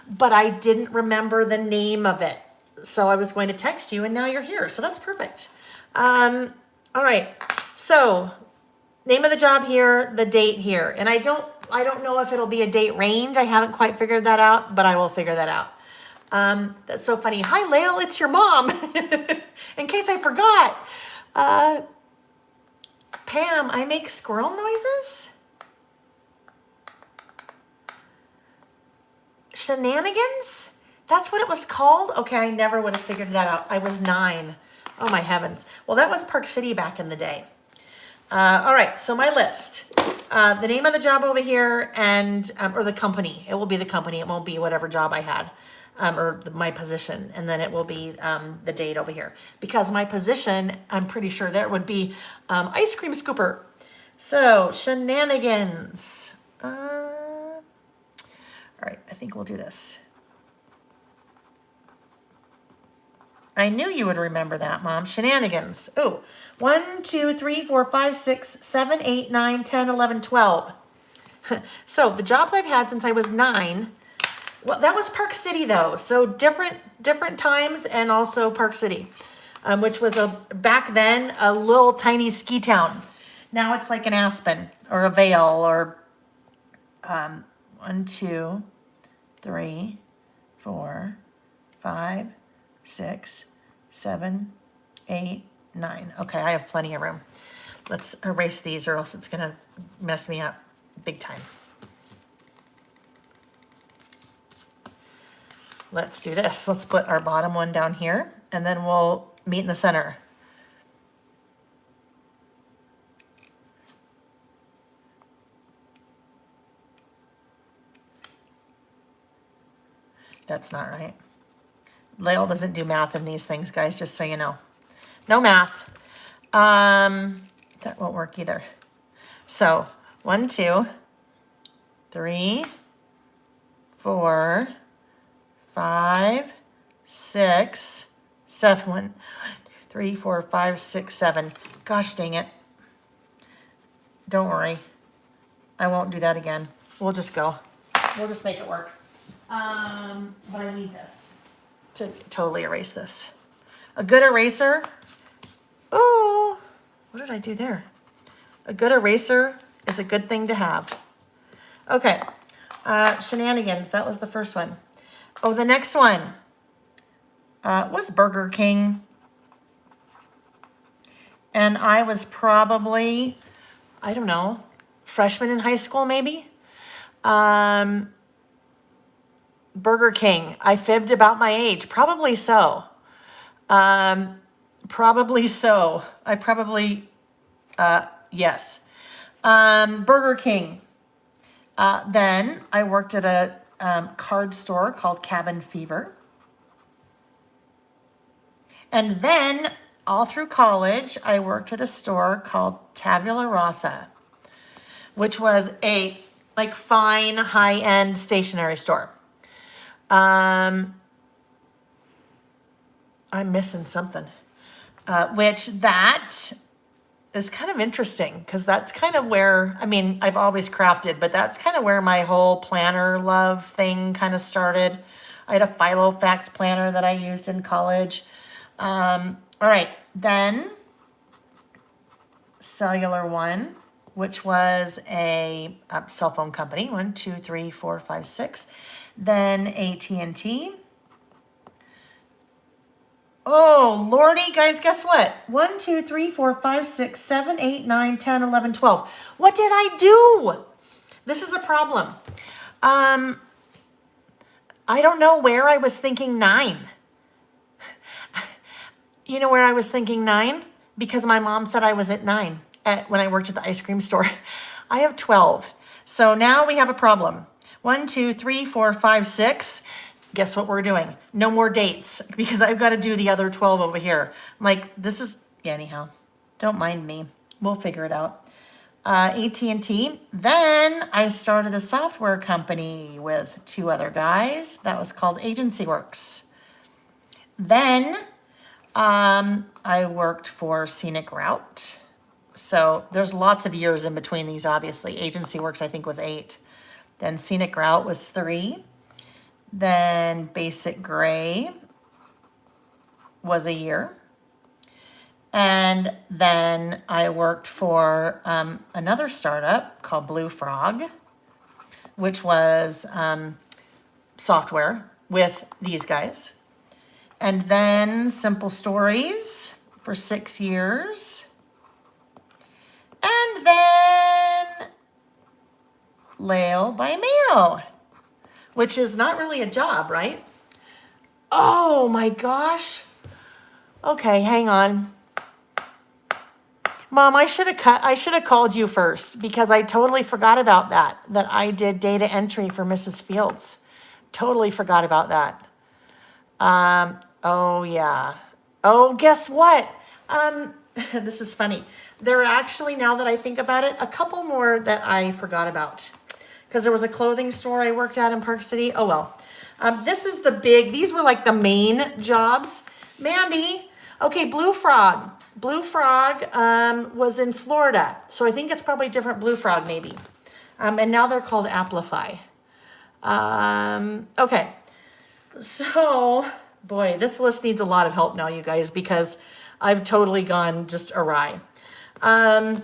but I didn't remember the name of it. So I was going to text you, and now you're here. So that's perfect. All right. So name of the job here, the date here. And I don't know if it'll be a date range. I haven't quite figured that out, but I will figure that out. That's so funny. Hi, Lael, it's your mom. In case I forgot. Pam, I make squirrel noises? Shenanigans? That's what it was called? Okay, I never would have figured that out. I was 9. Oh my heavens. Well, that was Park City back in the day. All right, so my list. The name of the job over here and, or the company. It will be the company. It won't be whatever job I had, or my position. And then it will be the date over here. Because my position, I'm pretty sure there would be ice cream scooper. So, shenanigans. All right, I think we'll do this. I knew you would remember that, Mom. Shenanigans. Oh, 1, 2, 3, 4, 5, 6, 7, 8, 9, 10, 11, 12. So the jobs I've had since I was 9, well, that was Park City though. So different times, and also Park City, which was back then a little tiny ski town. Now it's like an Aspen or a Vail or 1, 2, 3, 4, 5, 6, 7, 8, 9. Okay, I have plenty of room. Let's erase these or else it's gonna mess me up big time. Let's do this. Let's put our bottom one down here and then we'll meet in the center. That's not right. Lael doesn't do math in these things, guys, just so you know. No math. That won't work either. So 1, 2, 3, 4, 5, 6, 7, 3, 4, 5, 6, 7. Gosh dang it. Don't worry. I won't do that again. We'll just go. We'll just make it work. But I need this to totally erase this. A good eraser. Oh, what did I do there? A good eraser is a good thing to have. Okay, shenanigans, that was the first one. Oh, the next one was Burger King. And I was probably, I don't know, freshman in high school maybe. Burger King. I fibbed about my age. Probably so. Probably so. I probably, yes. Burger King. Then I worked at a card store called Cabin Fever. And then all through college, I worked at a store called Tabula Rasa, which was a like fine high-end stationery store. I'm missing something, which that is kind of interesting because that's kind of where, I mean, I've always crafted, but that's kind of where my whole planner love thing kind of started. I had a Filofax planner that I used in college. All right, then Cellular One, which was a cell phone company. 1, 2, 3, 4, 5, 6. Then AT&T. Oh, Lordy, guys, guess what? 1, 2, 3, 4, 5, 6, 7, 8, 9, 10, 11, 12. What did I do? This is a problem. I don't know where I was thinking 9. You know where I was thinking 9? Because my mom said I was at 9 when I worked at the ice cream store. I have 12. So now we have a problem. 1, 2, 3, 4, 5, 6. Guess what we're doing? No more dates because I've got to do the other 12 over here. I'm like, this is, yeah, anyhow, don't mind me. We'll figure it out. AT&T. Then I started a software company with 2 other guys. That was called Agency Works. Then I worked for Scenic Route. So there's lots of years in between these, obviously. Agency Works, I think, was 8. Then Scenic Route was 3. Then Basic Gray was a year. And then I worked for another startup called Blue Frog, which was software with these guys. And then Simple Stories for 6 years. And then Lail by Mail, which is not really a job, right? Oh my gosh. Okay, hang on. Mom, I should have called you first because I totally forgot about that I did data entry for Mrs. Fields. Totally forgot about that. Oh yeah. Oh, guess what? This is funny. There are actually, now that I think about it, a couple more that I forgot about. Because there was a clothing store I worked at in Park City. Oh well. This is these were like the main jobs. Mandy, okay, Blue Frog. Blue Frog was in Florida. So I think it's probably a different Blue Frog maybe. And now they're called Amplify. Okay. So, boy, this list needs a lot of help now, you guys, because I've totally gone just awry. I'm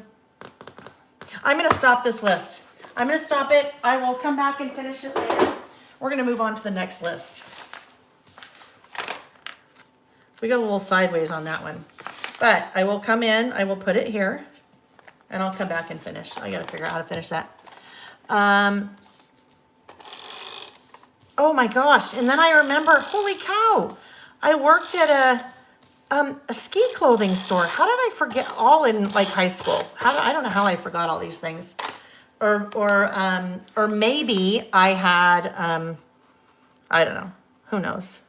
going to stop this list. I'm going to stop it. I will come back and finish it later. We're going to move on to the next list. We got a little sideways on that one. But I will come in, I will put it here, and I'll come back and finish. I got to figure out how to finish that. Oh my gosh. And then I remember, holy cow, I worked at a ski clothing store. How did I forget, all in like high school? I don't know how I forgot all these things. Or maybe I had, I don't know, who knows?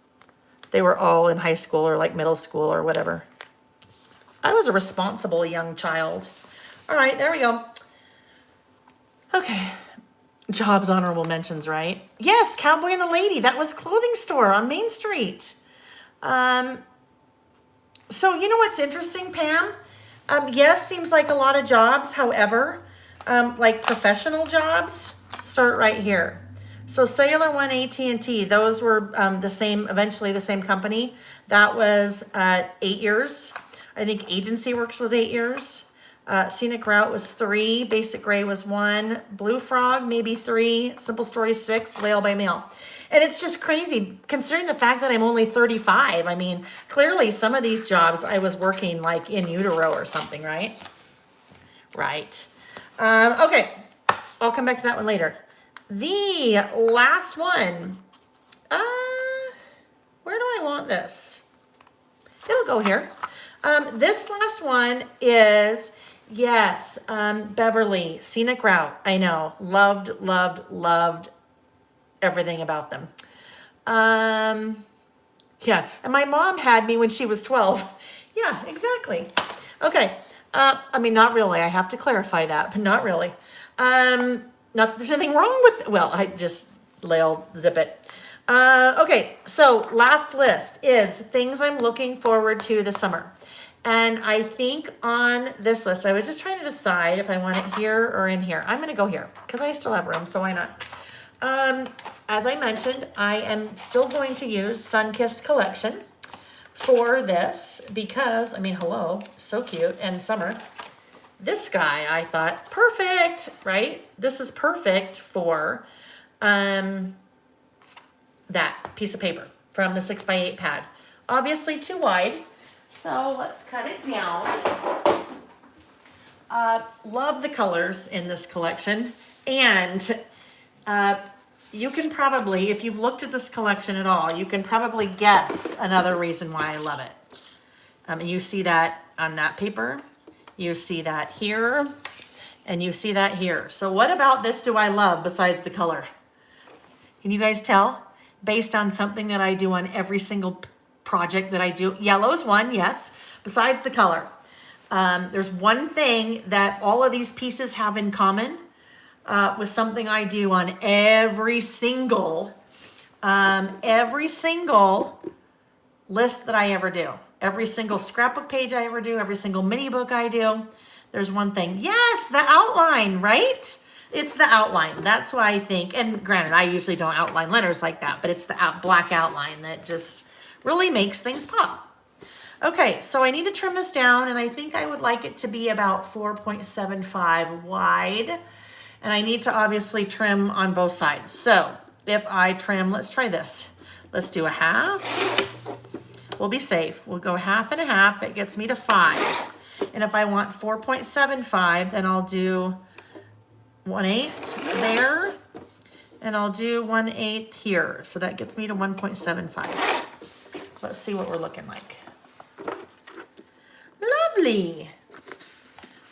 They were all in high school or like middle school or whatever. I was a responsible young child. All right, there we go. Okay. Jobs, honorable mentions, right? Yes, Cowboy and the Lady. That was clothing store on Main Street. So you know what's interesting, Pam? Yes, seems like a lot of jobs. However, like professional jobs start right here. So Cellular One, AT&T, those were eventually the same company. That was 8 years. I think Agency Works was 8 years. Scenic Route was 3. Basic Gray was 1. Blue Frog, maybe 3. Simple Stories, 6. Lail by Mail. And it's just crazy, considering the fact that I'm only 35. I mean, clearly some of these jobs I was working like in utero or something, right? Right. Okay, I'll come back to that one later. The last one. Where do I want this? It'll go here. This last one is, yes, Beverly, Scenic Route. I know, loved everything about them. Yeah, and my mom had me when she was 12. Yeah, exactly. Okay, I mean, not really. I have to clarify that, but not really. Not there's anything wrong with, well, I just zip it. Okay, so last list is things I'm looking forward to this summer. And I think on this list, I was just trying to decide if I want it here or in here. I'm going to go here because I still have room, so why not? As I mentioned, I am still going to use Sunkissed Collection for this because, I mean, hello, so cute, and summer. This guy, I thought, perfect, right? This is perfect for that piece of paper from the 6x8 pad. Obviously too wide, so let's cut it down. Love the colors in this collection, and you can probably, if you've looked at this collection at all, you can probably guess another reason why I love it. You see that on that paper, you see that here, and you see that here. So what about this do I love besides the color? Can you guys tell? Based on something that I do on every single project that I do. Yellow's one, yes, besides the color. There's one thing that all of these pieces have in common with something I do on every single list that I ever do. Every single scrapbook page I ever do, every single mini book I do, there's one thing. Yes, the outline, right? It's the outline. That's why I think, and granted, I usually don't outline letters like that, but it's the black outline that just really makes things pop. Okay, so I need to trim this down, and I think I would like it to be about 4.75 wide. And I need to obviously trim on both sides. So if I trim, let's try this. Let's do a half. We'll be safe. We'll go half and a half. That gets me to 5. And if I want 4.75, then I'll do 1/8 there. And I'll do 1/8 here. So that gets me to 1.75. Let's see what we're looking like. Lovely.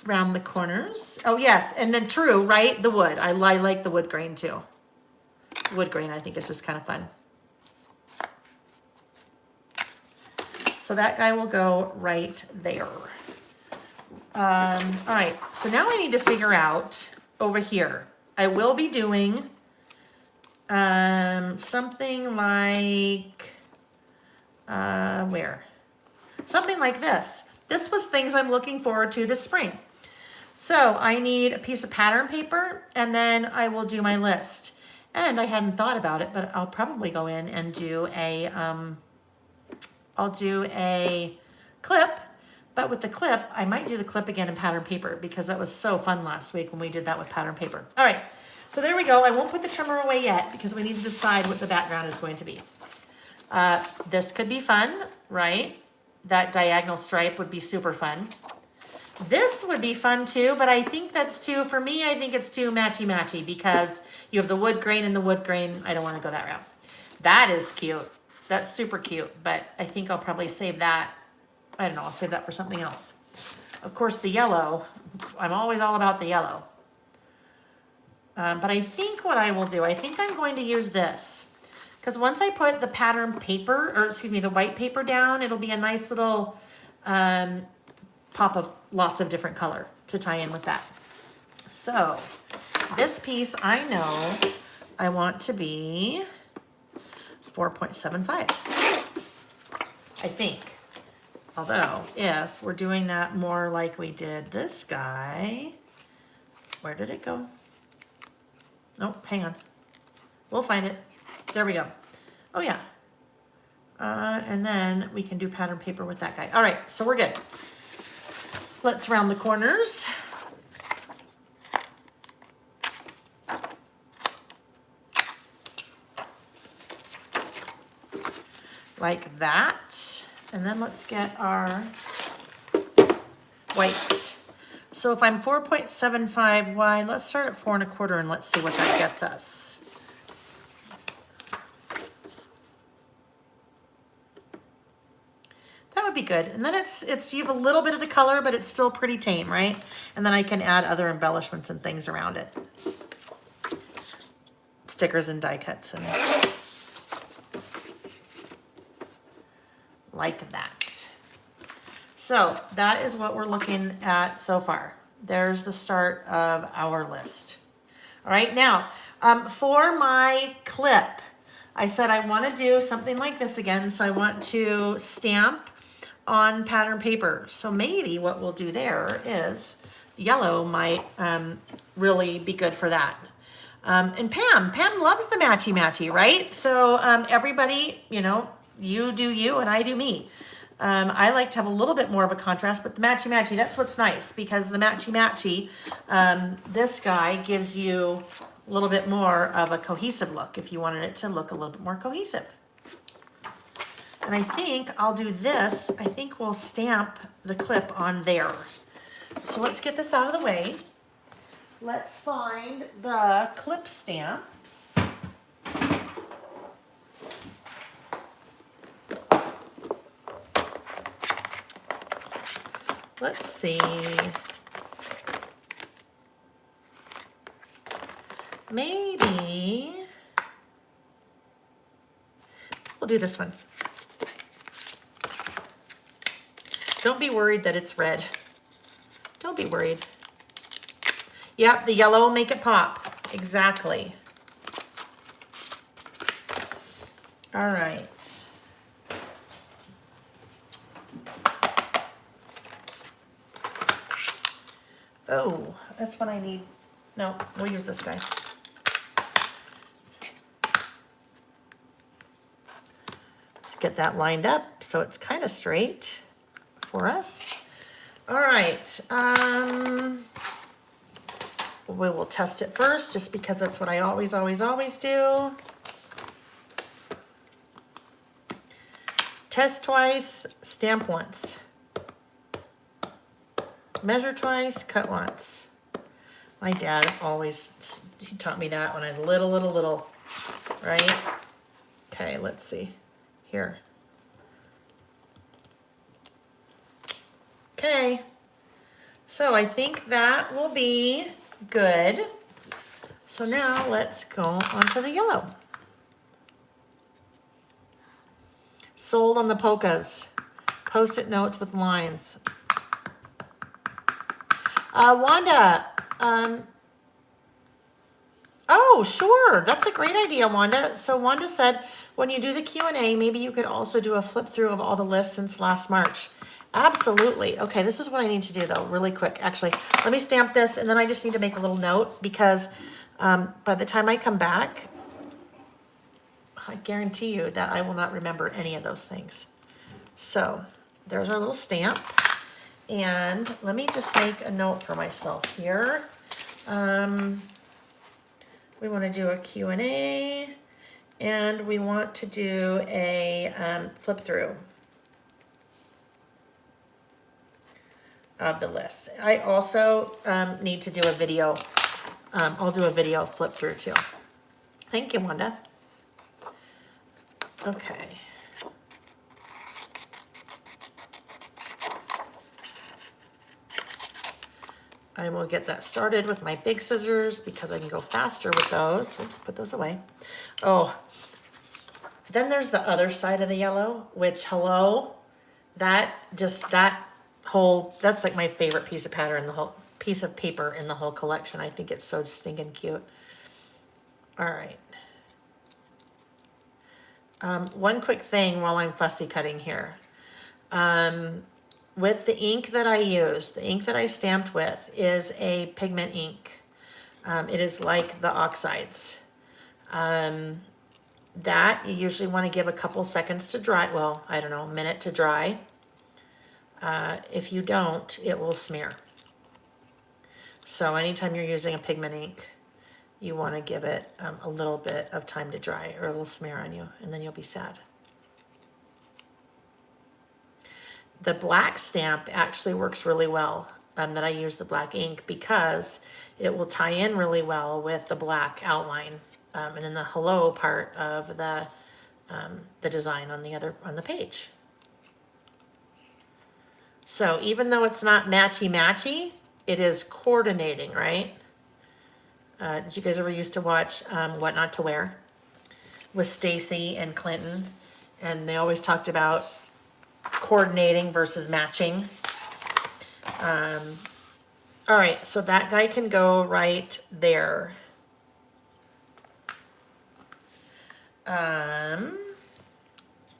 Round the corners. Oh yes, and then true, right? The wood. I like the wood grain too. Wood grain, I think, is just kind of fun. So that guy will go right there. All right, so now I need to figure out over here. I will be doing something like, where? Something like this. This was things I'm looking forward to this spring. So I need a piece of pattern paper, and then I will do my list. And I hadn't thought about it, but I'll probably go in and do a, I'll do a clip. But with the clip, I might do the clip again in pattern paper because that was so fun last week when we did that with pattern paper. All right, so there we go. I won't put the trimmer away yet because we need to decide what the background is going to be. This could be fun, right? That diagonal stripe would be super fun. This would be fun too, but I think that's too, for me, I think it's too matchy-matchy because you have the wood grain and the wood grain. I don't want to go that route. That is cute. That's super cute, but I think I'll probably save that. I don't know, I'll save that for something else. Of course, the yellow, I'm always all about the yellow. But I think what I will do, I think I'm going to use this. Because once I put the pattern paper, or excuse me, the white paper down, it'll be a nice little pop of lots of different color to tie in with that. So this piece I know I want to be 4.75, I think. Although if we're doing that more like we did this guy, where did it go? Nope, hang on. We'll find it. There we go. Oh yeah. And then we can do pattern paper with that guy. All right, so we're good. Let's round the corners. Like that. And then let's get our white. So if I'm 4.75 wide, let's start at 4 1/4 and let's see what that gets us. That would be good. And then it's you have a little bit of the color, but it's still pretty tame, right? And then I can add other embellishments and things around it. Stickers and die cuts and like that. So that is what we're looking at so far. There's the start of our list. All right, now for my clip, I said I want to do something like this again. So I want to stamp on pattern paper. So maybe what we'll do there is yellow might really be good for that. And Pam loves the matchy-matchy, right? So everybody, you know, you do you and I do me. I like to have a little bit more of a contrast, but the matchy-matchy, that's what's nice because the matchy-matchy, this guy gives you a little bit more of a cohesive look if you wanted it to look a little bit more cohesive. And I think I'll do this. I think we'll stamp the clip on there. So let's get this out of the way. Let's find the clip stamps. Let's see. Maybe we'll do this one. Don't be worried that it's red. be worried. Yep, the yellow will make it pop. Exactly. All right. Oh, that's what I need. No, we'll use this guy. Let's get that lined up so it's kind of straight for us. All right. We will test it first just because that's what I always do. Test twice, stamp once. Measure twice, cut once. My dad always, he taught me that when I was little, right? Okay, let's see. Here. Okay. So I think that will be good. So now let's go on to the yellow. Sold on the polkas. Post-it notes with lines. Wanda, oh, sure. That's a great idea, Wanda. So Wanda said, when you do the Q&A, maybe you could also do a flip through of all the lists since last March. Absolutely. Okay, this is what I need to do though, really quick. Actually, let me stamp this and then I just need to make a little note because by the time I come back, I guarantee you that I will not remember any of those things. So there's our little stamp. And let me just make a note for myself here. We want to do a Q&A and we want to do a flip through of the list. I also need to do a video. I'll do a video flip through too. Thank you, Wanda. Okay. I will get that started with my big scissors because I can go faster with those. Oops, put those away. Oh, then there's the other side of the yellow, which, hello, that's like my favorite piece of pattern, the whole piece of paper in the whole collection. I think it's so stinking cute. All right. One quick thing while I'm fussy cutting here. With the ink that I use, the ink that I stamped with is a pigment ink. It is like the oxides. That you usually want to give a couple seconds to dry. Well, I don't know, a minute to dry. If you don't, it will smear. So anytime you're using a pigment ink, you want to give it a little bit of time to dry or it'll smear on you and then you'll be sad. The black stamp actually works really well that I use the black ink because it will tie in really well with the black outline and in the hello part of the design on the page. So even though it's not matchy-matchy, it is coordinating, right? Did you guys ever used to watch What Not to Wear with Stacy and Clinton? And they always talked about coordinating versus matching. All right, so that guy can go right there.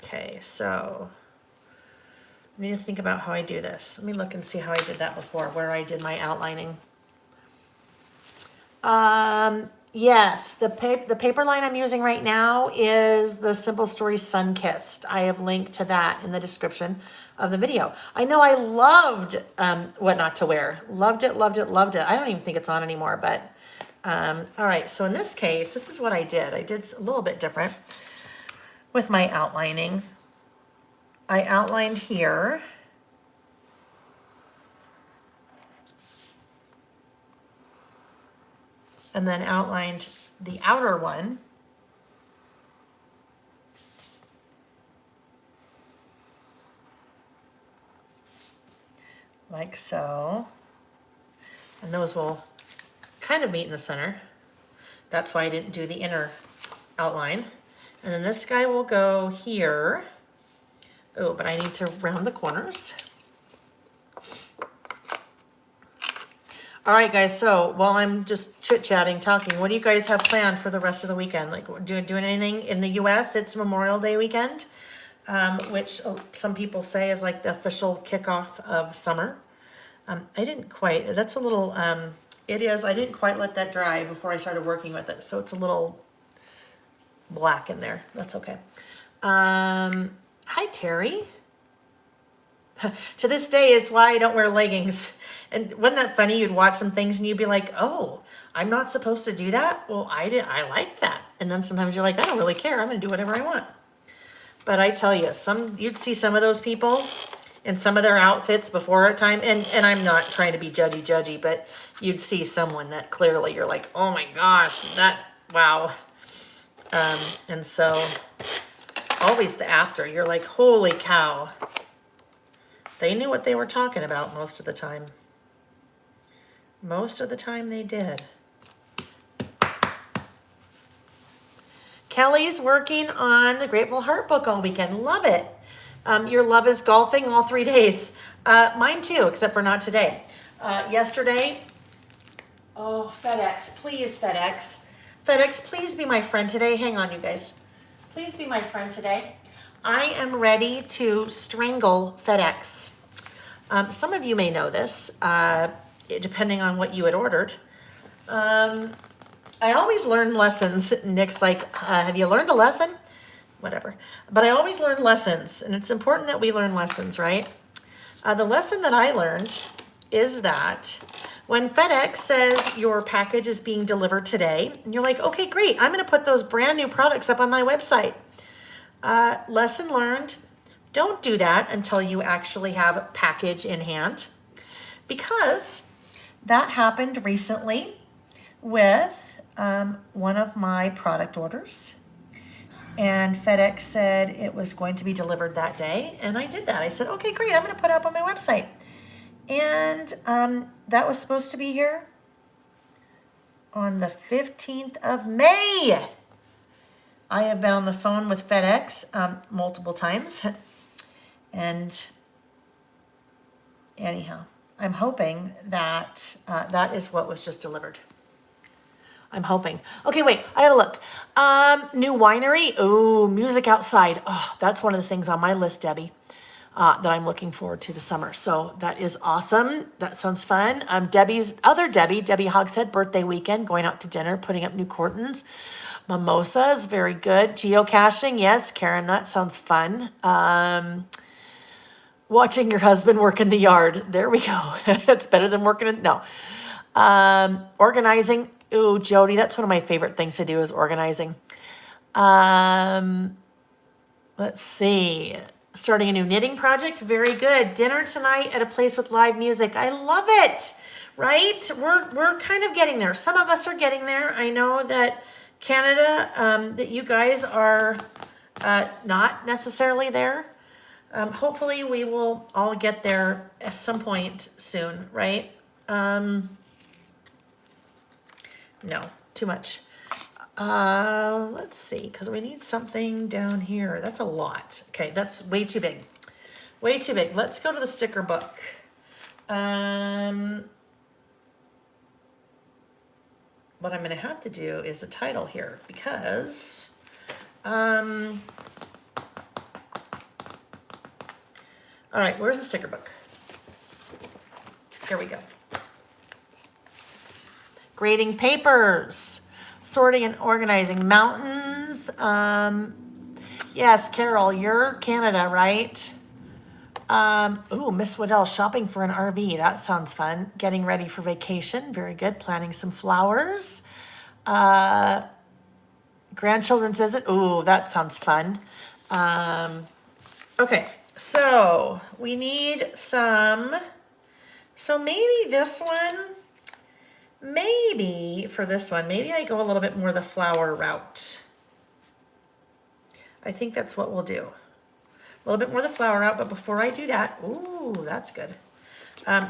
Okay, so I need to think about how I do this. Let me look and see how I did that before, where I did my outlining. Yes, the paper line I'm using right now is the Simple Story Sunkissed. I have linked to that in the description of the video. I know I loved What Not to Wear. Loved it, loved it, loved it. I don't even think it's on anymore, but all right. So in this case, this is what I did. I did a little bit different with my outlining. I outlined here. And then outlined the outer one. Like so. And those will kind of meet in the center. That's why I didn't do the inner outline. And then this guy will go here. Oh, but I need to round the corners. All right, guys. So while I'm just chit-chatting, talking, what do you guys have planned for the rest of the weekend? Like doing anything in the U.S.? It's Memorial Day weekend, which some people say is like the official kickoff of summer. I didn't quite, that's a little, it is, I didn't quite let that dry before I started working with it. So it's a little black in there. That's okay. Hi, Terry. To this day is why I don't wear leggings. And wasn't that funny? You'd watch some things and you'd be like, oh, I'm not supposed to do that? Well, I like that. And then sometimes you're like, I don't really care. I'm going to do whatever I want. But I tell you, you'd see some of those people in some of their outfits before our time. And I'm not trying to be judgy, but you'd see someone that clearly you're like, oh my gosh, wow. And so always the after, you're like, holy cow. They knew what they were talking about most of the time. Most of the time they did. Kelly's working on the Grateful Heart book all weekend. Love it. Your love is golfing all 3 days. Mine too, except for not today. Yesterday, oh, FedEx, please, FedEx. FedEx, please be my friend today. Hang on, you guys. Please be my friend today. I am ready to strangle FedEx. Some of you may know this, depending on what you had ordered. I always learn lessons. Nick's like, have you learned a lesson? Whatever. But I always learn lessons, and it's important that we learn lessons, right? The lesson that I learned is that when FedEx says your package is being delivered today, and you're like, okay, great, I'm going to put those brand new products up on my website. Lesson learned, don't do that until you actually have a package in hand, because that happened recently with one of my product orders. And FedEx said it was going to be delivered that day. And I did that. I said, okay, great, I'm going to put it up on my website. And that was supposed to be here on the 15th of May. I have been on the phone with FedEx multiple times. And anyhow, I'm hoping that that is what was just delivered. I'm hoping. Okay, wait, I gotta look. New winery. Oh, music outside. Oh, that's one of the things on my list, Debbie, that I'm looking forward to this summer. So that is awesome. That sounds fun. Debbie Hogshead birthday weekend, going out to dinner, putting up new curtains. Mimosas, very good. Geocaching, yes, Karen, that sounds fun. Watching your husband work in the yard. There we go. It's better than working in, no. Organizing. Ooh, Jody, that's one of my favorite things to do is organizing. Let's see. Starting a new knitting project. Very good. Dinner tonight at a place with live music. I love it. Right? We're kind of getting there. Some of us are getting there. I know that Canada, that you guys are not necessarily there. Hopefully we will all get there at some point soon, right? No, too much. Let's see, because we need something down here. That's a lot. Okay, that's way too big. Way too big. Let's go to the sticker book. What I'm going to have to do is the title here, because all right, where's the sticker book? Here we go. Grading papers, sorting and organizing mountains. Yes, Carol, you're Canada, right? Ooh, Miss Waddell, shopping for an RV. That sounds fun. Getting ready for vacation. Very good. Planting some flowers. Grandchildren's visit. Ooh, that sounds fun. Okay, so we need some. So maybe this one. Maybe for this one, maybe I go a little bit more the flower route. I think that's what we'll do. A little bit more the flower route, but before I do that, ooh, that's good.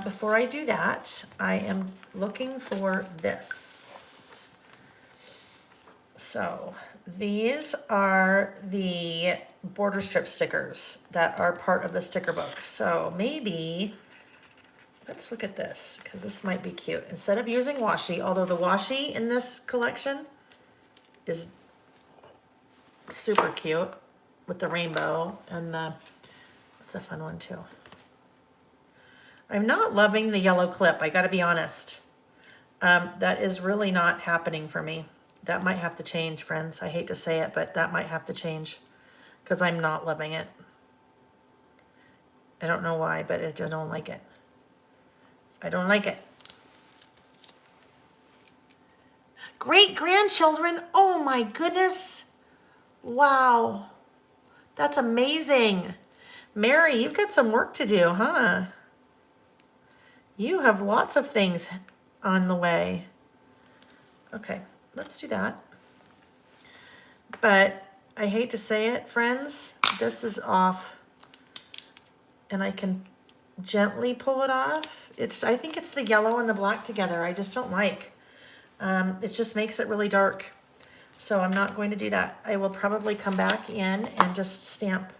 Before I do that, I am looking for this. So these are the border strip stickers that are part of the sticker book. So maybe let's look at this, because this might be cute. Instead of using washi, although the washi in this collection is super cute with the rainbow and that's a fun one too. I'm not loving the yellow clip, I gotta be honest. That is really not happening for me. That might have to change, friends. I hate to say it, but that might have to change because I'm not loving it. I don't know why, but I don't like it. I don't like it. Great grandchildren. Oh my goodness. Wow. That's amazing. Mary, you've got some work to do, huh? You have lots of things on the way. Okay, let's do that. But I hate to say it, friends, this is off. And I can gently pull it off. I think it's the yellow and the black together. I just don't like. It just makes it really dark. So I'm not going to do that. I will probably come back in and just stamp,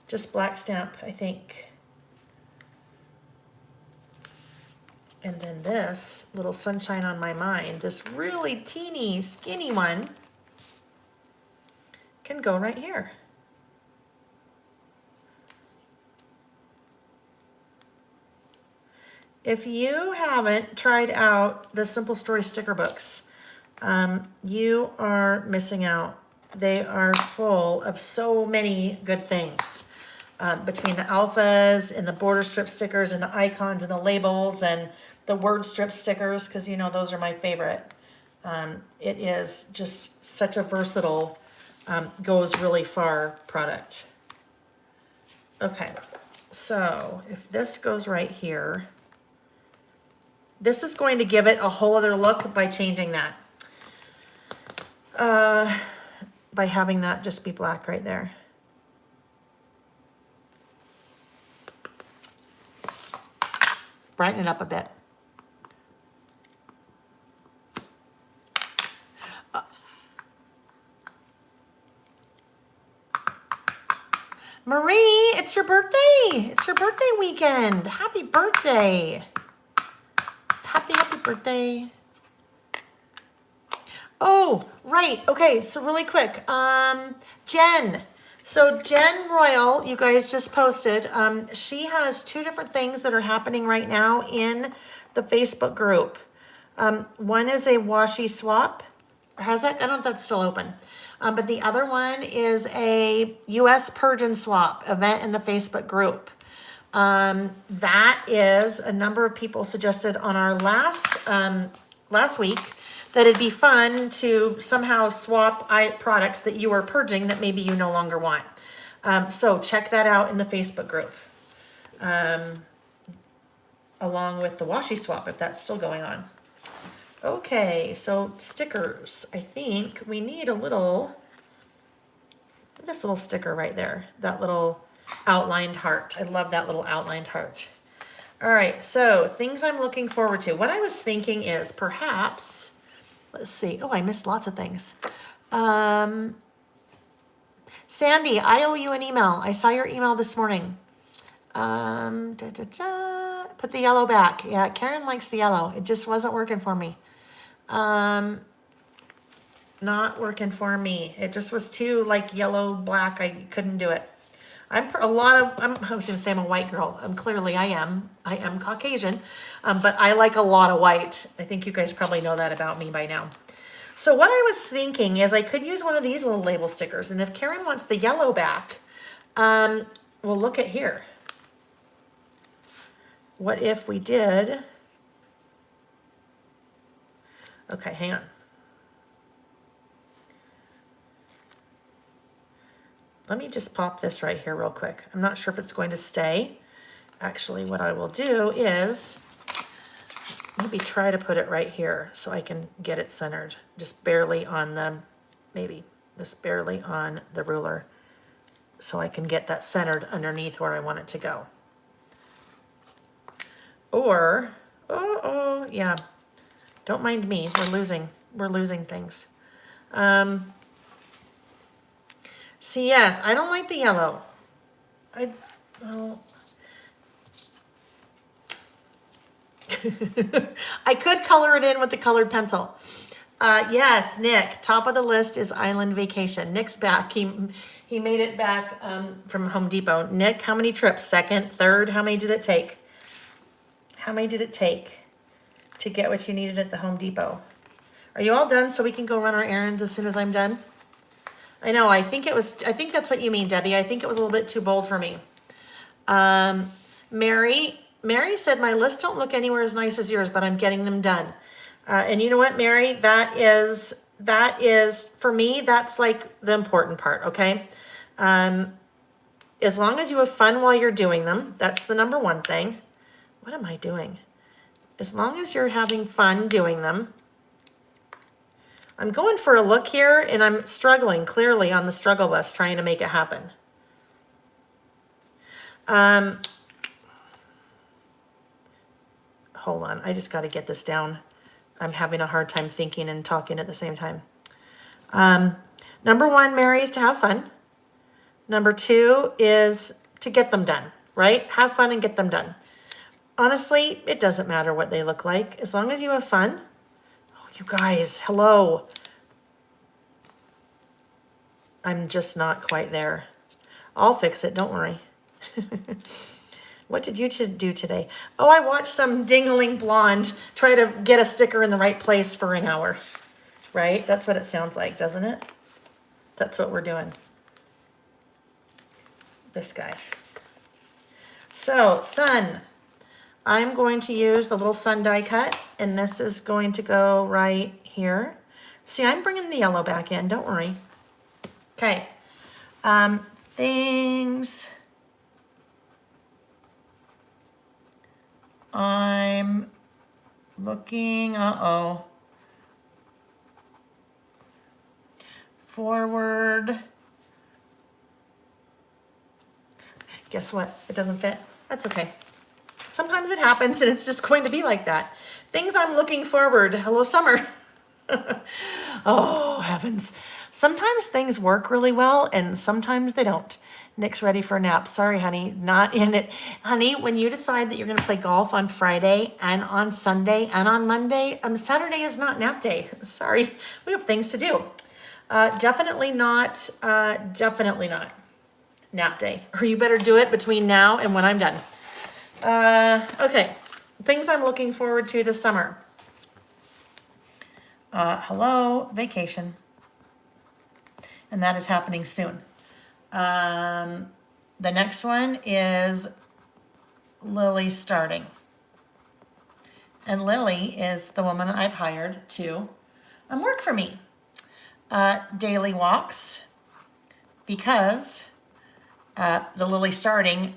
just black stamp, I think. And then this little sunshine on my mind, this really teeny, skinny one, can go right here. If you haven't tried out the Simple Story sticker books, you are missing out. They are full of so many good things. Between the alphas and the border strip stickers and the icons and the labels and the word strip stickers, because you know those are my favorite. It is just such a versatile, goes really far product. Okay, so if this goes right here, this is going to give it a whole other look by changing that. By having that just be black right there. Brighten it up a bit. Marie, it's your birthday. It's your birthday weekend. Happy birthday. Happy birthday. Oh, right. Okay, so really quick. Jen. So Jen Royal, you guys just posted. She has 2 different things that are happening right now in the Facebook group. One is a washi swap. How's that? I don't know if that's still open. But the other one is a US Persian swap event in the Facebook group. That is a number of people suggested on our last week that it'd be fun to somehow swap products that you are purging that maybe you no longer want. So check that out in the Facebook group. Along with the washi swap, if that's still going on. Okay, so stickers. I think we need this little sticker right there. That little outlined heart. I love that little outlined heart. All right, so things I'm looking forward to. What I was thinking is perhaps, let's see. Oh, I missed lots of things. Sandy, I owe you an email. I saw your email this morning. Put the yellow back. Yeah, Karen likes the yellow. It just wasn't working for me. Not working for me. It just was too like yellow, black. I couldn't do it. I was gonna say I'm a white girl. I am Caucasian, but I like a lot of white. I think you guys probably know that about me by now. So what I was thinking is I could use one of these little label stickers, and if Karen wants the yellow back, well, look at here. What if we did? Okay, hang on. Let me just pop this right here real quick. I'm not sure if it's going to stay. Actually, what I will do is maybe try to put it right here so I can get it centered. Just barely on maybe just barely on the ruler so I can get that centered underneath where I want it to go. Or, yeah, don't mind me. We're losing things. See, yes, I don't like the yellow. I could color it in with the colored pencil. Yes, Nick, top of the list is island vacation. Nick's back. He made it back from Home Depot. Nick, how many trips? Second, third? How many did it take? How many did it take to get what you needed at the Home Depot? Are you all done so we can go run our errands as soon as I'm done? I know, I think that's what you mean, Debbie. I think it was a little bit too bold for me. Mary said my lists don't look anywhere as nice as yours, but I'm getting them done. And you know what, Mary, that is, for me, that's like the important part, okay? As long as you have fun while you're doing them, that's the number one thing. What am I doing? As long as you're having fun doing them. I'm going for a look here and I'm struggling clearly on the struggle bus trying to make it happen. Hold on, I just got to get this down. I'm having a hard time thinking and talking at the same time. Number one, Mary, is to have fun. Number two is to get them done, right? Have fun and get them done. Honestly, it doesn't matter what they look like. As long as you have fun. Oh, you guys, hello. I'm just not quite there. I'll fix it, don't worry. What did you do today? Oh, I watched some Dingling Blonde try to get a sticker in the right place for an hour. Right? That's what it sounds like, doesn't it? That's what we're doing. This guy. So, sun. I'm going to use the little sun die cut, and this is going to go right here. See, I'm bringing the yellow back in, don't worry. Okay. Things I'm looking, forward. Guess what? It doesn't fit. That's okay. Sometimes it happens and it's just going to be like that. Things I'm looking forward. Hello, summer. Oh, heavens. Sometimes things work really well and sometimes they don't. Nick's ready for a nap. Sorry, honey, not in it. Honey, when you decide that you're going to play golf on Friday and on Sunday and on Monday, Saturday is not nap day. Sorry, we have things to do. Definitely not nap day. Or you better do it between now and when I'm done. Okay, things I'm looking forward to this summer. Hello, vacation. And that is happening soon. The next one is Lily starting. And Lily is the woman I've hired to work for me. Daily walks, because the Lily starting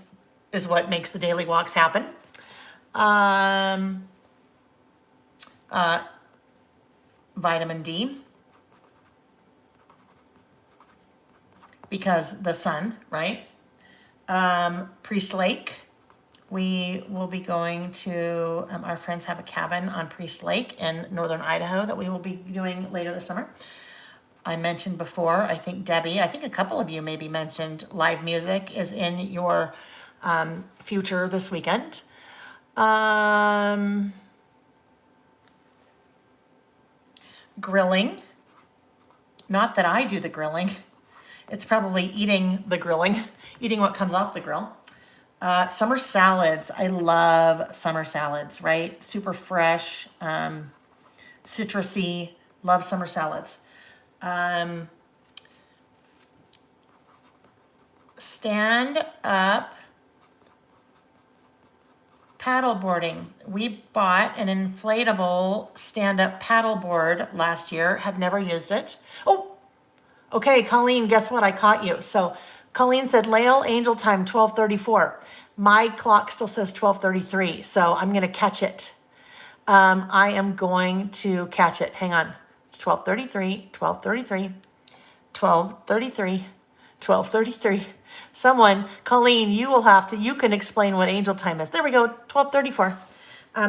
is what makes the daily walks happen. Vitamin D, because the sun, right? Priest Lake, we will be going to, our friends have a cabin on Priest Lake in northern Idaho that we will be doing later this summer. I mentioned before, I think Debbie, I think a couple of you maybe mentioned live music is in your future this weekend. Grilling. Not that I do the grilling. It's probably eating the grilling, eating what comes off the grill. Summer salads. I love summer salads, right? Super fresh, citrusy. Love summer salads. Stand up paddleboarding. We bought an inflatable stand-up paddleboard last year. Have never used it. Oh, okay, Colleen, guess what? I caught you. So Colleen said, Lael, angel time, 12:34. My clock still says 12:33, so I'm going to catch it. I am going to catch it. Hang on. It's 12:33, 12:33, 12:33, 12:33. Someone, Colleen, you can explain what angel time is. There we go, 12:34.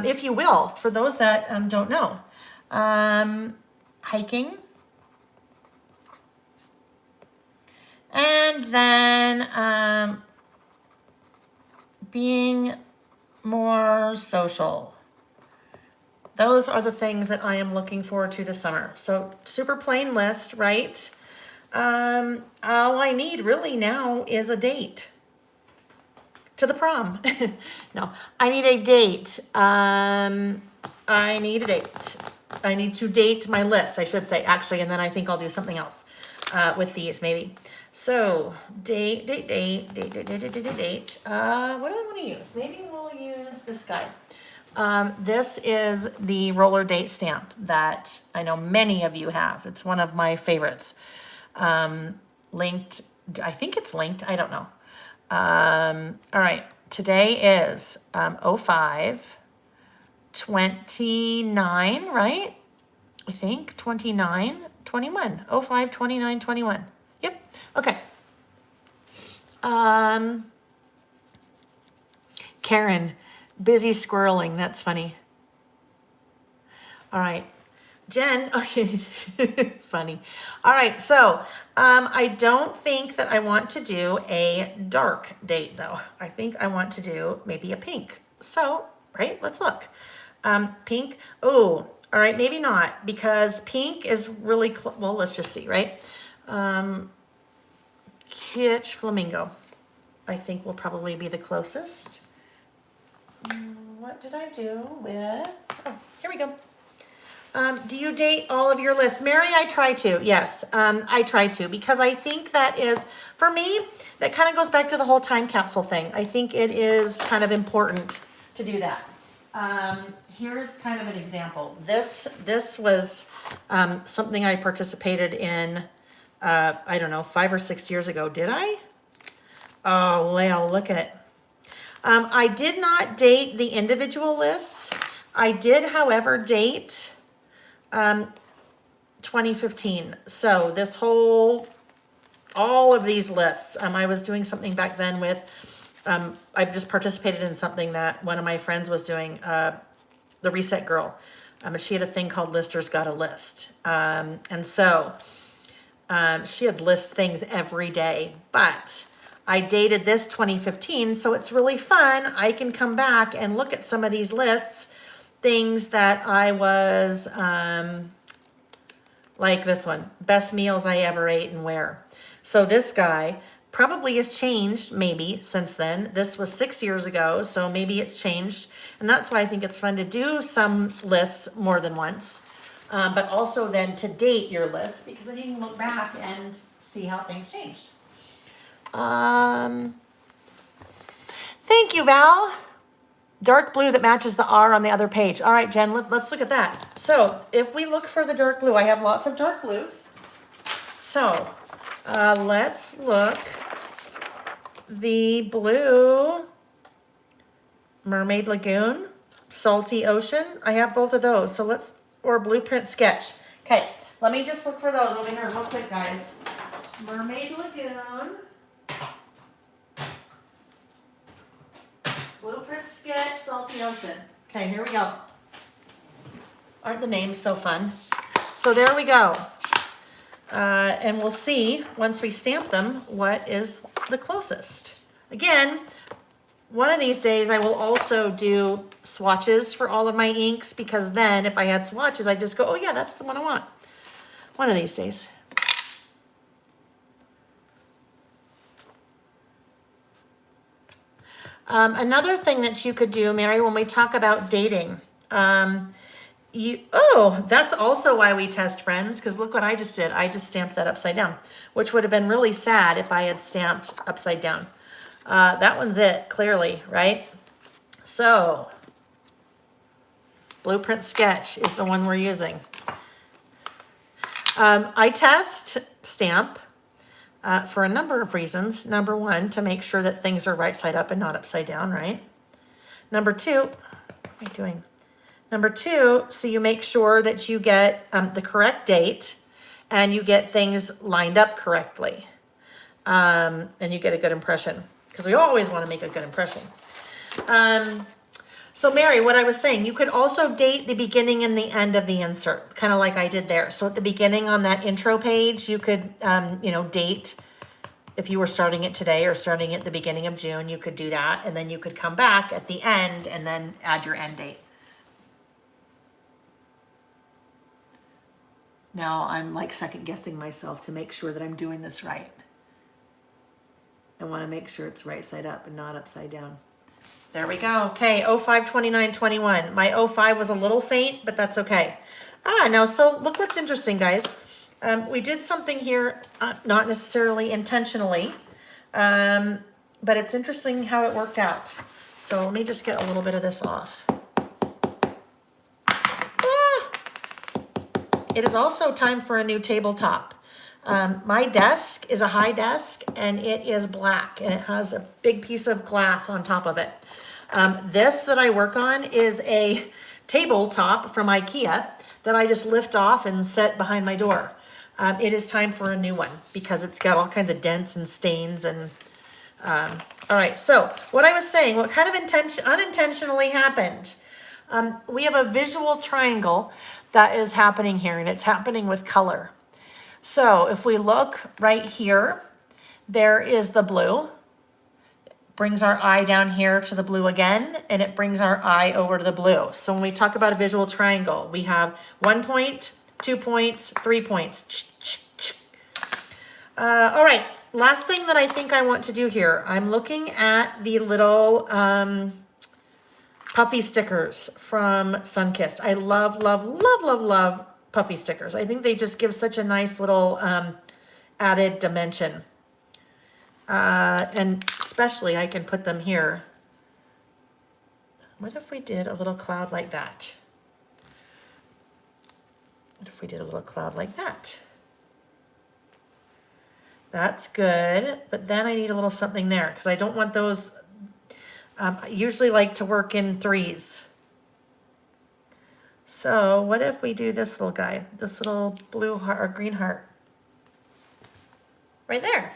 If you will, for those that don't know. Hiking. And then being more social. those are the things that I am looking forward to this summer. So super plain list, right? All I need really now is a date to the prom. No, I need a date. I need a date. I need to date my list, I should say, actually, and then I think I'll do something else with these maybe. So date. What do I want to use? Maybe we'll use this guy. This is the roller date stamp that I know many of you have. It's one of my favorites. Linked, I think it's linked, I don't know. All right, today is 05/29, right? I think 29, 21, 05/29, 21. Yep, okay. Karen, busy squirreling, that's funny. All right. Jen, okay, funny. All right, so I don't think that I want to do a dark date though. I think I want to do maybe a pink. So, right, let's look. Pink, oh, all right, maybe not, because pink is really, well, let's just see, right? Kitsch Flamingo, I think will probably be the closest. What did I do with, oh, here we go. Do you date all of your lists? Mary, I try to, yes, I try to, because I think that is, for me, that kind of goes back to the whole time capsule thing. I think it is kind of important to do that. Here's kind of an example. This was something I participated in, I don't know, 5 or 6 years ago. Did I? Oh, well, look at it. I did not date the individual lists. I did, however, date 2015. So this whole, all of these lists, I was doing something back then with, I just participated in something that one of my friends was doing, the Reset Girl. She had a thing called Listers Got a List. And so she had list things every day, but I dated this 2015, so it's really fun. I can come back and look at some of these lists, things that I was, like this one, best meals I ever ate and where. So this guy probably has changed maybe since then. This was 6 years ago, so maybe it's changed. And that's why I think it's fun to do some lists more than once, but also then to date your list, because then you can look back and see how things changed. Thank you, Val. Dark blue that matches the R on the other page. All right, Jen, let's look at that. So if we look for the dark blue, I have lots of dark blues. So let's look. The blue, Mermaid Lagoon, Salty Ocean. I have both of those. So let's, or Blueprint Sketch. Okay, let me just look for those over here real quick, guys. Mermaid Lagoon. Blueprint Sketch, Salty Ocean. Okay, here we go. Aren't the names so fun? So there we go. And we'll see, once we stamp them, what is the closest. Again, one of these days I will also do swatches for all of my inks, because then if I had swatches, I'd just go, oh yeah, that's the one I want. One of these days. Another thing that you could do, Mary, when we talk about dating, that's also why we test friends, because look what I just did. I just stamped that upside down, which would have been really sad if I had stamped upside down. That one's it, clearly, right? So, Blueprint Sketch is the one we're using. I test stamp for a number of reasons. Number one, to make sure that things are right side up and not upside down, right? Number two, what am I doing? Number two, so you make sure that you get the correct date and you get things lined up correctly. And you get a good impression, because we always want to make a good impression. So Mary, what I was saying, you could also date the beginning and the end of the insert, kind of like I did there. So at the beginning on that intro page, you could, date, if you were starting it today or starting at the beginning of June, you could do that. And then you could come back at the end and then add your end date. Now I'm like second guessing myself to make sure that I'm doing this right. I want to make sure it's right side up and not upside down. There we go. Okay, 052921. My 05 was a little faint, but that's okay. Now, so look what's interesting, guys. We did something here, not necessarily intentionally, but it's interesting how it worked out. So let me just get a little bit of this off. It is also time for a new tabletop. My desk is a high desk and it is black and it has a big piece of glass on top of it. This that I work on is a tabletop from Ikea that I just lift off and set behind my door. It is time for a new one because it's got all kinds of dents and stains and all right, so what I was saying, what kind of unintentionally happened, we have a visual triangle that is happening here, and it's happening with color. So if we look right here, there is the blue. Brings our eye down here to the blue again, and it brings our eye over to the blue. So when we talk about a visual triangle, we have 1 point, 2 points, 3 points. All right, last thing that I think I want to do here, I'm looking at the little puffy stickers from Sunkist. I love, love, love, love, love puffy stickers. I think they just give such a nice little added dimension. And especially I can put them here. What if we did a little cloud like that? What if we did a little cloud like that? That's good, but then I need a little something there because I don't want those. I usually like to work in threes. So what if we do this little guy, this little blue heart or green heart? Right there.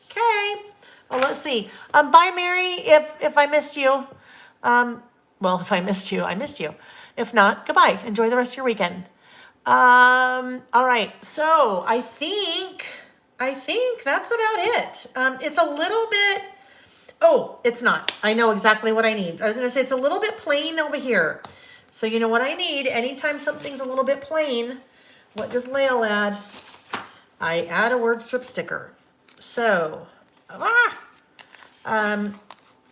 Okay. Well, let's see. Bye, Mary, if I missed you. Well, if I missed you, I missed you. If not, goodbye. Enjoy the rest of your weekend. All right. So I think that's about it. It's a little bit, oh, it's not. I know exactly what I need. I was going to say it's a little bit plain over here. So you know what I need? Anytime something's a little bit plain, what does Lael add? I add a word strip sticker. So,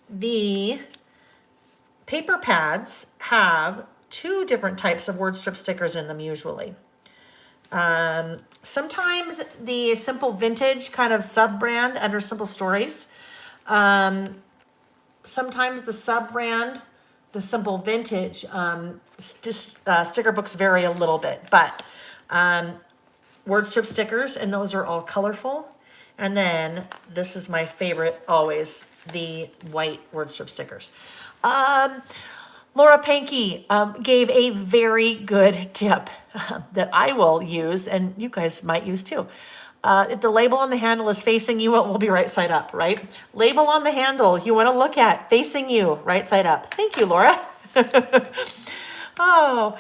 the paper pads have 2 different types of word strip stickers in them usually. Sometimes the Simple Vintage kind of sub-brand under Simple Stories. Sometimes the sub-brand, the Simple Vintage, sticker books vary a little bit, but word strip stickers, and those are all colorful. And then this is my favorite always, the white word strip stickers. Laura Pankey gave a very good tip that I will use, and you guys might use too. If the label on the handle is facing you, it will be right side up, right? Label on the handle you want to look at facing you, right side up. Thank you, Laura. Oh,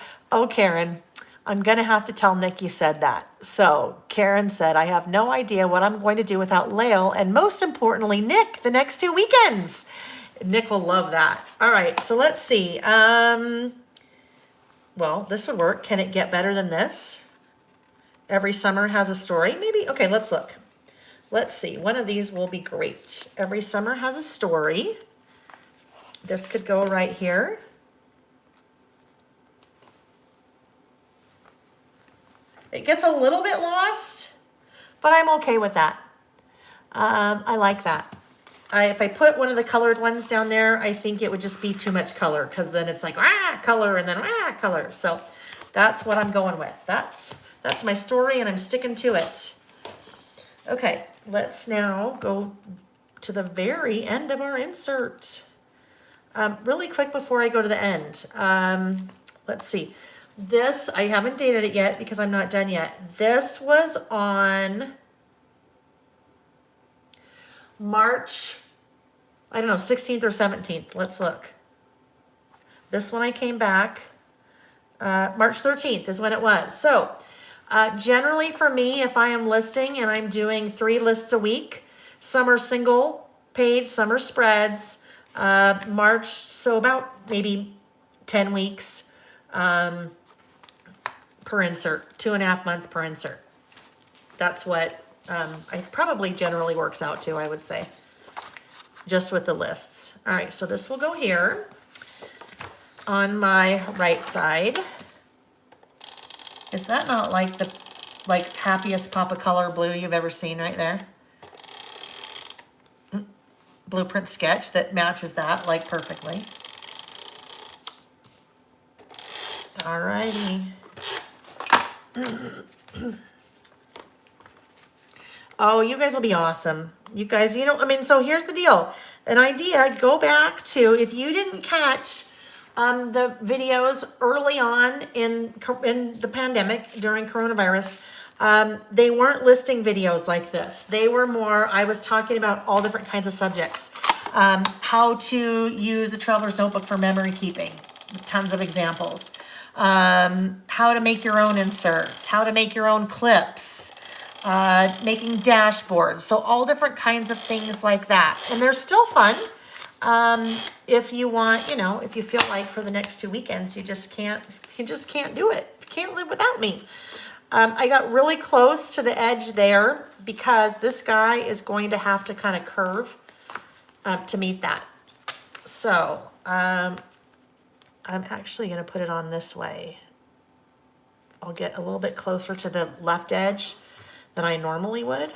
Karen, I'm going to have to tell Nick you said that. So Karen said, I have no idea what I'm going to do without Lael, and most importantly, Nick, the next 2 weekends. Nick will love that. All right, so let's see. Well, this would work. Can it get better than this? Every summer has a story. Maybe. Okay, let's look. Let's see. One of these will be great. Every summer has a story. This could go right here. It gets a little bit lost, but I'm okay with that. I like that. If I put one of the colored ones down there, I think it would just be too much color because then it's like, color and then color. So that's what I'm going with. That's my story and I'm sticking to it. Okay, let's now go to the very end of our insert. Really quick before I go to the end. Let's see. This, I haven't dated it yet because I'm not done yet. This was on March, I don't know, 16th or 17th. Let's look. This one I came back. March 13th is when it was. So generally for me, if I am listing and I'm doing 3 lists a week, some are single page, some are spreads. March, so about maybe 10 weeks. per insert, 2.5 months per insert. That's what it probably generally works out to, I would say, just with the lists. All right, so this will go here on my right side. Is that not like the happiest pop of color blue you've ever seen right there? Blueprint sketch that matches that like perfectly. All righty. Oh, you guys will be awesome. You guys, so here's the deal. An idea, go back to, if you didn't catch the videos early on in the pandemic during coronavirus, they weren't listing videos like this. They were more, I was talking about all different kinds of subjects. How to use a traveler's notebook for memory keeping, tons of examples. How to make your own inserts, how to make your own clips, making dashboards. So all different kinds of things like that. And they're still fun. If you want, if you feel like for the next 2 weekends, you just can't do it. You can't live without me. I got really close to the edge there because this guy is going to have to kind of curve to meet that. So, I'm actually going to put it on this way. I'll get a little bit closer to the left edge than I normally would.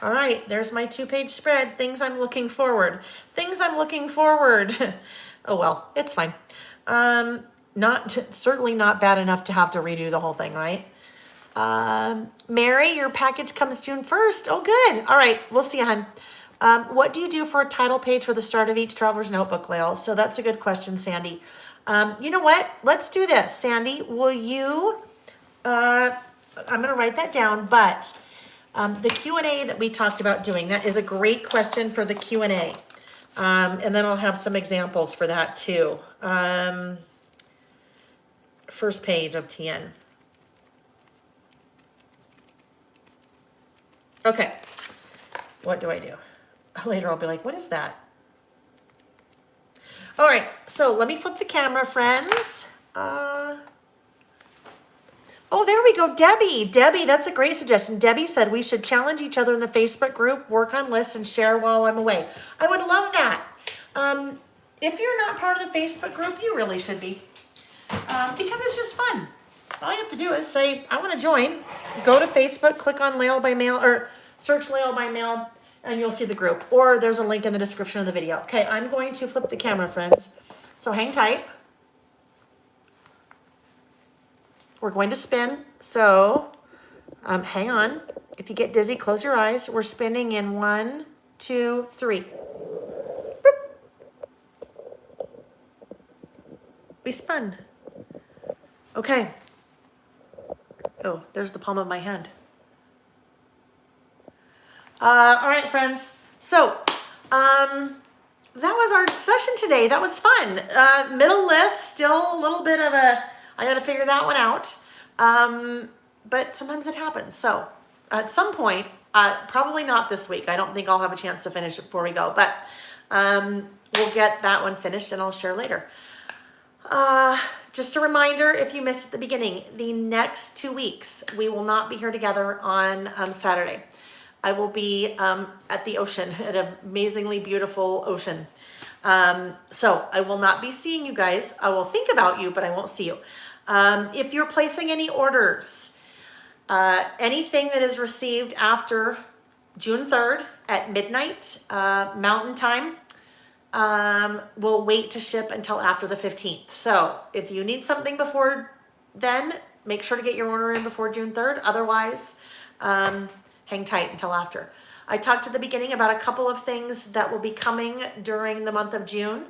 All right, there's my 2-page spread. Things I'm looking forward. Oh, well, it's fine. Certainly not bad enough to have to redo the whole thing, right? Mary, your package comes June 1st. Oh, good. All right, we'll see you, hon. What do you do for a title page for the start of each traveler's notebook, Lael? So that's a good question, Sandy. You know what? Let's do this. Sandy, will you, I'm going to write that down, but the Q&A that we talked about doing, that is a great question for the Q&A. And then I'll have some examples for that too. First page of TN. Okay. What do I do? Later I'll be like, what is that? All right, so let me flip the camera, friends. Oh, there we go, Debbie. Debbie, that's a great suggestion. Debbie said we should challenge each other in the Facebook group, work on lists, and share while I'm away. I would love that. If you're not part of the Facebook group, you really should be. Because it's just fun. All you have to do is say, I want to join. Go to Facebook, click on Lael by Mail, or search Lael by Mail, and you'll see the group. Or there's a link in the description of the video. Okay, I'm going to flip the camera, friends. So hang tight. We're going to spin. So hang on. If you get dizzy, close your eyes. We're spinning in 1, 2, 3. Boop. We spun. Okay. Oh, there's the palm of my hand. All right, friends. So, that was our session today. That was fun. Middle list, still a little bit of I got to figure that one out. But sometimes it happens. So, at some point, probably not this week. I don't think I'll have a chance to finish it before we go. But we'll get that one finished and I'll share later. Just a reminder, if you missed at the beginning, the next 2 weeks, we will not be here together on Saturday. I will be at the ocean, at an amazingly beautiful ocean. So I will not be seeing you guys. I will think about you, but I won't see you. If you're placing any orders, anything that is received after June 3rd at midnight Mountain Time, we'll wait to ship until after the 15th. So if you need something before then, make sure to get your order in before June 3rd. Otherwise, hang tight until after. I talked at the beginning about a couple of things that will be coming during the month of June.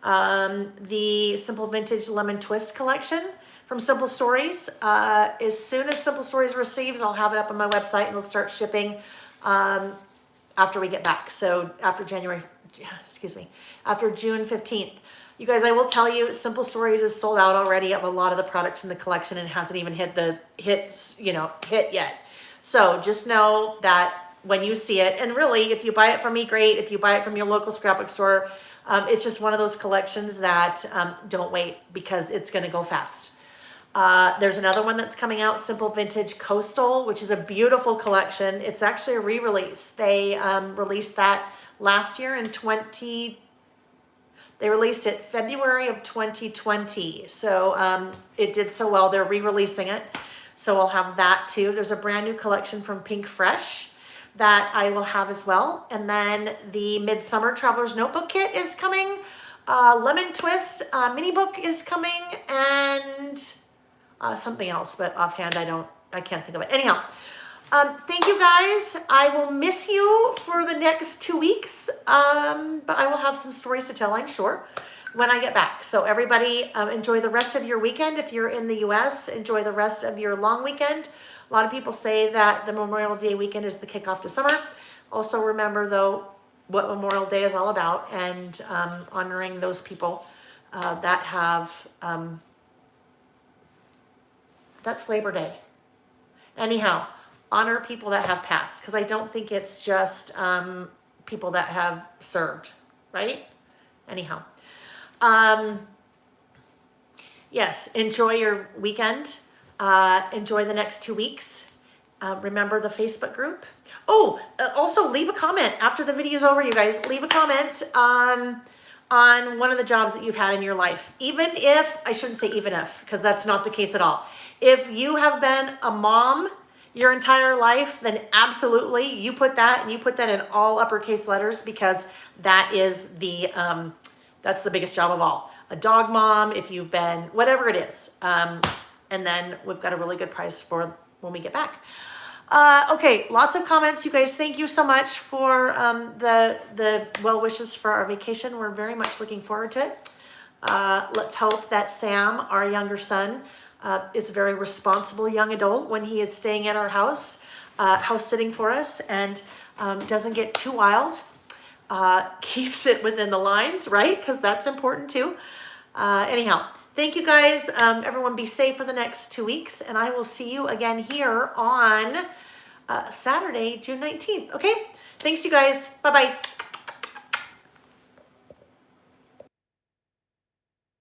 The Simple Vintage Lemon Twist collection from Simple Stories. As soon as Simple Stories receives, I'll have it up on my website and we'll start shipping after we get back. So after after June 15th. You guys, I will tell you, Simple Stories is sold out already of a lot of the products in the collection and hasn't even hit the hit yet. So just know that when you see it, and really, if you buy it from me, great. If you buy it from your local scrapbook store, It's just one of those collections that don't wait because it's going to go fast. There's another one that's coming out, Simple Vintage Coastal, which is a beautiful collection. It's actually a re-release. They released that last year in they released it February of 2020. So it did so well. They're re-releasing it. So I'll have that too. There's a brand new collection from Pink Fresh that I will have as well. And then the Midsummer Traveler's Notebook Kit is coming. Lemon Twist mini book is coming, and something else, but offhand I can't think of it. Anyhow, thank you guys. I will miss you for the next 2 weeks, but I will have some stories to tell, I'm sure, when I get back. So everybody, enjoy the rest of your weekend. If you're in the US, enjoy the rest of your long weekend. A lot of people say that the Memorial Day weekend is the kickoff to summer. Also remember, though, what Memorial Day is all about, and honoring those people that have, that's Labor Day. Anyhow, honor people that have passed, because I don't think it's just people that have served, right? Anyhow. Yes, enjoy your weekend. Enjoy the next 2 weeks. Remember the Facebook group. Oh, also leave a comment after the video is over, you guys. Leave a comment on one of the jobs that you've had in your life. Even if, I shouldn't say even if, because that's not the case at all. If you have been a mom your entire life, then absolutely you put that, and you put that in all uppercase letters, because that is that's the biggest job of all. A dog mom, if you've been, whatever it is. And then we've got a really good price for when we get back. Okay, lots of comments, you guys. Thank you so much for the well wishes for our vacation. We're very much looking forward to it. Let's hope that Sam, our younger son, is a very responsible young adult when he is staying at our house, house sitting for us, and doesn't get too wild. Keeps it within the lines, right? Because that's important too. Anyhow, thank you guys. Everyone be safe for the next 2 weeks, and I will see you again here on Saturday, June 19th. Okay? Thanks, you guys. Bye-bye.